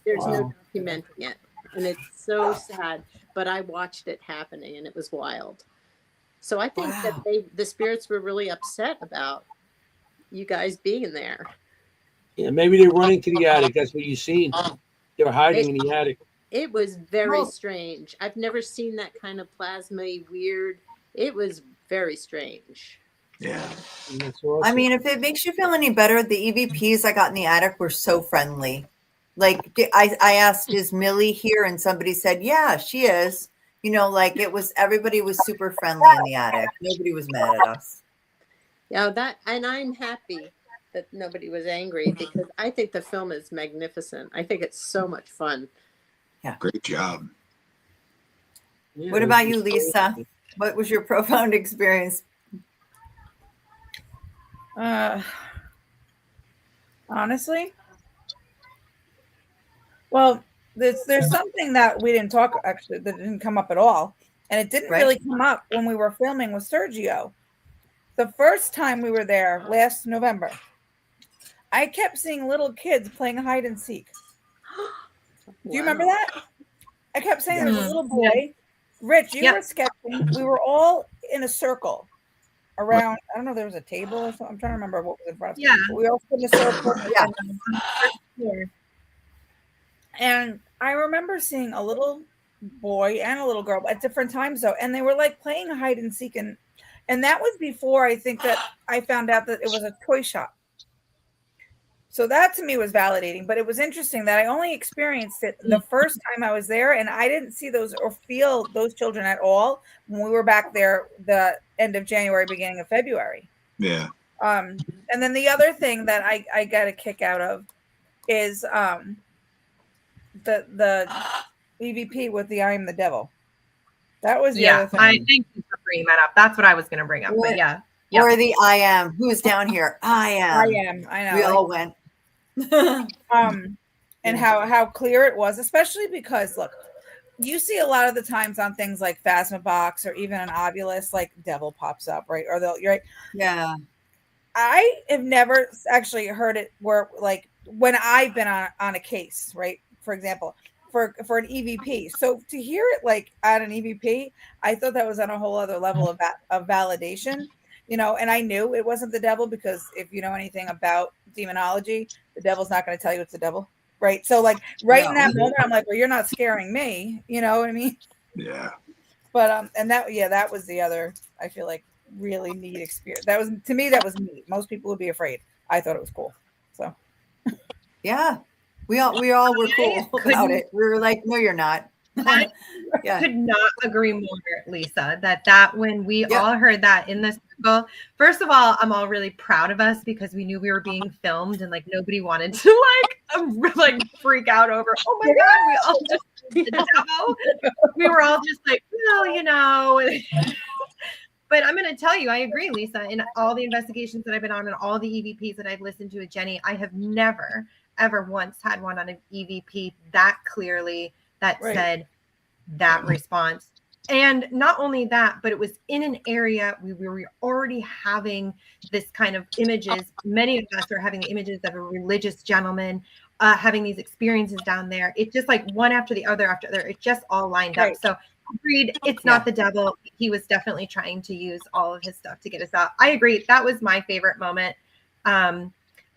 Speaker 6: there's no documenting it. And it's so sad. But I watched it happening, and it was wild. So I think that the spirits were really upset about you guys being there.
Speaker 1: Yeah, maybe they're running to the attic. That's what you've seen. They were hiding in the attic.
Speaker 6: It was very strange. I've never seen that kind of plasma weird. It was very strange.
Speaker 5: Yeah.
Speaker 1: That's awesome.
Speaker 2: I mean, if it makes you feel any better, the EVPs I got in the attic were so friendly. Like I asked, is Millie here? And somebody said, yeah, she is. Like everybody was super friendly in the attic. Nobody was mad at us.
Speaker 6: Yeah, and I'm happy that nobody was angry, because I think the film is magnificent. I think it's so much fun.
Speaker 2: Yeah.
Speaker 5: Great job.
Speaker 1: Yeah,
Speaker 2: What about you, Lisa? What was your profound experience?
Speaker 8: Honestly, well, there's something that we didn't talk, actually, that didn't come up at all, and it didn't really come up when we were filming with Sergio. The first time we were there last November, I kept seeing little kids playing hide and seek. Do you remember that? I kept saying there was a little boy. Rich, you were sketching. We were all in a circle around, I don't know, there was a table or something. I'm trying to remember what was in front of us.
Speaker 3: Yeah.
Speaker 8: We all stood in a circle. And I remember seeing a little boy and a little girl at different times, though, and they were like playing hide and seek, and that was before I think that I found out that it was a toy shop. So that to me was validating, but it was interesting that I only experienced it the first time I was there, and I didn't see those or feel those children at all when we were back there the end of January, beginning of February.
Speaker 5: Yeah.
Speaker 8: And then the other thing that I got a kick out of is the EVP with the I am the devil. That was the other thing.
Speaker 3: I thank you for bringing that up. That's what I was going to bring up. But yeah.
Speaker 2: Or the I am. Who's down here? I am.
Speaker 8: I am. I know.
Speaker 2: We all went.
Speaker 8: And how clear it was, especially because look, you see a lot of the times on things like Phasmabox or even an Ovilus, like devil pops up, right? Or you're right.
Speaker 2: Yeah.
Speaker 8: I have never actually heard it where, like, when I've been on a case, right? For example, for an EVP. So to hear it like at an EVP, I thought that was on a whole other level of validation, and I knew it wasn't the devil, because if you know anything about demonology, the devil's not going to tell you it's the devil, right? So like in that moment, I'm like, well, you're not scaring me, you know what I mean?
Speaker 5: Yeah.
Speaker 8: But and that was the other, I feel like, really neat experience. That was, to me, that was neat. Most people would be afraid. I thought it was cool. So
Speaker 2: yeah, we all were cool about it. We were like, no, you're not.
Speaker 3: I could not agree more, Lisa, that when we all heard that in the circle, first of all, I'm all really proud of us, because we knew we were being filmed, and like nobody wanted to like freak out over, oh my God, we all just the devil. We were all just like, well, But I'm going to tell you, I agree, Lisa. In all the investigations that I've been on and all the EVPs that I've listened to with Jennie, I have never, ever once had one on an EVP that clearly that said that response. And not only that, but it was in an area we were already having this kind of images. Many of us are having the images of a religious gentleman having these experiences down there. It's just like one after the other after the other. It just all lined up. So agreed, it's not the devil. He was definitely trying to use all of his stuff to get us out. I agree. That was my favorite moment.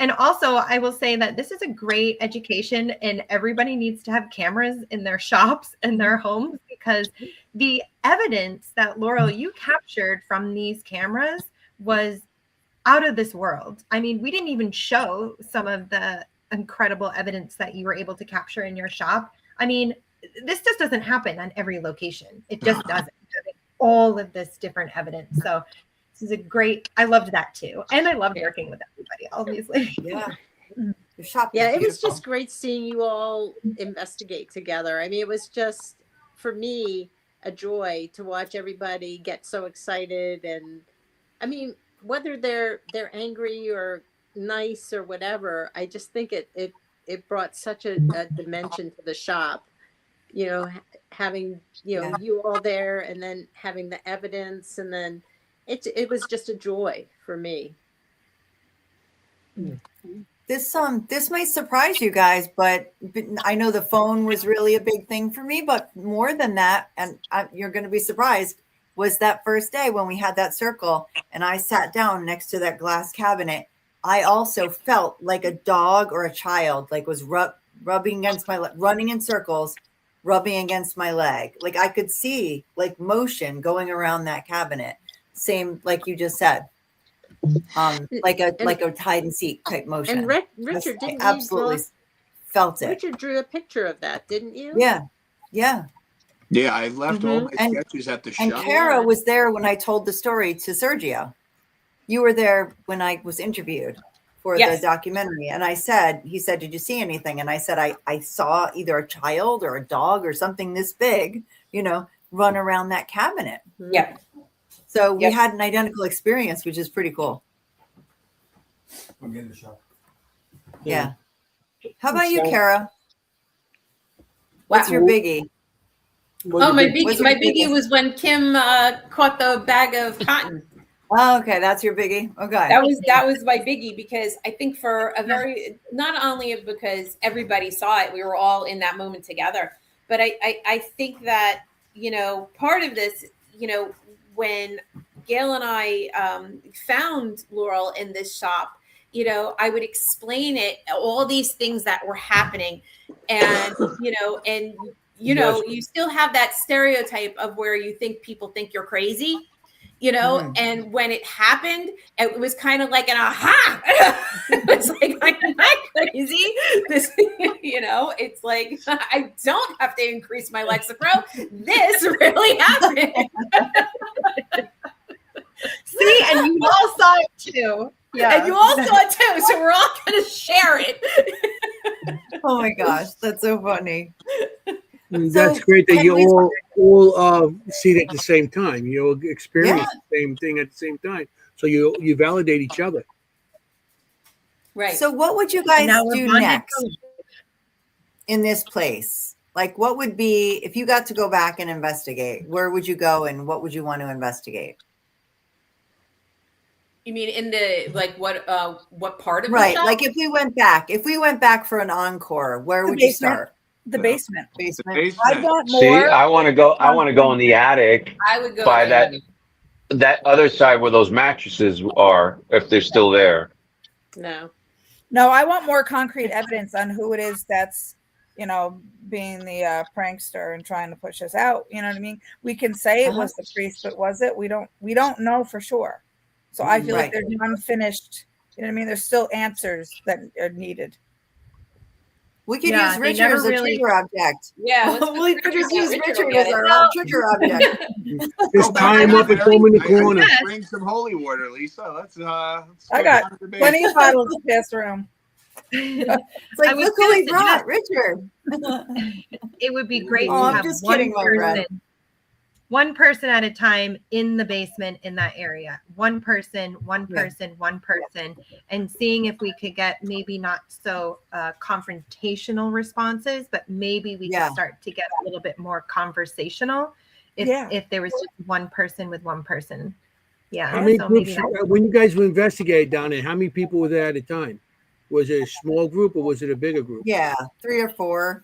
Speaker 3: And also, I will say that this is a great education, and everybody needs to have cameras in their shops and their homes, because the evidence that Laurel, you captured from these cameras was out of this world. I mean, we didn't even show some of the incredible evidence that you were able to capture in your shop. I mean, this just doesn't happen on every location. It just doesn't. All of this different evidence. So this is a great, I loved that too. And I loved working with everybody, obviously.
Speaker 2: Yeah. Your shop.
Speaker 6: Yeah, it was just great seeing you all investigate together. I mean, it was just, for me, a joy to watch everybody get so excited. And I mean, whether they're angry or nice or whatever, I just think it brought such a dimension to the shop. You know, having you all there, and then having the evidence, and then it was just a joy for me.
Speaker 2: This might surprise you guys, but I know the phone was really a big thing for me. But more than that, and you're going to be surprised, was that first day when we had that circle and I sat down next to that glass cabinet. I also felt like a dog or a child, like was rubbing against my leg, running in circles, rubbing against my leg. Like I could see like motion going around that cabinet. Same like you just said. Like a hide and seek type motion.
Speaker 6: And Richard, didn't
Speaker 2: I absolutely felt it.
Speaker 6: Richard drew a picture of that, didn't you?
Speaker 2: Yeah. Yeah.
Speaker 5: Yeah, I left all my sketches at the
Speaker 2: And
Speaker 5: shop.
Speaker 2: Kara was there when I told the story to Sergio. You were there when I was interviewed for the documentary. And he said, did you see anything? And I said, I saw either a child or a dog or something this big, run around that cabinet.
Speaker 4: Yeah.
Speaker 2: So we had an identical experience, which is pretty cool.
Speaker 13: I'm getting the shop.
Speaker 2: Yeah. How about you, Kara? What's your biggie?
Speaker 4: Oh, my biggie was when Kimm caught the bag of cotton.
Speaker 2: Oh, okay, that's your biggie. Okay,
Speaker 4: that was my biggie, because I think for a very, not only because everybody saw it, we were all in that moment together, but I think that part of this, when Gail and I found Laurel in this shop, I would explain it, all these things that were happening, and you still have that stereotype of where you think people think you're crazy. And when it happened, it was kind of like an aha. It's like, I'm not crazy. This, it's like, I don't have to increase my Lexapro. This really happened.
Speaker 3: See, and you all saw it too.
Speaker 4: Yeah. And you all saw it too. So we're all going to share it.
Speaker 2: Oh my gosh, that's so funny.
Speaker 1: That's great that you all see it at the same time. You experience the same thing at the same time. So you validate each other.
Speaker 2: Right. So what would you guys do next in this place? Like, what would be, if you got to go back and investigate, where would you go and what would you want to investigate?
Speaker 4: You mean in the, like, what part of
Speaker 2: the
Speaker 4: shop?
Speaker 2: Like if we went back for an encore, where would you start?
Speaker 8: The basement.
Speaker 9: I want more. See, I want to go in the attic.
Speaker 4: I would go
Speaker 9: by that other side where those mattresses are, if they're still there.
Speaker 6: No,
Speaker 8: I want more concrete evidence on who it is that's, being the prankster and trying to push us out. You know what I mean? We can say it was the priest, but was it? We don't know for sure. So I feel like there's unfinished. You know what I mean? There's still answers that are needed.
Speaker 2: We could use Richard as a trigger object.
Speaker 4: Yeah,
Speaker 2: we could just use Richard as our trigger object.
Speaker 1: Just tie him up and throw him in the corner.
Speaker 5: Bring some holy water, Lisa. Let's
Speaker 8: I got plenty of bottles in this room.
Speaker 2: It's like, look who he brought, Richard.
Speaker 3: It would be great to have one person. one person at a time in the basement in that area. One person, and seeing if we could get maybe not so confrontational responses, but maybe we could start to get a little bit more conversational if there was just one person with one person. Yeah.
Speaker 1: How many
Speaker 3: so
Speaker 1: groups,
Speaker 3: maybe
Speaker 1: when you guys were investigating down there, how many people were there at a time? Was it a small group or was it a bigger group?
Speaker 2: Yeah, 3 or 4.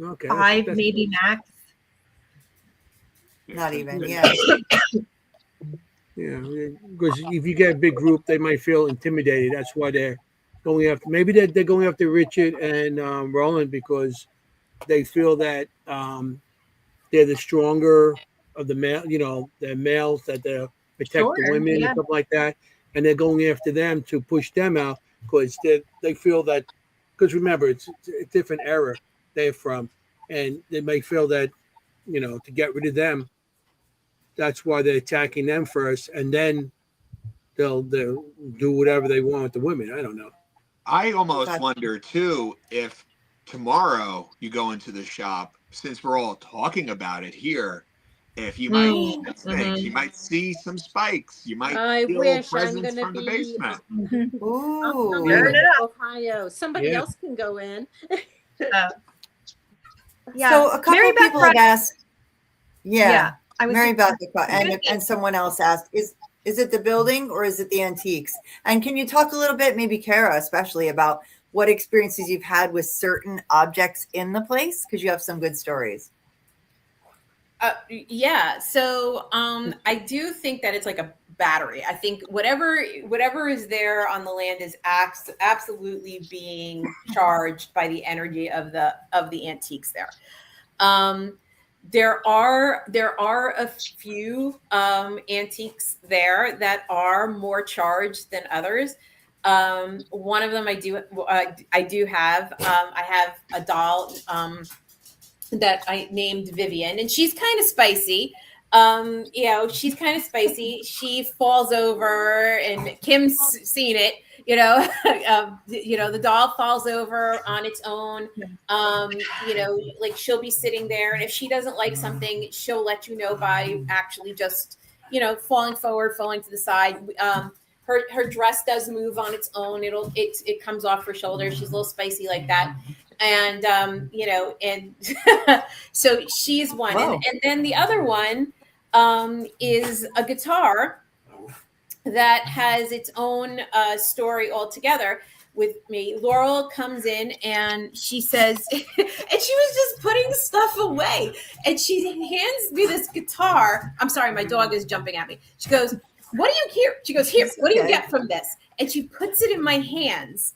Speaker 1: Okay.
Speaker 3: 5 maybe max.
Speaker 2: Not even, yeah.
Speaker 1: Yeah, because if you get a big group, they might feel intimidated. That's why they're going after. Maybe they're going after Richard and Roland because they feel that they're the stronger of the male. You know, the males that they protect the women and stuff like that, and they're going after them to push them out because they feel that. Because remember, it's a different era they're from, and they may feel that to get rid of them. That's why they're attacking them first, and then they'll do whatever they want with the women. I don't know.
Speaker 5: I almost wonder too if tomorrow you go into the shop, since we're all talking about it here, if you might see some things, you might see some spikes, you might feel presence from the basement.
Speaker 2: Ooh,
Speaker 6: Ohio. Somebody else can go in.
Speaker 2: So a couple people had asked. Yeah. Mary Beth and someone else asked, is it the building or is it the antiques? And can you talk a little bit, maybe Kara especially, about what experiences you've had with certain objects in the place? Because you have some good stories.
Speaker 14: So I do think that it's like a battery. I think whatever is there on the land is absolutely being charged by the energy of the antiques there. There are a few antiques there that are more charged than others. One of them I do have. I have a doll that I named Vivian, and she's kind of spicy. She's kind of spicy. She falls over, and Kim's seen it. The doll falls over on its own. Like she'll be sitting there, and if she doesn't like something, she'll let you know by actually just, falling forward, falling to the side. Her dress does move on its own. It comes off her shoulder. She's a little spicy like that. And, and so she's one. And then the other one is a guitar that has its own story altogether with me. Laurel comes in and she says, and she was just putting stuff away. And she hands me this guitar. I'm sorry, my dog is jumping at me. She goes, what do you hear? She goes, here, what do you get from this? And she puts it in my hands.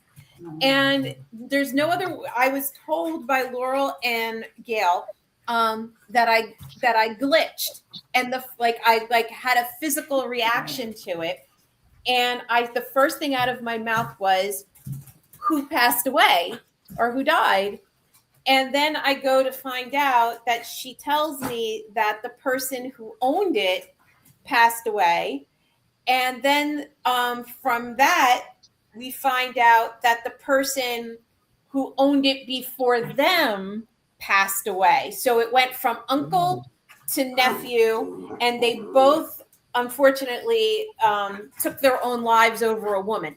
Speaker 14: And there's no other. I was told by Laurel and Gail that I glitched, and I had a physical reaction to it, and the first thing out of my mouth was, "Who passed away or who died?" And then I go to find out that she tells me that the person who owned it passed away, and then from that. We find out that the person who owned it before them passed away. So it went from uncle to nephew, and they both, unfortunately, took their own lives over a woman.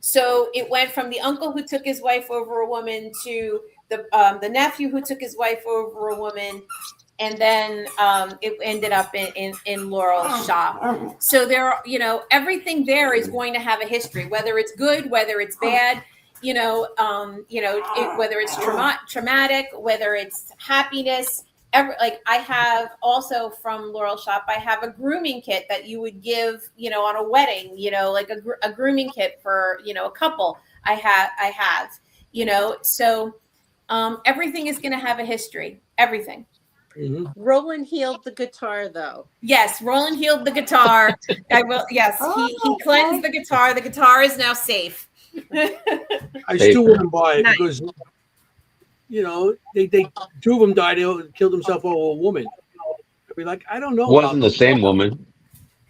Speaker 14: So it went from the uncle who took his wife over a woman to the nephew who took his wife over a woman. And then it ended up in Laurel's shop. So there, everything there is going to have a history, whether it's good, whether it's bad, whether it's traumatic, whether it's happiness. I have also from Laurel's shop, I have a grooming kit that you would give, on a wedding, like a grooming kit for, a couple. I have, so everything is going to have a history, everything.
Speaker 6: Mm-hmm. Roland healed the guitar, though.
Speaker 14: Yes, Roland healed the guitar. I will. Yes, he cleansed the guitar. The guitar is now safe.
Speaker 1: I still wouldn't buy it because, they two of them died. They killed themselves over a woman. I'd be like, I don't know.
Speaker 9: Wasn't the same woman.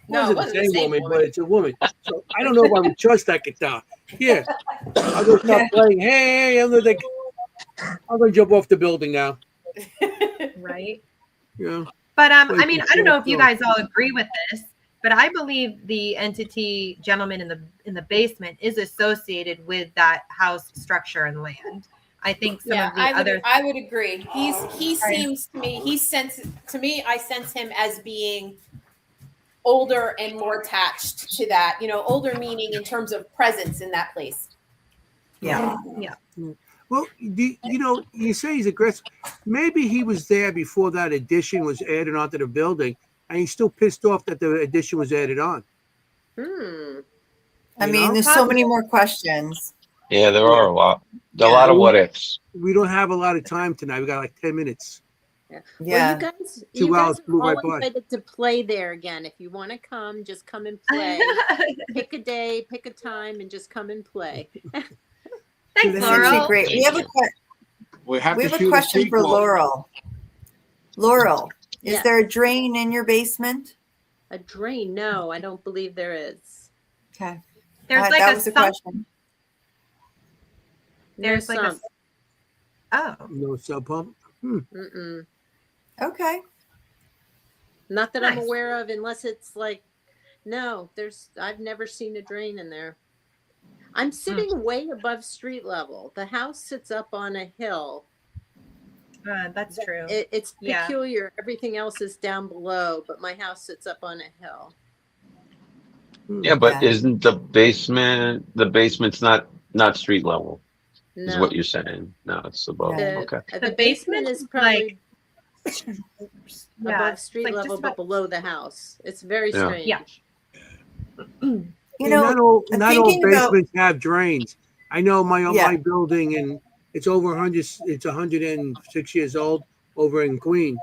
Speaker 1: No, it wasn't the same woman, but it's a woman. So I don't know if I would trust that guitar. Yeah, I'll go start playing. Hey, I'm gonna jump off the building now.
Speaker 3: Right.
Speaker 1: Yeah.
Speaker 3: But I
Speaker 1: Well,
Speaker 3: mean,
Speaker 1: you
Speaker 3: I don't know if you
Speaker 1: can't
Speaker 3: guys all agree with this, but I believe the entity gentleman in the basement is associated with that house structure and land. I think some
Speaker 14: Yeah,
Speaker 3: of the other
Speaker 14: I would agree. He
Speaker 3: Right.
Speaker 14: seems to me I sense him as being older and more attached to that. You know, older meaning in terms of presence in that place.
Speaker 2: Yeah.
Speaker 3: Yeah.
Speaker 1: Well, you know, you say he's aggressive. Maybe he was there before that addition was added onto the building, and he's still pissed off that the addition was added on.
Speaker 6: Hmm.
Speaker 2: I
Speaker 1: You
Speaker 2: mean,
Speaker 1: know?
Speaker 2: there's so many more questions.
Speaker 9: Yeah, there
Speaker 1: Yeah.
Speaker 9: are a lot. A
Speaker 2: Yeah.
Speaker 9: lot of what ifs.
Speaker 1: We don't have a lot of time tonight. We got like 10 minutes.
Speaker 6: Yeah. Well,
Speaker 2: Yeah.
Speaker 6: you
Speaker 1: 2 hours
Speaker 6: guys are
Speaker 1: flew
Speaker 6: all
Speaker 1: right by.
Speaker 6: invited to play there again. If you want to come, just come and play. Pick a day, pick a time, and just come and play.
Speaker 3: Thanks,
Speaker 2: This would be
Speaker 3: Laurel.
Speaker 2: great. We have
Speaker 5: We have
Speaker 2: we
Speaker 5: to
Speaker 2: have a
Speaker 5: shoot
Speaker 2: question for
Speaker 5: sequel.
Speaker 2: Laurel. Laurel, is
Speaker 6: Yes.
Speaker 2: there a drain in your basement?
Speaker 6: A drain? No, I don't believe there is.
Speaker 2: Okay.
Speaker 3: There's like
Speaker 2: that
Speaker 3: a
Speaker 2: was the
Speaker 3: sump.
Speaker 2: question.
Speaker 3: There's
Speaker 6: no
Speaker 3: like
Speaker 6: sump.
Speaker 3: Oh.
Speaker 1: No sub pump.
Speaker 6: Mm-mm.
Speaker 2: Okay.
Speaker 6: Not that I'm
Speaker 3: Nice.
Speaker 6: aware of, unless it's like, no, I've never seen a drain in there. I'm sitting way above street level. The house sits up on a hill.
Speaker 3: That's true.
Speaker 6: It's
Speaker 3: Yeah.
Speaker 6: peculiar. Everything else is down below, but my house sits up on a hill.
Speaker 9: Yeah, but isn't the basement's not street level? Is
Speaker 6: No.
Speaker 9: what you're saying? No, it's above. Okay.
Speaker 6: The basement is probably
Speaker 3: Yeah,
Speaker 6: above
Speaker 3: it's
Speaker 6: street
Speaker 3: like
Speaker 6: level,
Speaker 3: just
Speaker 6: but
Speaker 3: about-
Speaker 6: below the house. It's very
Speaker 9: Yeah.
Speaker 6: strange.
Speaker 3: Yeah.
Speaker 2: You know,
Speaker 1: not all
Speaker 2: I'm
Speaker 1: not all
Speaker 2: thinking about-
Speaker 1: basements have drains. I know my
Speaker 2: Yeah.
Speaker 1: building, and it's over 100. It's 106 years old over in Queens,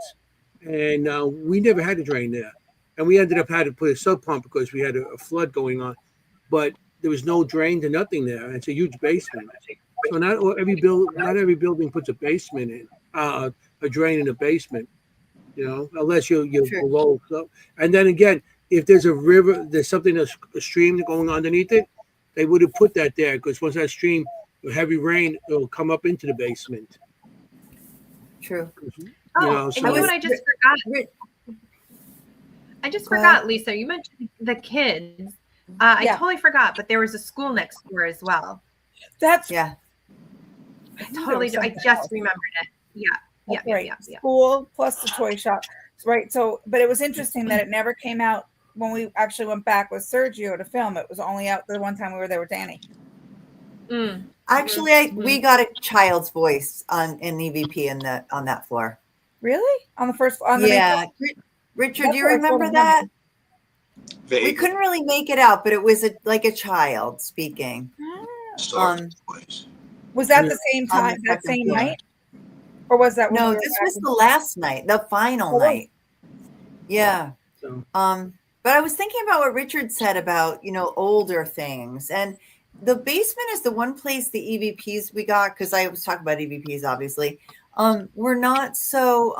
Speaker 1: and we never had a drain there, and we ended up having to put a sub pump because we had a flood going on, but there was no drain to nothing there. And it's a huge basement, so not every building puts a basement in a drain in a basement, you know, unless you're
Speaker 2: Sure.
Speaker 1: below. So, and then again, if there's a river, there's something that's a stream going underneath it, they would have put that there because once that stream, with heavy rain, it'll come up into the basement.
Speaker 2: True.
Speaker 3: Oh,
Speaker 1: know,
Speaker 3: and
Speaker 1: so-
Speaker 3: you know what I just forgot? I just
Speaker 2: Go ahead.
Speaker 3: forgot, Lisa. You mentioned the kids. I
Speaker 8: Yeah.
Speaker 3: totally forgot, but there was a school next door as well.
Speaker 8: That's
Speaker 2: Yeah.
Speaker 3: I
Speaker 8: knew there
Speaker 3: totally,
Speaker 8: was
Speaker 3: I
Speaker 8: something
Speaker 3: just
Speaker 8: else.
Speaker 3: remembered it. Yeah, yeah,
Speaker 8: That's
Speaker 3: yeah,
Speaker 8: right.
Speaker 3: yeah, yeah.
Speaker 8: School plus the toy shop. Right. So, but it was interesting that it never came out when we actually went back with Sergio to film. It was only out the one time we were there with Danny.
Speaker 3: Mm.
Speaker 2: Actually, we got a child's voice in EVP on that floor.
Speaker 8: Really? On the first on the main
Speaker 2: Yeah.
Speaker 8: floor?
Speaker 2: Richard,
Speaker 8: That's
Speaker 2: do you
Speaker 8: what I
Speaker 2: remember
Speaker 8: told him.
Speaker 2: that? We
Speaker 5: Vaguely.
Speaker 2: couldn't really make it out, but it was like a child speaking.
Speaker 5: Sort of voice.
Speaker 8: Was that the same
Speaker 2: On the
Speaker 8: time, that
Speaker 2: second
Speaker 8: same
Speaker 2: floor.
Speaker 8: night? Or was that when
Speaker 2: No,
Speaker 8: we were
Speaker 2: this
Speaker 8: back
Speaker 2: was
Speaker 8: in-
Speaker 2: the last night, the final
Speaker 8: Oh, was it?
Speaker 2: night. Yeah.
Speaker 1: So,
Speaker 2: But I was thinking about what Richard said about, older things. And the basement is the one place the EVPs we got, because I was talking about EVPs, obviously. We're not so,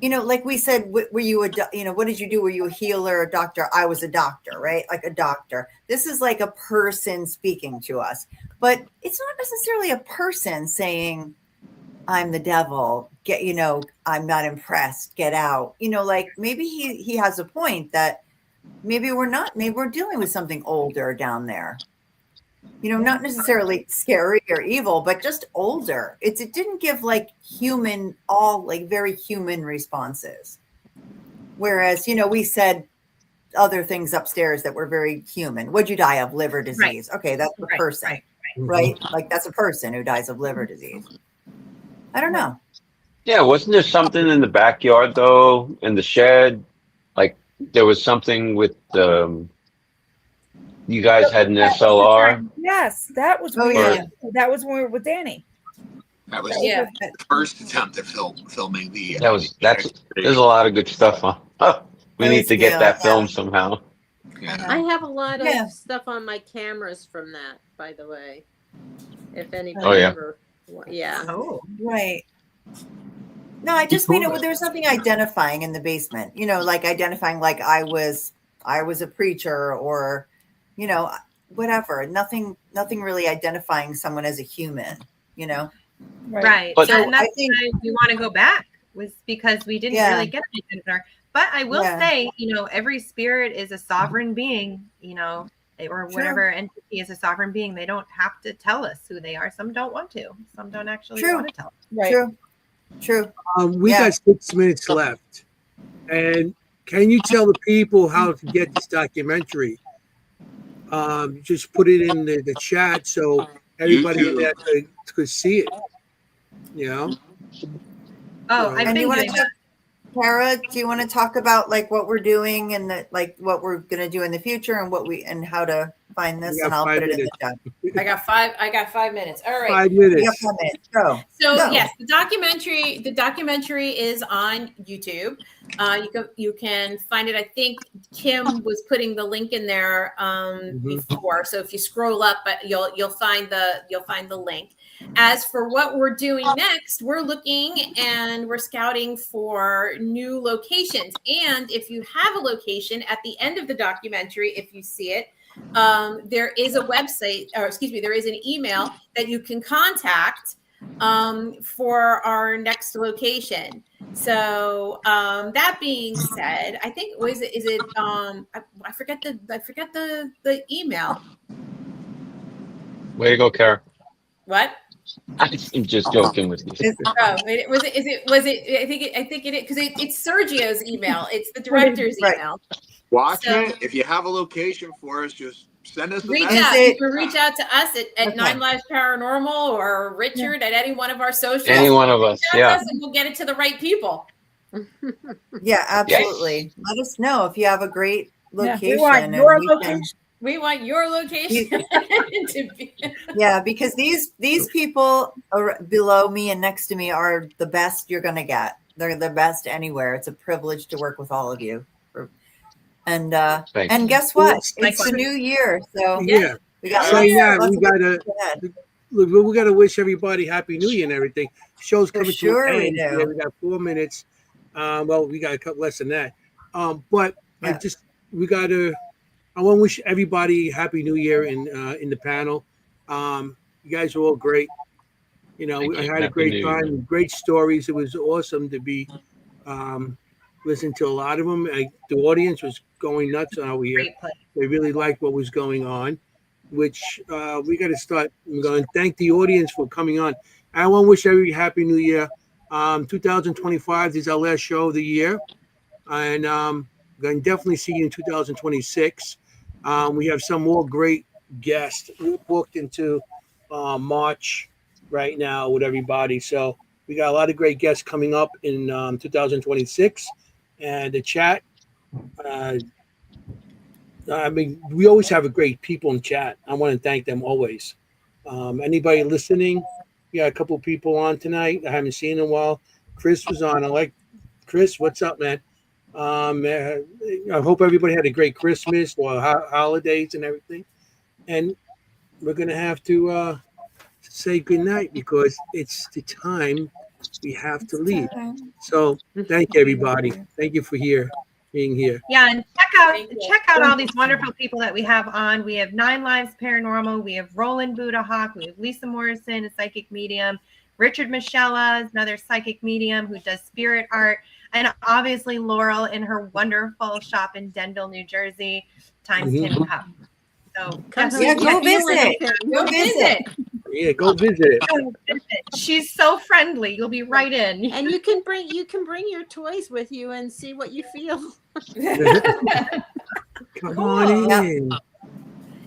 Speaker 2: like we said, were you what did you do? Were you a healer, a doctor? I was a doctor, right? Like a doctor. This is like a person speaking to us, but it's not necessarily a person saying, I'm the devil, I'm not impressed, get out. Like maybe he has a point that maybe we're dealing with something older down there. Not necessarily scary or evil, but just older. It didn't give like very human responses. Whereas, we said other things upstairs that were very human. What'd you die of? Liver disease.
Speaker 3: Right.
Speaker 2: Okay, that's a
Speaker 3: Right,
Speaker 2: person,
Speaker 3: right.
Speaker 2: Like that's a person who dies of liver disease. I don't know.
Speaker 9: Yeah, wasn't there something in the backyard though, in the shed? Like there was something with you guys had an SLR.
Speaker 8: Yes, that was
Speaker 2: Oh,
Speaker 8: weird.
Speaker 2: yeah.
Speaker 8: That was when we were with Danny.
Speaker 5: That was
Speaker 14: Yeah.
Speaker 5: the first attempt at filming the.
Speaker 9: There's a lot of good stuff on. We need to get that film somehow.
Speaker 6: I have a lot of
Speaker 2: Yeah.
Speaker 6: stuff on my cameras from that, by the way. If anybody
Speaker 9: Oh, yeah.
Speaker 6: ever, yeah.
Speaker 3: Oh,
Speaker 2: Right. No, I just mean there was nothing identifying in the basement, like identifying like I was a preacher or, whatever. Nothing really identifying someone as a human,
Speaker 3: right.
Speaker 9: But-
Speaker 3: And that's
Speaker 2: I think-
Speaker 3: why we want to go back. was because we didn't
Speaker 2: Yeah.
Speaker 3: really get anything from her. But I will
Speaker 2: Yeah.
Speaker 3: say, every spirit is a sovereign being, or whatever entity is a sovereign being. They don't have to tell us who they are. Some don't want to. Some don't actually
Speaker 2: True.
Speaker 3: want to tell us.
Speaker 8: Right.
Speaker 2: True.
Speaker 1: We got 6 minutes left. And can you tell the people how to get this documentary? Just put it in the chat so everybody in there could see it.
Speaker 3: Oh, I've
Speaker 2: And
Speaker 3: been
Speaker 2: you want
Speaker 3: doing
Speaker 2: to, Tara? Do you want to talk about like what we're doing and what we're gonna do in the future and how to find this? And I'll put it in the chat.
Speaker 14: I got 5 minutes. All right.
Speaker 1: 5 minutes.
Speaker 2: You got 5 minutes. Go.
Speaker 14: So
Speaker 2: Go.
Speaker 14: yes, the documentary is on YouTube. You can find it. I think Kimm was putting the link in there before. So if you scroll up, but you'll find the link. As for what we're doing next, we're looking and we're scouting for new locations. And if you have a location at the end of the documentary, if you see it, there is a website, or excuse me, there is an email that you can contact for our next location. So that being said, I think I forget the email.
Speaker 9: Way to go, Kara.
Speaker 14: What?
Speaker 9: I'm just joking with you.
Speaker 14: Was it? I think it is because it's Sergio's email. It's the director's email.
Speaker 5: Watchmen, if you have a location for us, just send us a
Speaker 14: Reach
Speaker 5: message.
Speaker 14: out. You can reach out to us at 9 Lives Paranormal or Richard at any one of our socials.
Speaker 9: Any one of us,
Speaker 14: Reach out to
Speaker 9: yeah.
Speaker 14: us and we'll get it to the right people.
Speaker 2: Yeah, absolutely. Let us know if you have a great location.
Speaker 8: We want your location.
Speaker 14: We want your location to be.
Speaker 2: Yeah, because these people below me and next to me are the best you're going to get. They're the best anywhere. It's a privilege to work with all of you. And guess what? It's the new year, so
Speaker 1: Yeah.
Speaker 2: we got
Speaker 1: So yeah,
Speaker 2: lots
Speaker 1: we
Speaker 2: of
Speaker 1: gotta look, we gotta wish everybody Happy New Year and everything. Show's
Speaker 2: For
Speaker 1: coming
Speaker 2: sure
Speaker 1: to
Speaker 2: we
Speaker 1: an end.
Speaker 2: do.
Speaker 1: Yeah, we got 4 minutes. Well, we got a couple less than that. But
Speaker 2: Yeah.
Speaker 1: I want to wish everybody Happy New Year in the panel. You guys are all great. I had a
Speaker 9: Happy
Speaker 1: great
Speaker 9: New
Speaker 1: time.
Speaker 9: Year.
Speaker 1: Great stories. It was awesome to be listen to a lot of them. The audience was going nuts out here.
Speaker 3: Great play.
Speaker 1: They really liked what was going on, which we got to start. I'm going to thank the audience for coming on. I want to wish everybody Happy New Year. 2025 is our last show of the year, and going to definitely see you in 2026. We have some more great guests. We're booked into March right now with everybody, so we got a lot of great guests coming up in 2026. And the chat, we always have a great people in chat. I want to thank them always. Anybody listening? We got a couple people on tonight I haven't seen in a while. Chris was on. I like Chris. What's up, man? I hope everybody had a great Christmas or holidays and everything. And we're gonna have to say goodnight because it's the time we have to leave. So thank you, everybody. Thank you for being here.
Speaker 3: Yeah, and check out all these wonderful people that we have on. We have 9 Lives Paranormal. We have Roland Buddha Hawk. We have Lisa Morrison, a psychic medium. Richard Michella is another psychic medium who does spirit art. And obviously Laurel in her wonderful shop in Denville, New Jersey, Times 10 Cup. So definitely
Speaker 2: go visit. Go visit.
Speaker 1: Yeah, go visit it.
Speaker 3: She's so friendly. You'll be right in.
Speaker 6: And you can bring your toys with you and see what you feel.
Speaker 1: Come on in.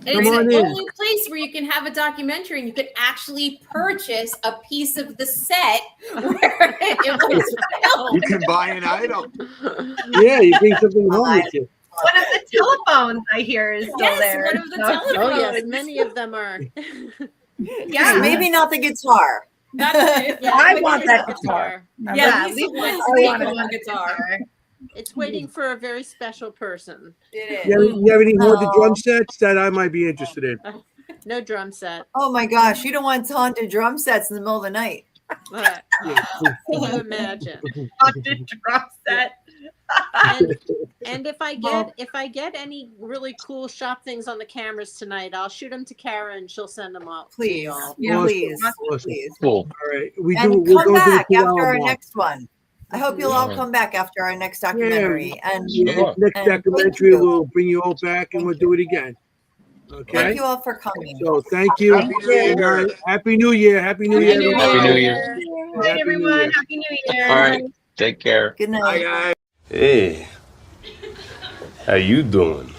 Speaker 14: And it's the only place where you can have a documentary and you can actually purchase a piece of the set where it was filmed.
Speaker 5: You can buy an item.
Speaker 1: Yeah, you bring something home with you.
Speaker 3: One of the telephones I hear is still there.
Speaker 14: One of the
Speaker 6: Oh
Speaker 14: telephones.
Speaker 6: yes, many of them are.
Speaker 2: Yeah, maybe not the guitar.
Speaker 8: I want that guitar.
Speaker 14: Yeah,
Speaker 8: Remember?
Speaker 14: Lisa wants the guitar.
Speaker 6: It's waiting for a very special person.
Speaker 14: It is.
Speaker 1: You have any more of the drum sets that I might be interested in?
Speaker 6: No drum set.
Speaker 2: Oh my gosh, you don't want Tonda drum sets in the middle of the night.
Speaker 6: Can you imagine?
Speaker 3: Tonda drum set.
Speaker 6: And if I get any really cool shop things on the cameras tonight, I'll shoot them to Kara and she'll send them out.
Speaker 2: Please,
Speaker 6: to y'all.
Speaker 2: yeah, please,
Speaker 1: Awesome.
Speaker 2: please.
Speaker 9: Cool.
Speaker 1: All right,
Speaker 2: And come back after our next one. I hope you'll all come back after our next documentary. And
Speaker 1: Yeah, next
Speaker 2: and
Speaker 1: documentary,
Speaker 2: thank you.
Speaker 1: we'll bring you all back and we'll do it again. Okay.
Speaker 2: Thank you all for coming.
Speaker 1: So thank you.
Speaker 8: Thank you.
Speaker 1: All right. Happy New Year. Happy New Year.
Speaker 3: Happy New
Speaker 9: Happy New
Speaker 3: Year.
Speaker 9: Year.
Speaker 3: Good night, everyone. Happy New Year.
Speaker 9: All right. Take care.
Speaker 2: Good night.
Speaker 1: Bye, guys.
Speaker 15: Hey, how you doing?